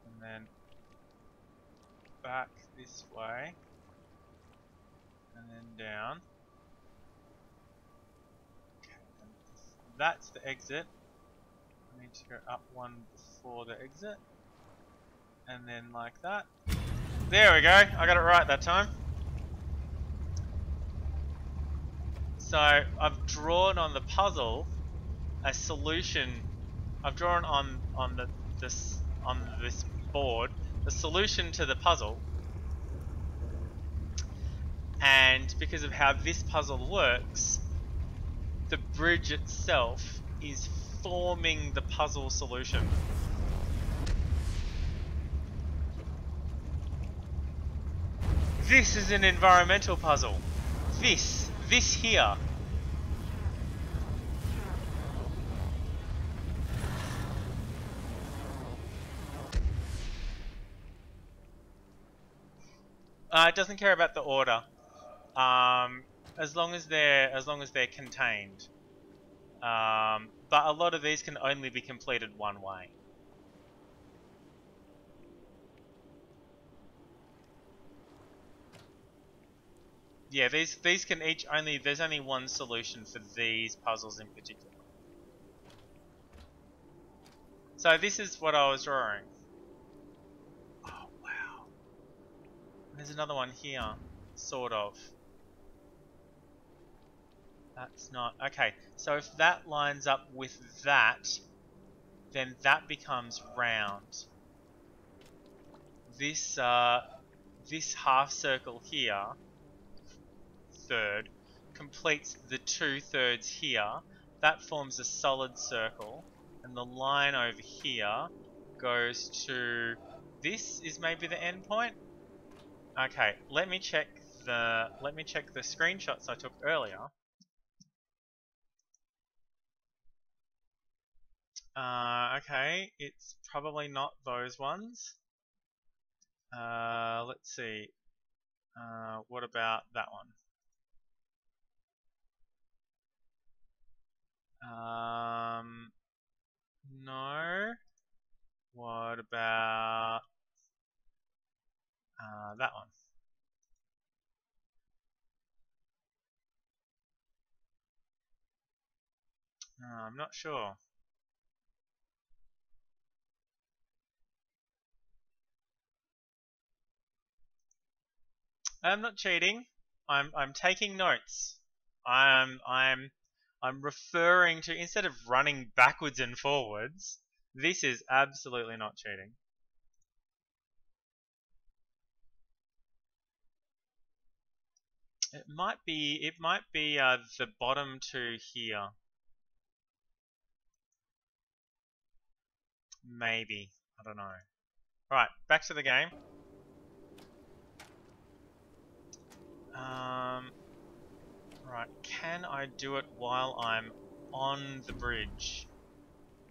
and then back this way, and then down. Okay, and that's the exit. I need to go up one before the exit, and then like that. There we go, I got it right that time. So I've drawn on the puzzle a solution. I've drawn on this board the solution to the puzzle, and because of how this puzzle works, the bridge itself is forming the puzzle solution. This is an environmental puzzle. This here. It doesn't care about the order, as long as they're contained. But a lot of these can only be completed one way. Yeah, these can each only. There's only one solution for these puzzles in particular. So this is what I was drawing. Oh wow. There's another one here, sort of. That's not okay. So if that lines up with that, then that becomes round. This this half circle here, third, completes the 2/3 here. That forms a solid circle, and the line over here goes to this is maybe the end point. Okay, let me check the screenshots I took earlier. Okay, it's probably not those ones. Let's see. What about that one? No. What about that one? I'm not sure. I'm not cheating. I'm taking notes. I'm referring to, instead of running backwards and forwards, this is absolutely not cheating. It might be the bottom two here. Maybe. I don't know. Right, back to the game. Right, can I do it while I'm on the bridge?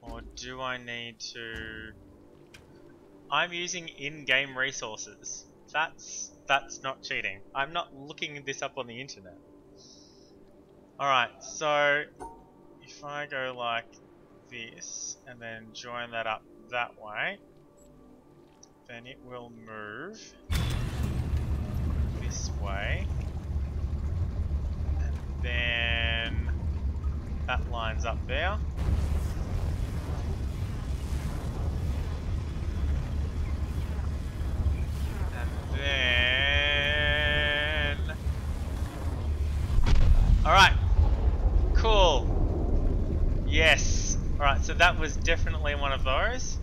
Or do I need to... I'm using in-game resources. That's not cheating. I'm not looking this up on the internet. Alright, so if I go like this and then join that up that way, then it will move this way, and then that lines up there. And then... Alright, cool. Yes. Alright, so that was definitely one of those.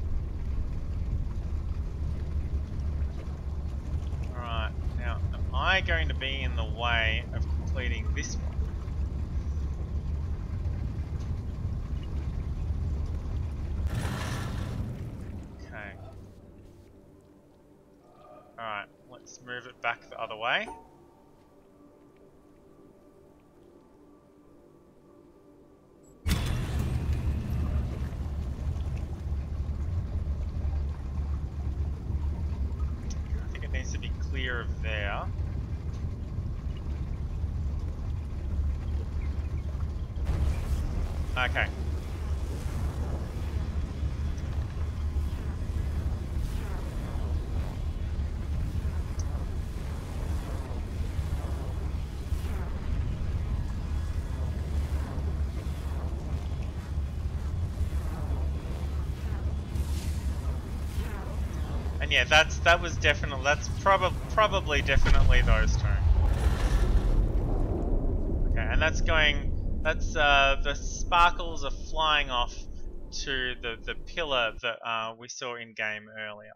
Alright, now am I going to be in the way of completing this one? Okay. Alright, let's move it back the other way. clear of there. Okay. And yeah, that's probably definitely those two. Okay, and that's the sparkles are flying off to the pillar that we saw in game earlier.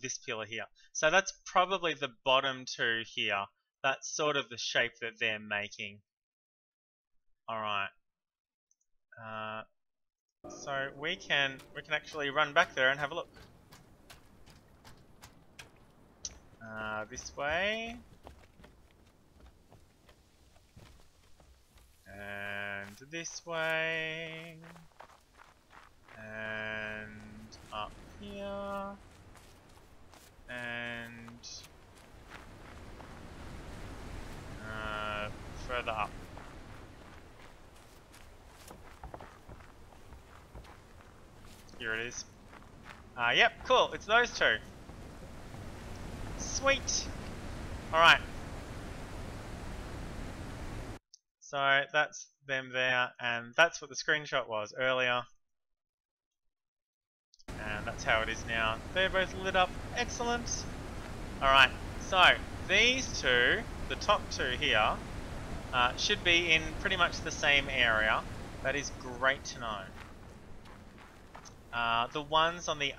This pillar here. So that's probably the bottom two here. That's sort of the shape that they're making. Alright. So we can actually run back there and have a look. This way. And this way. And up here. And further up. Here it is. Yep, cool. It's those two. Sweet. Alright. So that's them there, and that's what the screenshot was earlier. And that's how it is now. They're both lit up. Excellent. Alright, so these two, the top two here, should be in pretty much the same area. That is great to know. The ones on the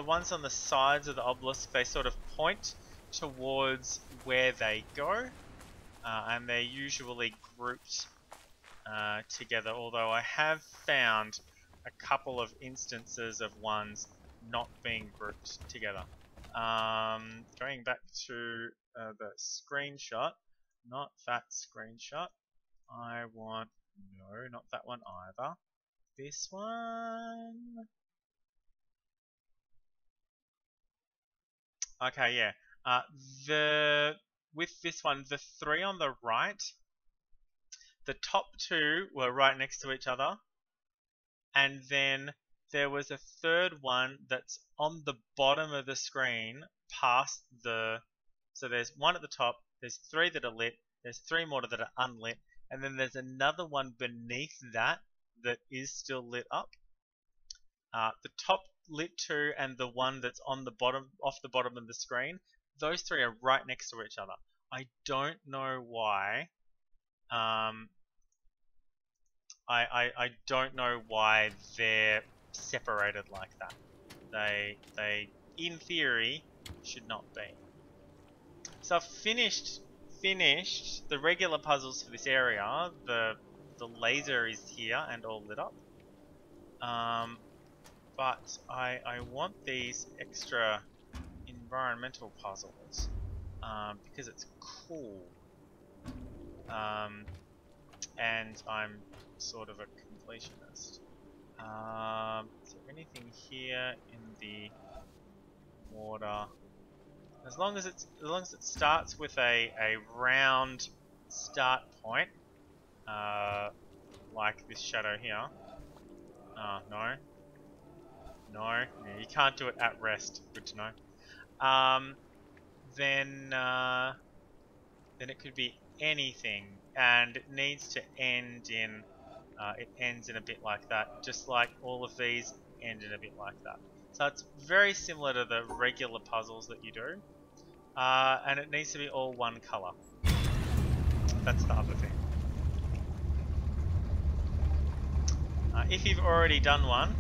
ones on the sides of the obelisk, they sort of point towards where they go, and they're usually grouped together. Although I have found a couple of instances of ones not being grouped together. Going back to the screenshot, not that screenshot. I want no, not that one either. This one. Okay, yeah. With this one, the three on the right, the top two were right next to each other, and then there was a third one that's on the bottom of the screen, past the. So there's one at the top. There's three that are lit. There's three more that are unlit, and then there's another one beneath that that is still lit up. The top lit two and the one that's on the bottom, off the bottom of the screen, those three are right next to each other. I don't know why. I don't know why they're separated like that. They in theory should not be. So I've finished the regular puzzles for this area. The laser is here and all lit up. But I want these extra environmental puzzles because it's cool. And I'm sort of a completionist. Is there anything here in the water? As long as it starts with a round start point, like this shadow here. No. No, yeah, you can't do it at rest. Good to know. Then it could be anything, and it needs to end in. It ends in a bit like that, just like all of these end in a bit like that. So it's very similar to the regular puzzles that you do, and it needs to be all one color. That's the other thing. If you've already done one,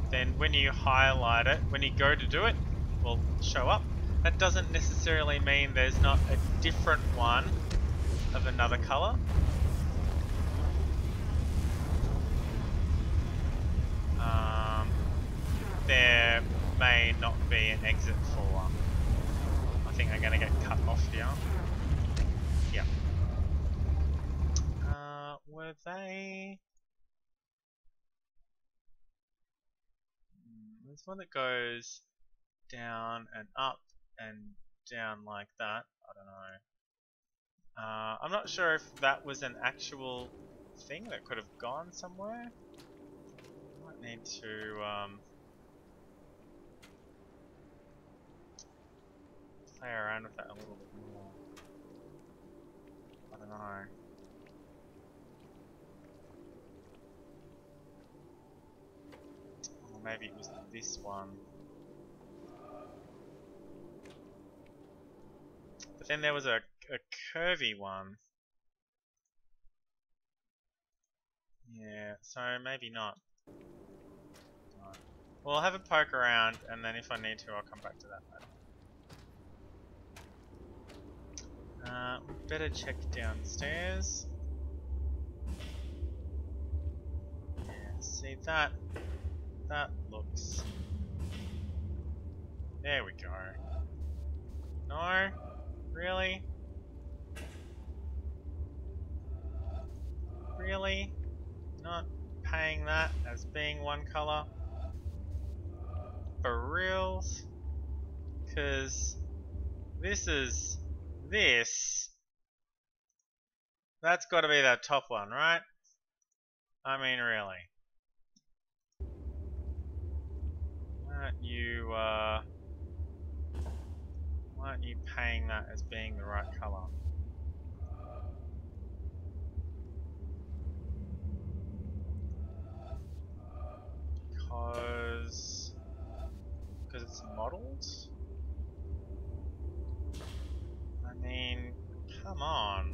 then when you highlight it, when you go to do it, it will show up. That doesn't necessarily mean there's not a different one of another color. There may not be an exit for. I think I'm gonna get cut off here. Yeah. Were they? There's one that goes down and up and down like that. I don't know. I'm not sure if that was an actual thing that could have gone somewhere. Might need to play around with that a little bit more. I don't know. Or maybe it was this one. But then there was a curvy one. Yeah, so maybe not. No. Well, I'll have a poke around, and then if I need to, I'll come back to that later. We better check downstairs. Yeah, see that? That looks... There we go. No? Really? Really? Not paying that as being one color? For reals? Because this is this. That's got to be that top one, right? I mean, really. Why aren't you paying that as being the right color? Because it's modeled? I mean, come on.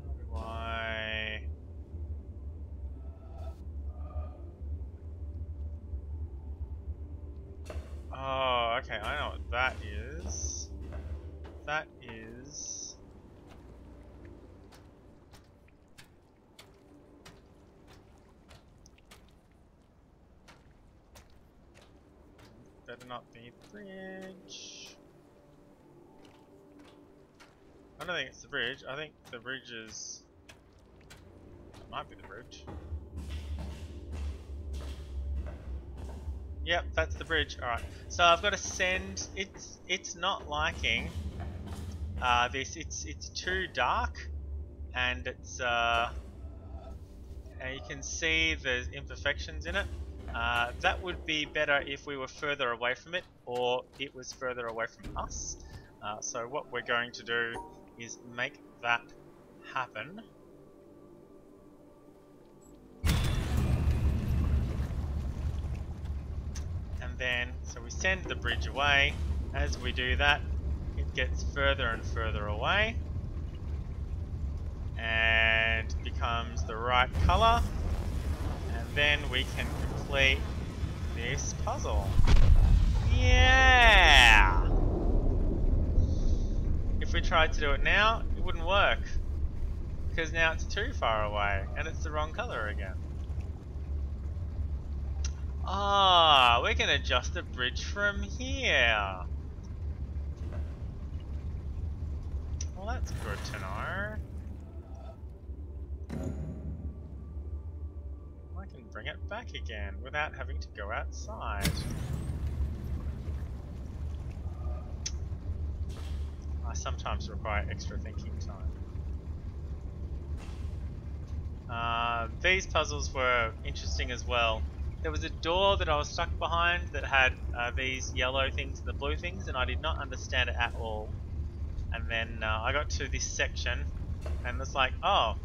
How do I... Oh, okay, I know what that is. That is... Better not be the bridge. I don't think it's the bridge. I think the bridge is... It might be the bridge. Yep, that's the bridge. Alright. So I've got to send... It's not liking this. It's too dark. And it's... and you can see there's imperfections in it. That would be better if we were further away from it, or it was further away from us. So what we're going to do is make that happen. And then, so we send the bridge away. As we do that, it gets further and further away. And becomes the right color. And then we can complete this puzzle. Yeah! If we tried to do it now, it wouldn't work. Because now it's too far away, and it's the wrong color again. Ah, we can adjust the bridge from here. Well, that's good to know. I can bring it back again without having to go outside. I sometimes require extra thinking time. These puzzles were interesting as well. There was a door that I was stuck behind that had these yellow things and the blue things, and I did not understand it at all. And then I got to this section, and it's like, oh,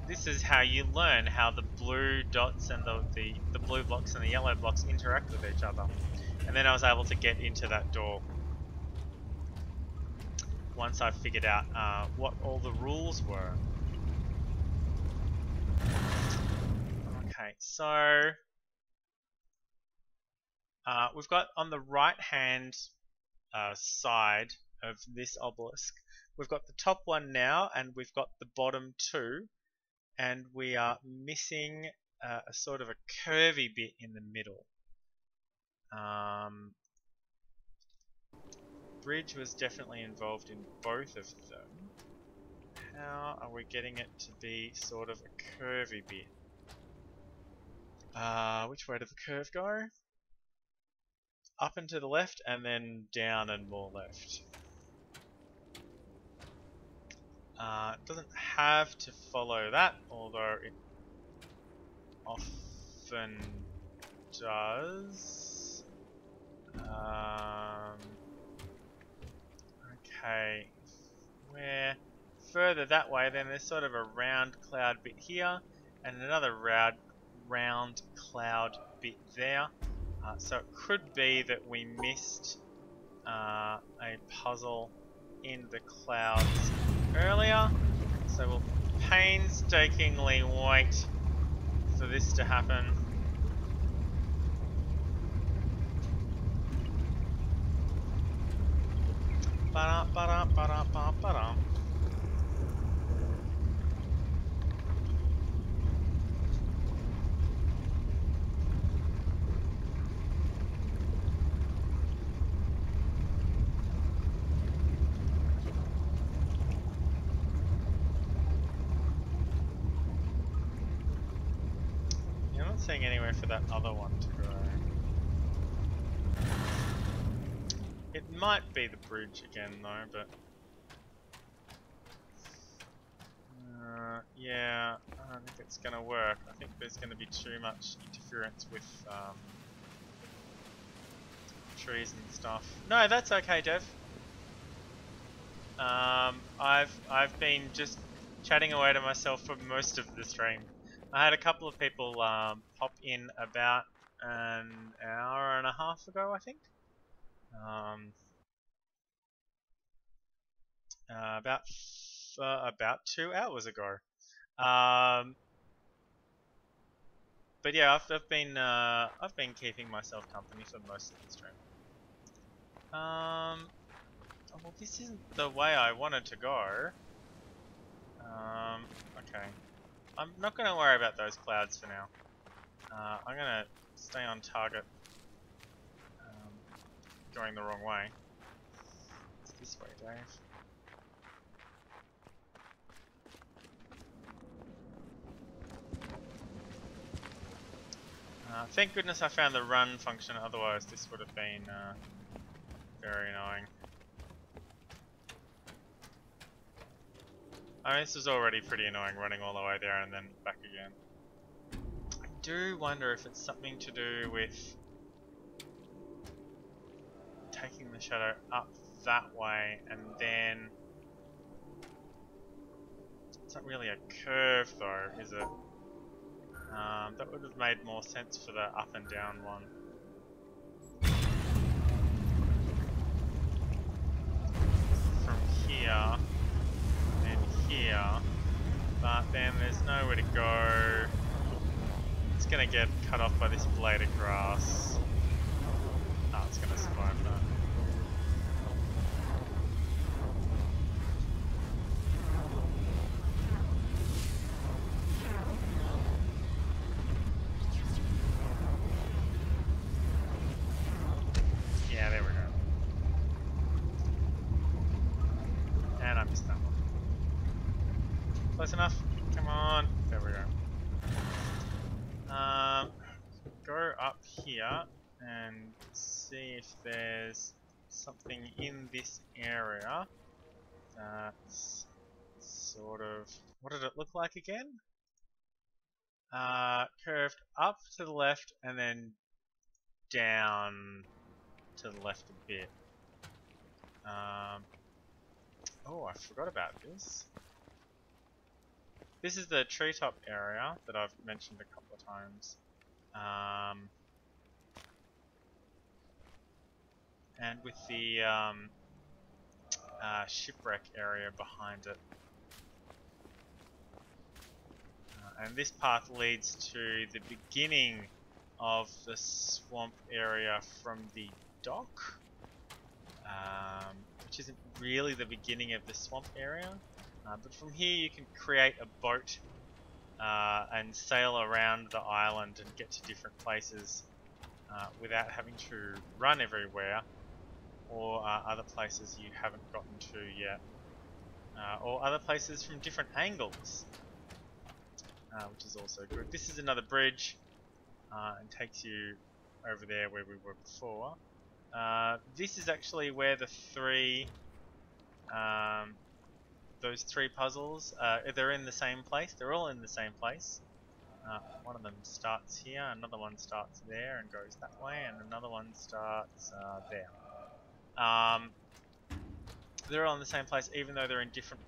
this is how you learn how the blue dots and the blue blocks and the yellow blocks interact with each other. And then I was able to get into that door once I figured out what all the rules were. Okay, so we've got on the right hand side of this obelisk, we've got the top one now, and we've got the bottom two, and we are missing a sort of a curvy bit in the middle. Bridge was definitely involved in both of them. How are we getting it to be sort of a curvy bit? Which way did the curve go? Up and to the left, and then down and more left. It doesn't have to follow that, although it often does. Okay, if we're further that way, then there's sort of a round cloud bit here, and another round cloud bit there. So it could be that we missed a puzzle in the clouds earlier. So we'll painstakingly wait for this to happen. Ba-da-ba-da-ba-da-ba-ba-da. I'm not seeing anywhere for that other one to go. It might be the bridge again though, but... yeah, I don't think it's going to work. I think there's going to be too much interference with trees and stuff. No, that's okay, Dev. I've been just chatting away to myself for most of the stream. I had a couple of people pop in about an hour and a half ago, I think. About 2 hours ago. But yeah, I've been keeping myself company for most of the stream. Oh, well, this isn't the way I wanted to go. Okay. I'm not going to worry about those clouds for now. I'm going to stay on target. Going the wrong way. It's this way, Dave. Thank goodness I found the run function, otherwise this would have been very annoying. I mean, this was already pretty annoying running all the way there and then back again. I do wonder if it's something to do with taking the shadow up that way and then... It's not really a curve though, is it? That would have made more sense for the up and down one. From here, and here, but then there's nowhere to go. It's gonna get cut off by this blade of grass. Oh, it's gonna survive that. Yeah, there we go. And I missed that one. Close enough? Come on. There we go. Go up here and see if there's something in this area that's sort of... What did it look like again? Curved up to the left and then down to the left a bit. Oh, I forgot about this. This is the treetop area that I've mentioned a couple of times. And with the shipwreck area behind it. And this path leads to the beginning of the swamp area from the dock, which isn't really the beginning of the swamp area, but from here you can create a boat and sail around the island and get to different places without having to run everywhere, or other places you haven't gotten to yet, or other places from different angles, which is also good. This is another bridge. and takes you over there where we were before. This is actually where the three, those three puzzles, they're in the same place. They're all in the same place. One of them starts here, another one starts there and goes that way, and another one starts there. They're all in the same place, even though they're in different.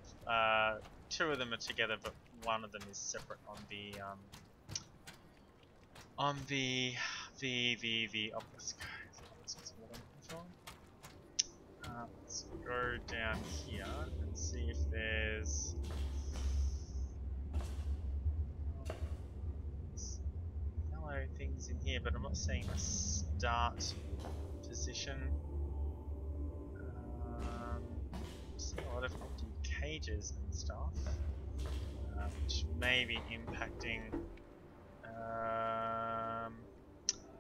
Two of them are together, but one of them is separate on the obelisk. Is what I'm looking for. Let's go down here and see if there's yellow things in here, but I'm not seeing a start position. I'm seeing a lot of empty cages and stuff, which may be impacting.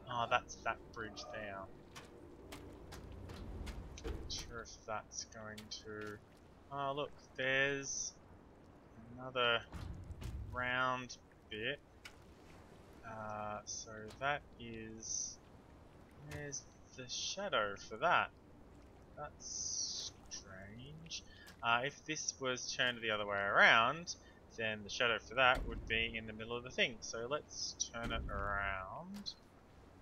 Oh, that's that bridge there. Not sure if that's going to. Oh, look, there's another round bit. So that is. There's the shadow for that. That's strange. If this was turned the other way around, then the shadow for that would be in the middle of the thing. So let's turn it around.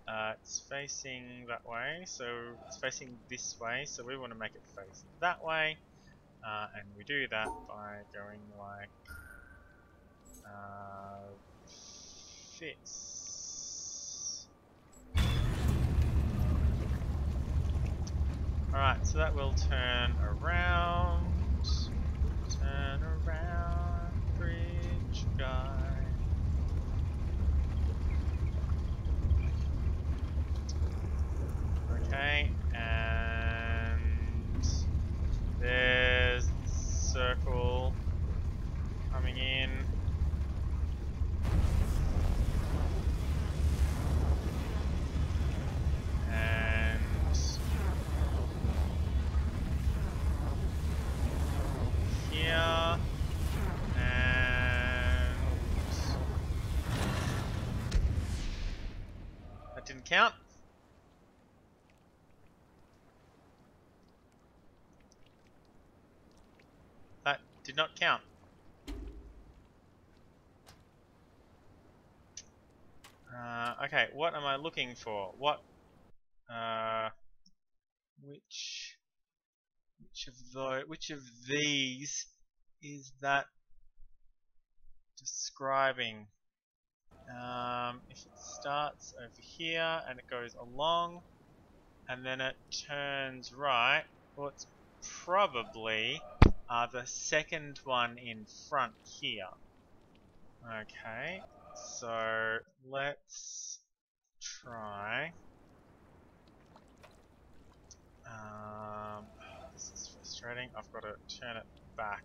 It's facing that way, so it's facing this way, so we want to make it face that way. And we do that by going like this. Alright, so that will turn around. Turn around, bridge guy. Okay, and there's the circle coming in. And here, and that didn't count. That did not count. Okay, what am I looking for? What? Which of these is that describing? If it starts over here and it goes along, and then it turns right, well, it's probably the second one in front here. Okay, so let's try. This is frustrating. I've got to turn it back.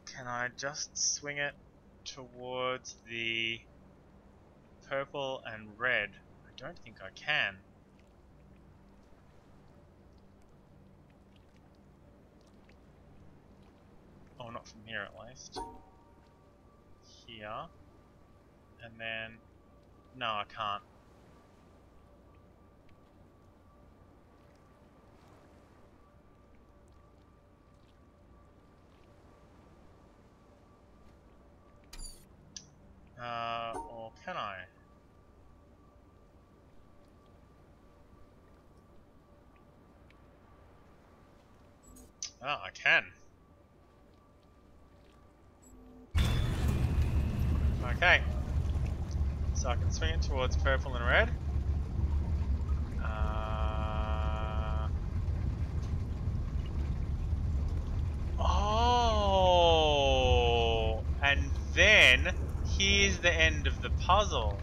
Can I just swing it towards the purple and red? I don't think I can. Oh, not from here at least. Here. And then... No, I can't. Or can I? Oh, I can. Okay. So I can swing it towards purple and red. Oh! And then, here's the end of the puzzle.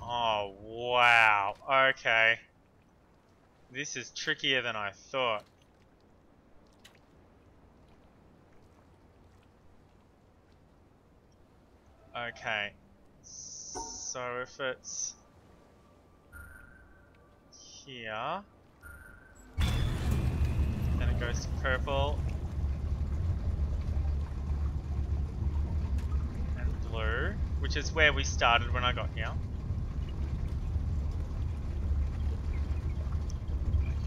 Oh, wow. Okay. This is trickier than I thought. Okay. So if it's here, then it goes to purple and blue, which is where we started when I got here.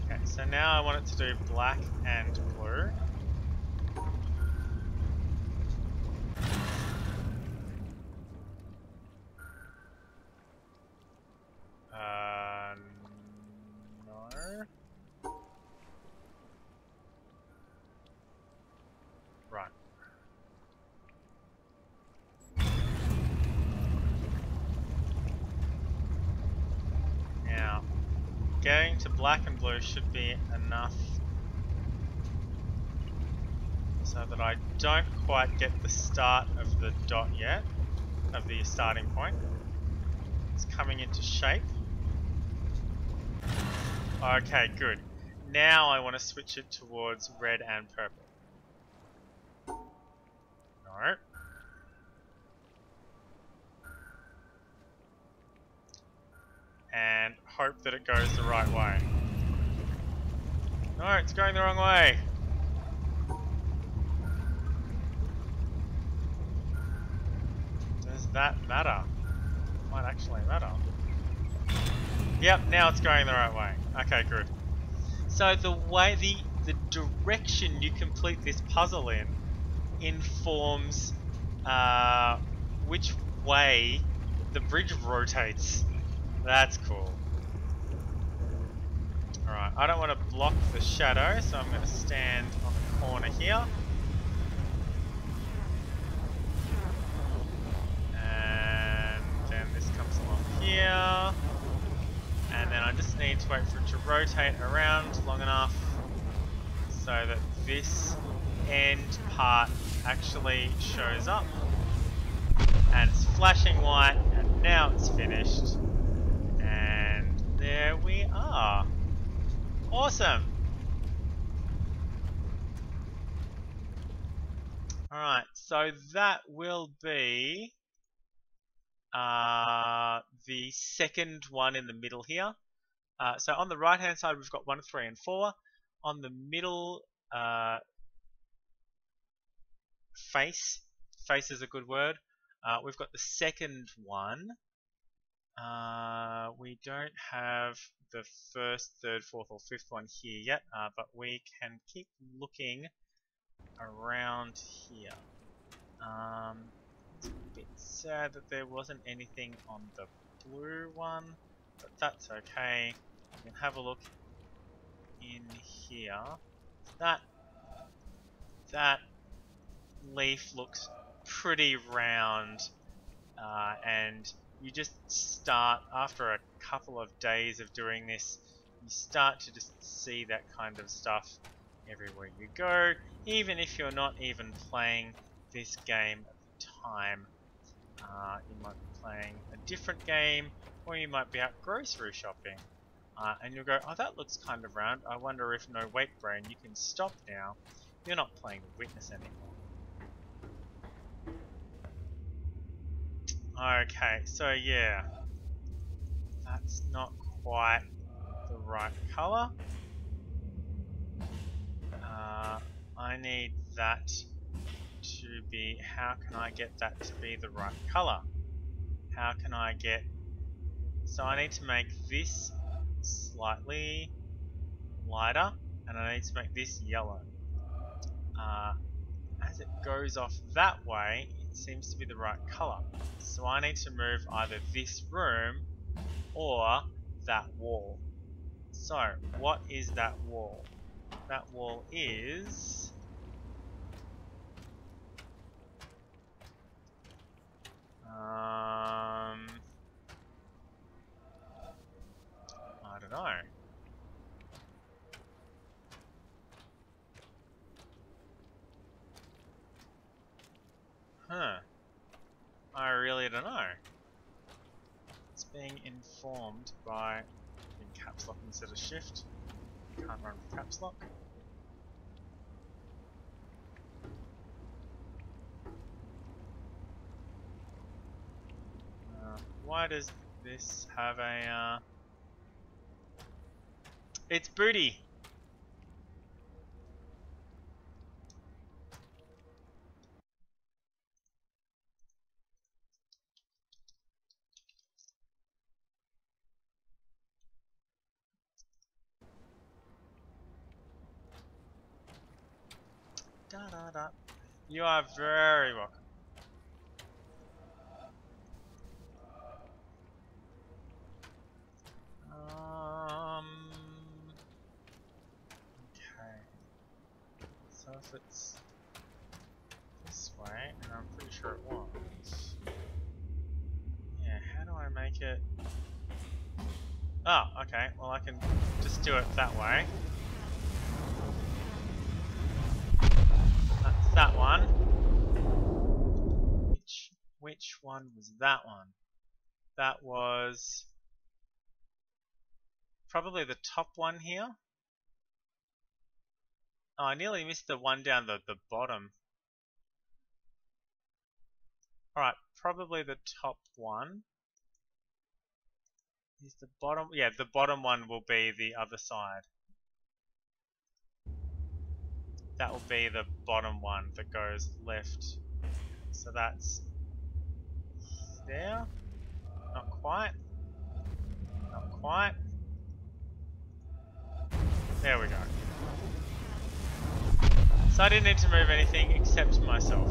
Okay, so now I want it to do black and blue. No. Right. Now, getting to black and blue should be enough so that I don't quite get the start of the dot yet, of the starting point. It's coming into shape. Okay, good. Now I want to switch it towards red and purple. No. And hope that it goes the right way. No, it's going the wrong way. Does that matter? Might actually matter. Yep, now it's going the right way. Okay, good. So the way the direction you complete this puzzle in informs which way the bridge rotates. That's cool. Alright, I don't want to block the shadow, so I'm going to stand on the corner here. And then this comes along here. And then I just need to wait for it to rotate around long enough so that this end part actually shows up. And it's flashing white, and now it's finished. And there we are. Awesome! Alright, so that will be the second one in the middle here. So on the right hand side we've got 1, 3 and 4. On the middle face is a good word. We've got the second one. We don't have the first, third, fourth or fifth one here yet, but we can keep looking around here. It's a bit sad that there wasn't anything on the blue one, but that's okay. We can have a look in here. That leaf looks pretty round, and you just start, after a couple of days of doing this, you start to just see that kind of stuff everywhere you go, even if you're not even playing this game at the time. You might be playing a different game, or you might be out grocery shopping, and you'll go, oh, that looks kind of round. I wonder if no wait brain, you can stop now. You're not playing the witness anymore. Okay, so yeah, that's not quite the right color. I need that to be, how can I get that to be the right color? How can I get, so I need to make this slightly lighter, and I need to make this yellow. As it goes off that way, it seems to be the right color. So I need to move either this room or that wall. So, what is that wall? That wall is... I don't know. Huh. I really don't know. It's being informed by in caps lock instead of shift. Can't run with caps lock. Why does this have a it's booty. Shut up. You are very welcome. Okay. So if it's this way, and I'm pretty sure it was. Yeah, how do I make it? Oh, okay. Well, I can just do it that way. That's that one. Which one was that one? That was probably the top one here. Oh, I nearly missed the one down the bottom. Alright, probably the top one. Is the bottom? Yeah, the bottom one will be the other side. That will be the bottom one that goes left. So that's there. Not quite. Not quite. There we go. So I didn't need to move anything except myself.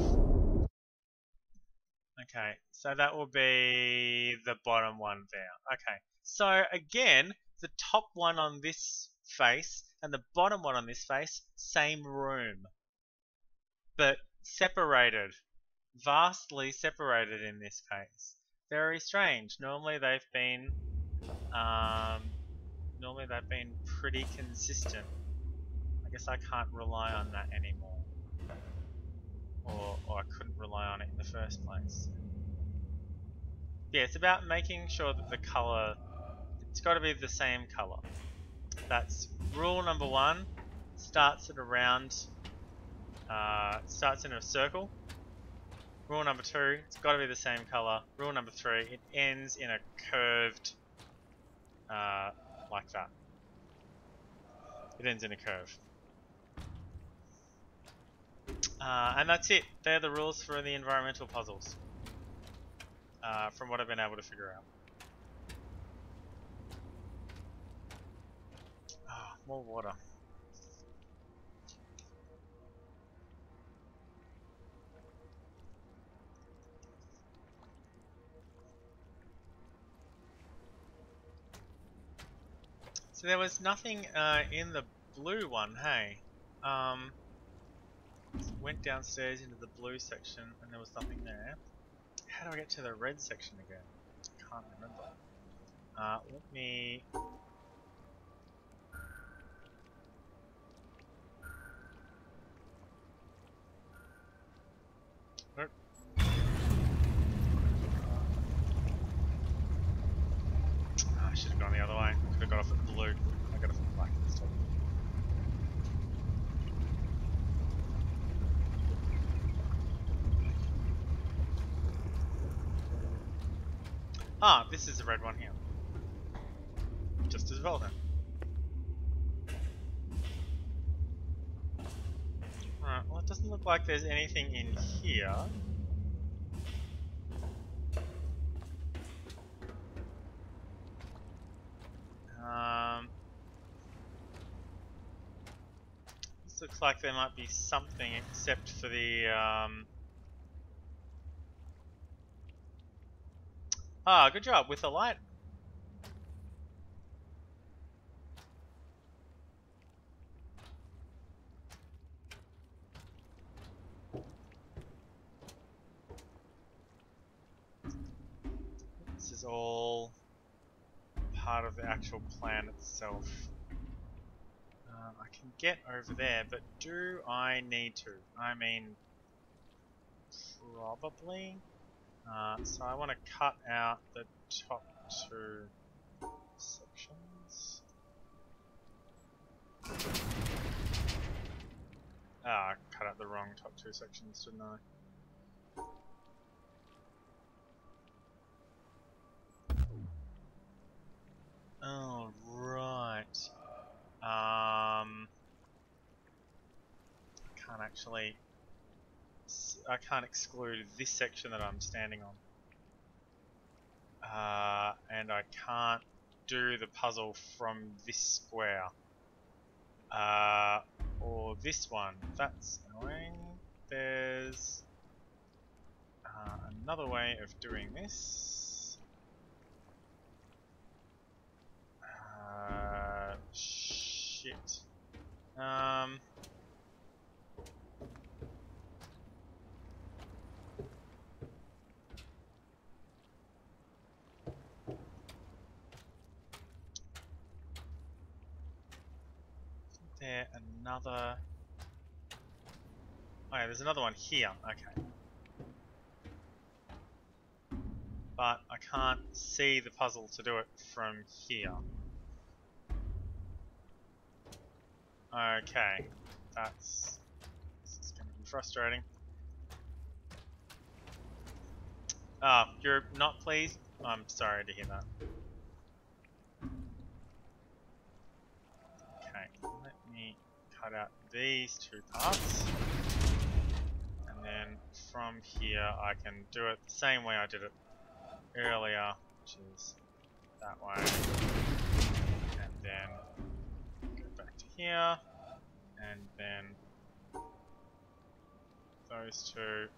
Okay, so that will be the bottom one there. Okay, so again, the top one on this face and the bottom one on this face, same room. But separated. Vastly separated in this case. Very strange. Normally they've been pretty consistent. I guess I can't rely on that anymore. Or I couldn't rely on it in the first place. Yeah, it's about making sure that the color, it's got to be the same color. That's rule number one. Starts at around, starts in a circle. Rule number two, it's got to be the same color. Rule number three, it ends in a curved, like that. It ends in a curve. And that's it. They're the rules for the environmental puzzles. From what I've been able to figure out. Ah, more water. So there was nothing in the blue one, hey? Went downstairs into the blue section and there was nothing there. How do I get to the red section again? Can't remember. Let me... Nope. I should have gone the other way. Could have got off at blue. I got off at black instead. Ah, this is the red one here. Just as well then. Alright, well it doesn't look like there's anything in here. This looks like there might be something except for the Ah, good job with the light. This is all part of the actual plan itself. I can get over there, but do I need to? I mean, probably. So I want to cut out the top two sections. Ah, I cut out the wrong top two sections, didn't I? Oh, right. I can't exclude this section that I'm standing on. And I can't do the puzzle from this square. or this one. That's annoying. There's another way of doing this. Shit. There another. Oh yeah, there's another one here. Okay. But I can't see the puzzle to do it from here. Okay. This is going to be frustrating. Ah, you're not pleased? I'm sorry to hear that. Okay, let me cut out these two parts. And then from here I can do it the same way I did it earlier, which is that way. And then go back to here. And then those two.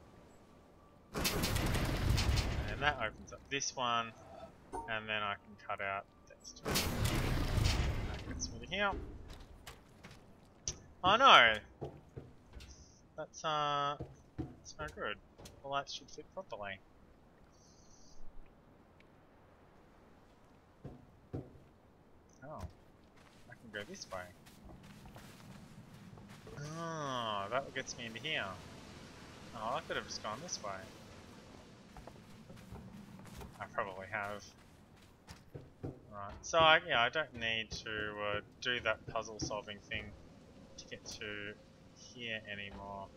And that opens up this one. And then I can cut out these two. That gets me to here. Oh no! That's no good. The lights should fit properly. Oh. I can go this way. Oh, that gets me into here. Oh, I could have just gone this way. I probably have. Right, so yeah, I don't need to do that puzzle solving thing to get to here anymore.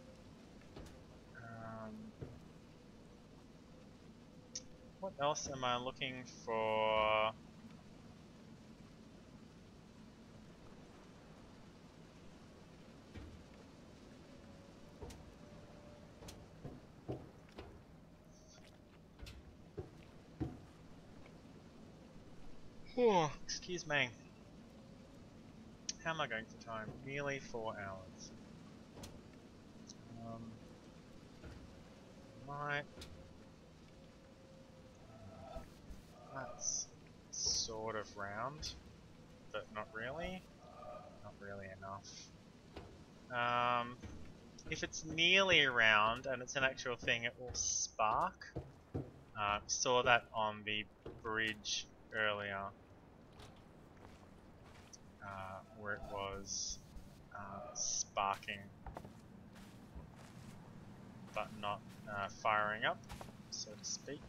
What else am I looking for? Excuse me. How am I going for time? Nearly 4 hours. Right. That's sort of round, but not really. Not really enough. If it's nearly round and it's an actual thing, it will spark. Saw that on the bridge earlier, where it was sparking, but not firing up, so to speak.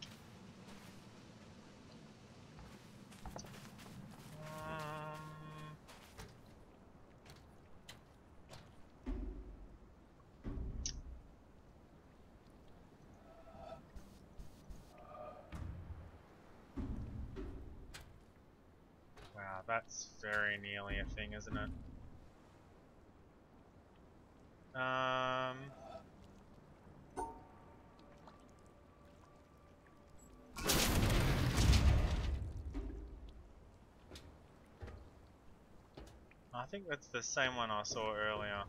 Wow, that's very nearly a thing, isn't it? I think that's the same one I saw earlier.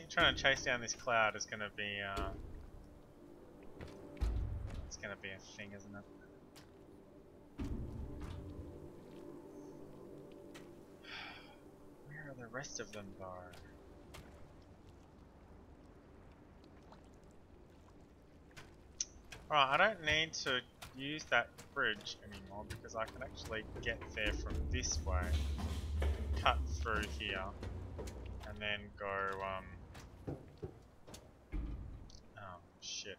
Trying to chase down this cloud is going to be, it's going to be a thing, isn't it? Where are the rest of them, though? Right, I don't need to use that bridge anymore because I can actually get there from this way, cut through here, and then go, oh shit,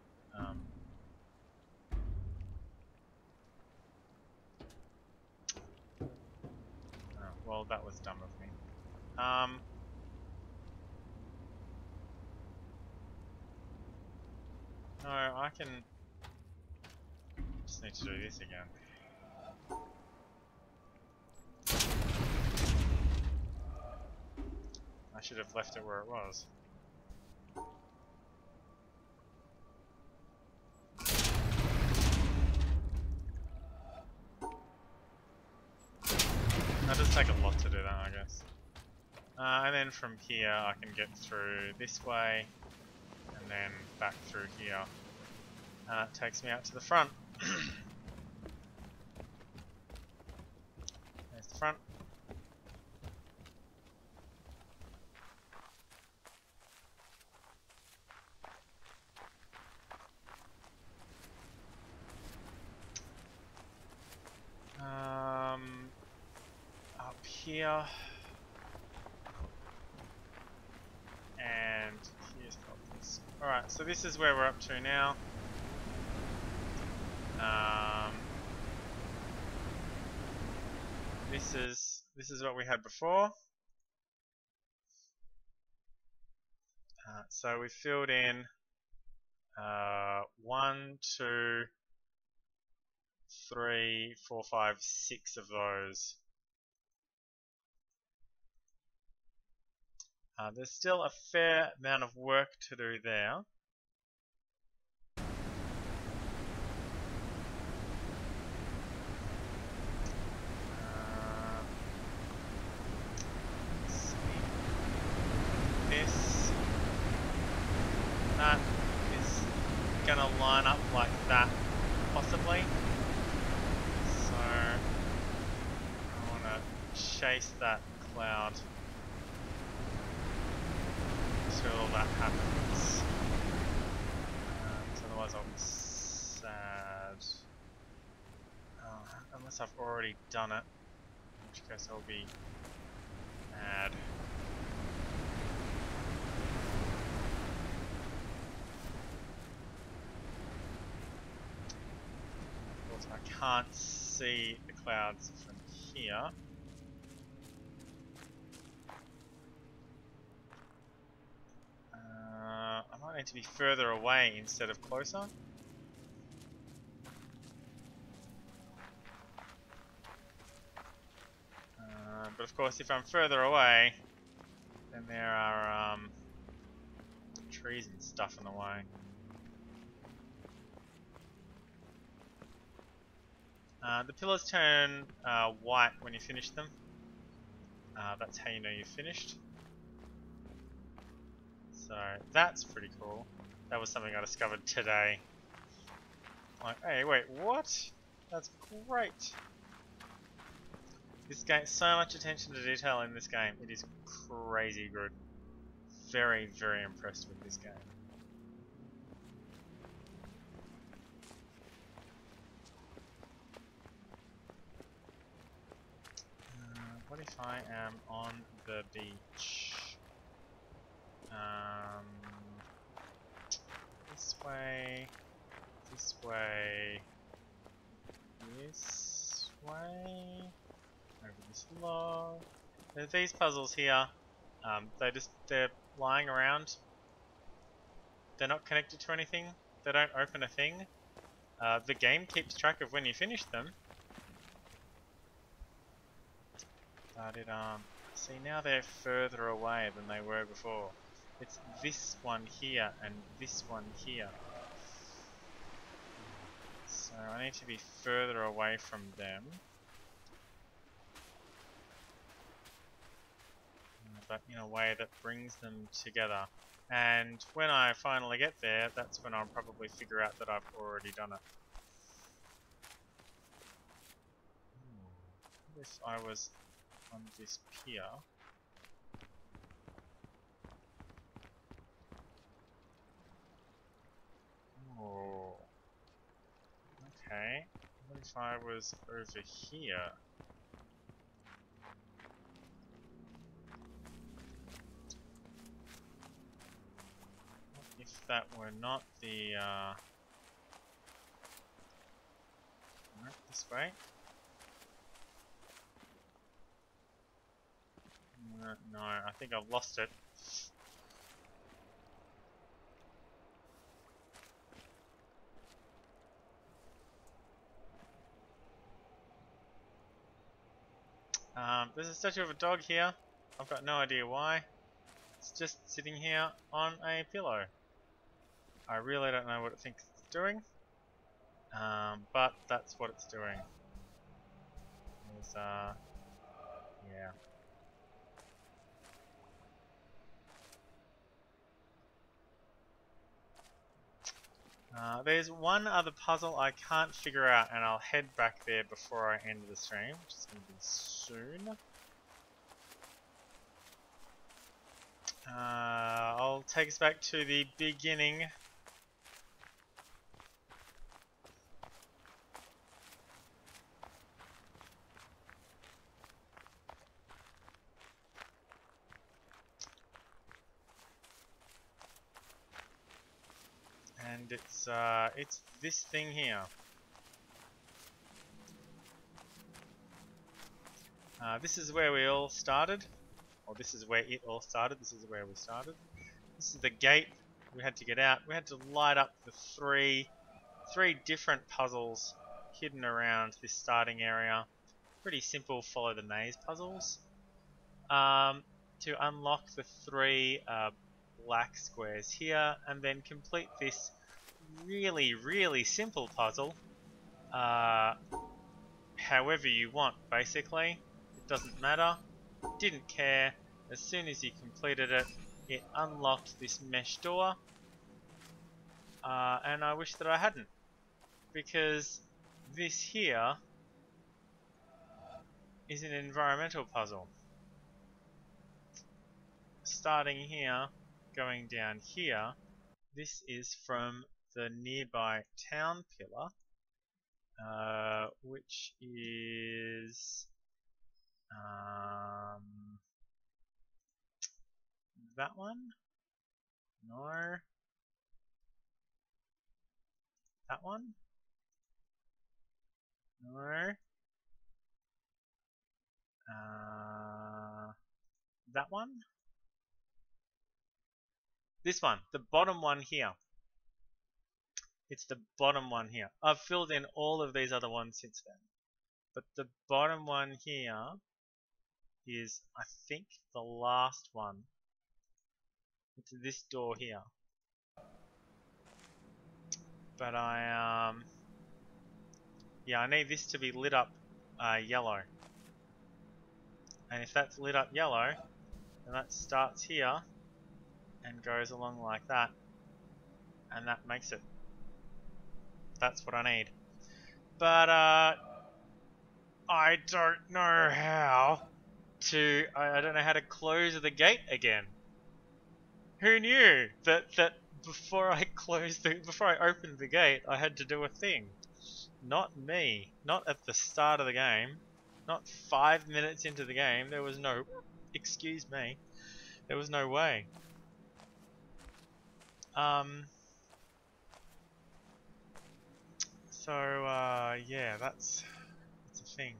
well, that was dumb of me. No, I can... Just need to do this again. I should have left it where it was. That does take a lot to do that, I guess. And then from here I can get through this way, and then back through here. It takes me out to the front. There's the front. Up here. And here's this. Alright, so this is where we're up to now. This is what we had before. So we filled in 1, 2, 3, 4, 5, 6 of those. There's still a fair amount of work to do there. That is gonna line up like that, possibly. So I wanna chase that cloud until that happens. Otherwise I'll be sad. Unless I've already done it, in which case I'll be mad. I can't see the clouds from here. I might need to be further away instead of closer. But of course, if I'm further away, then there are trees and stuff in the way. The pillars turn white when you finish them. That's how you know you've finished. So that's pretty cool. That was something I discovered today. Like, hey, wait, what? That's great. This game, so much attention to detail in this game. It is crazy good. Very, very impressed with this game. What if I am on the beach? This way, this way, this way, over this log. There's these puzzles here. They're lying around. They're not connected to anything. They don't open a thing. The game keeps track of when you finish them. But it, see, now they're further away than they were before. It's this one here and this one here. So I need to be further away from them. But in a way that brings them together. And when I finally get there, that's when I'll probably figure out that I've already done it. If I was on this pier. Oh. Okay. What if I was over here? What if that were not the right, this way? No, I think I've lost it. There's a statue of a dog here. I've got no idea why. It's just sitting here on a pillow. I really don't know what it thinks it's doing. But that's what it's doing. There's, yeah. There's one other puzzle I can't figure out, and I'll head back there before I end the stream, which is going to be soon. I'll take us back to the beginning. And it's this thing here. This is where we all started. Or this is where it all started. This is where we started. This is the gate. We had to get out. We had to light up the three different puzzles hidden around this starting area. Pretty simple follow the maze puzzles. To unlock the three black squares here, and then complete this really simple puzzle however you want, basically. It doesn't matter. Didn't care. As soon as you completed it, it unlocked this mesh door, and I wish that I hadn't, because this here is an environmental puzzle. Starting here, going down here, this is from the nearby town pillar, which is that one? No. That one? No. That one? This one, the bottom one here. It's the bottom one here. I've filled in all of these other ones since then. But the bottom one here is, I think, the last one. It's this door here. But I need this to be lit up yellow. And if that's lit up yellow, then that starts here and goes along like that. And that makes it. That's what I need. But I don't know how to. I don't know how to close the gate again. Who knew that before I opened the gate, I had to do a thing? Not me. Not at the start of the game. Not 5 minutes into the game. There was no. Excuse me. There was no way. So yeah, that's a thing.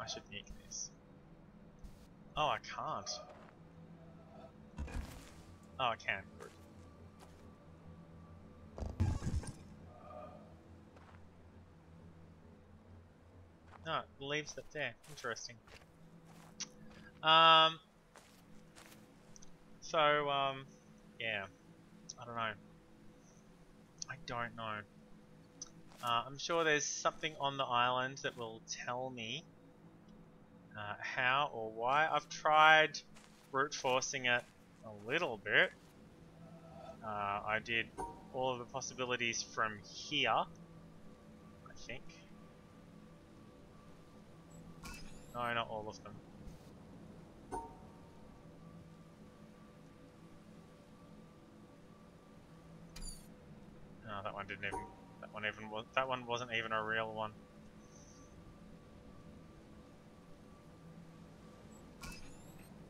I should nick this. Oh, I can't. Oh, I can. Good. No, it leaves it there. Interesting. Yeah. I don't know. I don't know. I'm sure there's something on the island that will tell me how or why. I've tried brute forcing it a little bit. I did all of the possibilities from here, I think. No, not all of them. No, that one didn't even. That one wasn't even a real one.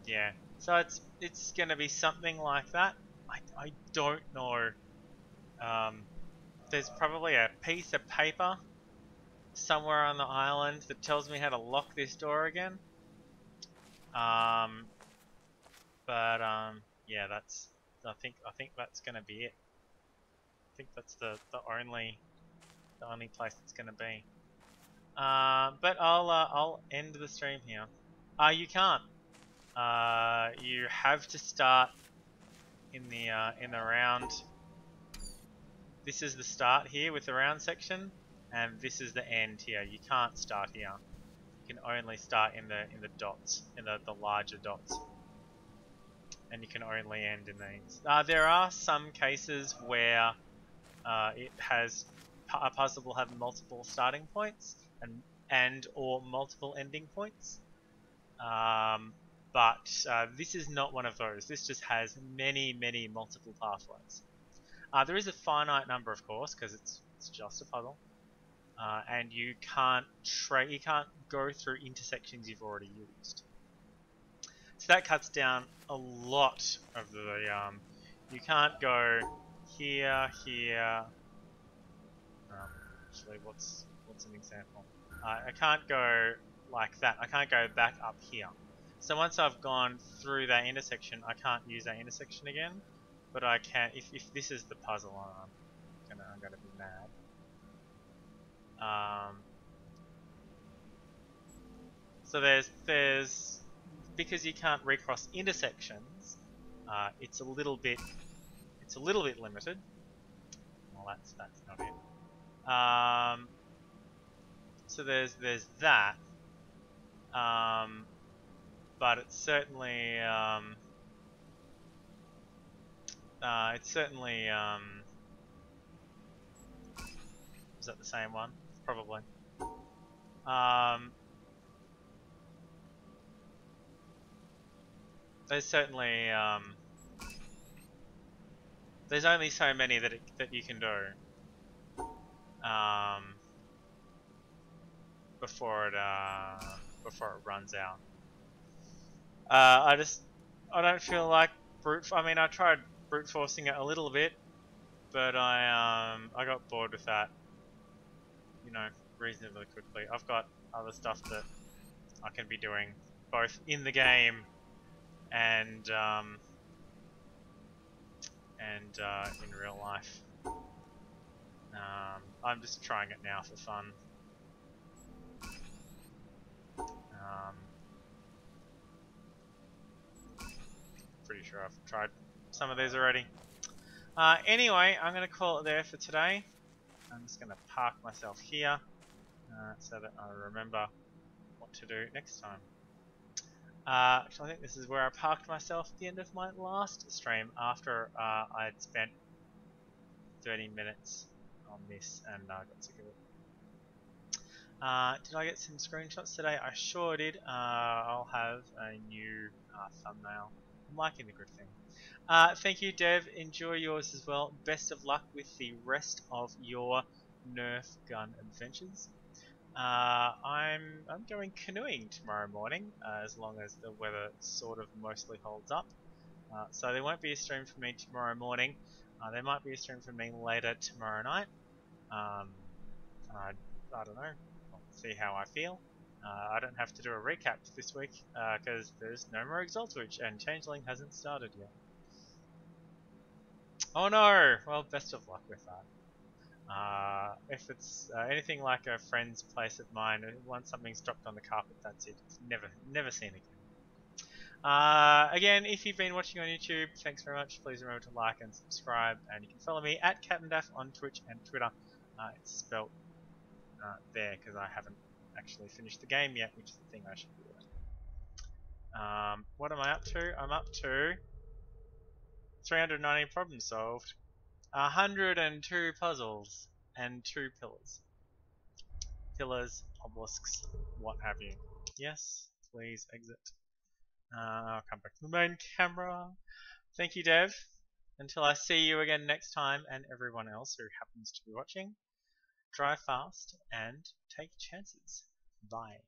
Yeah. So it's gonna be something like that. I don't know. There's probably a piece of paper somewhere on the island that tells me how to lock this door again. Yeah, that's. I think that's gonna be it. I think that's the only place it's gonna be. But I'll end the stream here. You can't. You have to start in the round. This is the start here with the round section, and this is the end here. You can't start here. You can only start in the dots, in the larger dots, and you can only end in these. There are some cases where it has a puzzle will have multiple starting points and or multiple ending points. But this is not one of those. This just has many multiple pathways. There is a finite number, of course, because it's just a puzzle, and you can't go through intersections you've already used. So that cuts down a lot of the. You can't go here. Actually, what's an example? I can't go like that. I can't go back up here. So once I've gone through that intersection, I can't use that intersection again. But I can, if this is the puzzle, I'm gonna be mad. So there's because you can't recross intersections, it's a little bit limited. Well, that's not it. So there's that. But it's certainly is that the same one? Probably. There's certainly there's only so many that you can do before it runs out. I don't feel like I mean, I tried brute forcing it a little bit, but I got bored with that, you know, reasonably quickly. I've got other stuff that I can be doing both in the game and in real life. I'm just trying it now for fun. Pretty sure I've tried some of these already. Anyway, I'm going to call it there for today. I'm just going to park myself here so that I remember what to do next time. So I think this is where I parked myself at the end of my last stream after I'd spent 30 minutes on this and got sick of it. Did I get some screenshots today? I sure did. I'll have a new thumbnail. I'm liking the good thing. Thank you, Dev. Enjoy yours as well. Best of luck with the rest of your Nerf gun adventures. I'm going canoeing tomorrow morning, as long as the weather sort of mostly holds up. So there won't be a stream for me tomorrow morning. There might be a stream for me later tomorrow night. I don't know. I'll see how I feel. I don't have to do a recap this week because there's no more Exaltwitch and Changeling hasn't started yet. Oh no! Well, best of luck with that. If it's anything like a friend's place of mine, once something's dropped on the carpet, that's it. It's never seen again. Again, if you've been watching on YouTube, thanks very much. Please remember to like and subscribe, and you can follow me at CaptDaf on Twitch and Twitter. It's spelt there because I haven't actually finished the game yet, which is the thing I should be doing. What am I up to? I'm up to 390 problems solved, 102 puzzles, and 2 pillars. Pillars, obelisks, what have you. Yes, please exit. I'll come back to the main camera. Thank you, Dev. Until I see you again next time, and everyone else who happens to be watching, drive fast and take chances. Bye.